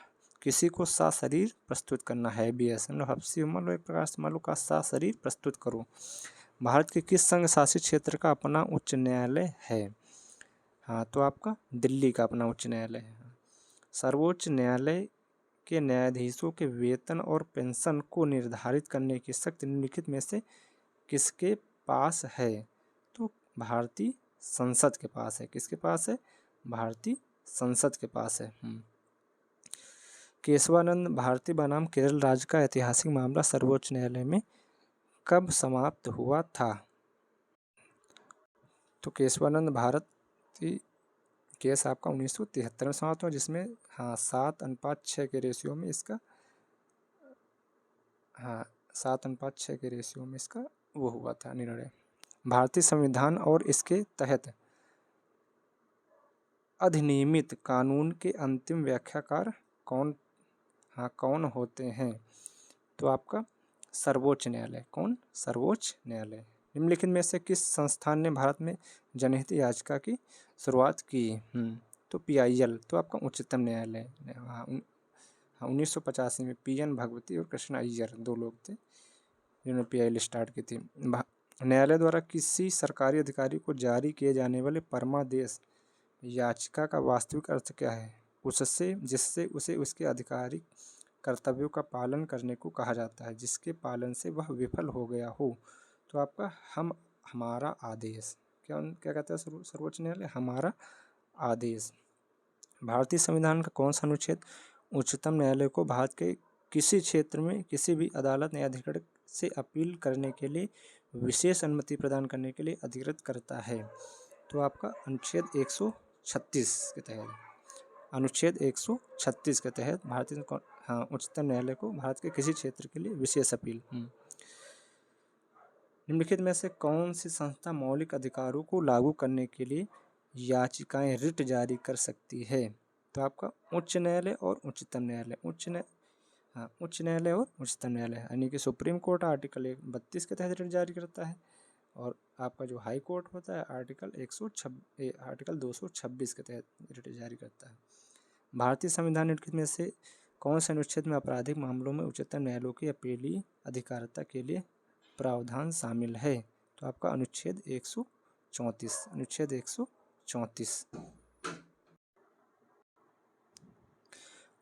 किसी को सशरीर प्रस्तुत करना। हैबियस हफ्सी मतलब एक प्रकार से मान लो का सशरीर प्रस्तुत करो। भारत के किस संघ शासित क्षेत्र का अपना उच्च न्यायालय है? हाँ, तो आपका दिल्ली का अपना उच्च न्यायालय है। सर्वोच्च न्यायालय के न्यायाधीशों के वेतन और पेंशन को निर्धारित करने की शक्ति निम्नलिखित में से किसके पास है? तो भारतीय संसद के पास है। किसके पास है? भारतीय संसद के पास है। केशवानंद भारती बनाम केरल राज्य का ऐतिहासिक मामला सर्वोच्च न्यायालय में कब समाप्त हुआ था? तो केशवानंद भारती केस आपका 1973 में समाप्त हुआ, जिसमें 7:6 के रेशियो में इसका 7:6 के रेशियो में इसका वो हुआ था निर्णय। भारतीय संविधान और इसके तहत अधिनियमित कानून के अंतिम व्याख्याकार कौन होते हैं? तो आपका सर्वोच्च न्यायालय। कौन? सर्वोच्च न्यायालय। निम्नलिखित में से किस संस्थान ने भारत में जनहित याचिका की शुरुआत की? तो PIL। तो आपका उच्चतम न्यायालय। 1985 में PN भगवती और कृष्ण अय्यर 2 लोग थे जिन्होंने PIL स्टार्ट की थी। न्यायालय द्वारा किसी सरकारी अधिकारी को जारी किए जाने वाले परमादेश याचिका का वास्तविक अर्थ क्या है? जिससे उसे उसके आधिकारिक कर्तव्यों का पालन करने को कहा जाता है, जिसके पालन से वह विफल हो गया हो। तो आपका हमारा आदेश। क्या कहता है सर्वोच्च न्यायालय? हमारा आदेश। भारतीय संविधान का कौन सा अनुच्छेद उच्चतम न्यायालय को भारत के किसी क्षेत्र में किसी भी अदालत न्यायाधिकरण से अपील करने के लिए विशेष अनुमति प्रदान करने के लिए अधिकृत करता है? तो आपका अनुच्छेद 136 के तहत, अनुच्छेद 136 के तहत भारतीय उच्चतम न्यायालय को भारत के किसी क्षेत्र के लिए विशेष अपील। निम्नलिखित में से कौन सी संस्था मौलिक अधिकारों को लागू करने के लिए याचिकाएं रिट जारी कर सकती है? तो आपका उच्च न्यायालय और उच्चतम न्यायालय, उच्च न्यायालय और उच्चतम न्यायालय, यानी कि सुप्रीम कोर्ट आर्टिकल 32 के तहत रिट जारी करता है, और आपका जो हाई कोर्ट होता है आर्टिकल 226 के तहत रिट जारी करता है। भारतीय संविधान निम्नलिखित में से कौन से अनुच्छेद में आपराधिक मामलों में उच्चतम न्यायालय की अपीली अधिकारिता के लिए प्रावधान शामिल है? तो आपका अनुच्छेद 134, अनुच्छेद 134।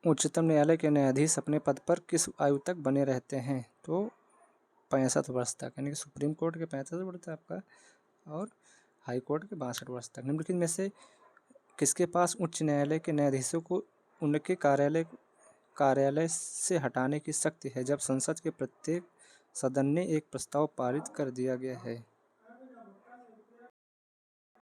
उच्चतम न्यायालय के न्यायाधीश अपने पद पर किस आयु तक बने रहते हैं? तो 65 वर्ष तक, यानी कि सुप्रीम कोर्ट के 65 वर्ष तक आपका और हाई कोर्ट के 62 वर्ष तक। निम्नलिखित में से किसके पास उच्च न्यायालय के न्यायाधीशों को उनके कार्यालय से हटाने की शक्ति है जब संसद के प्रत्येक सदन ने एक प्रस्ताव पारित कर दिया गया है?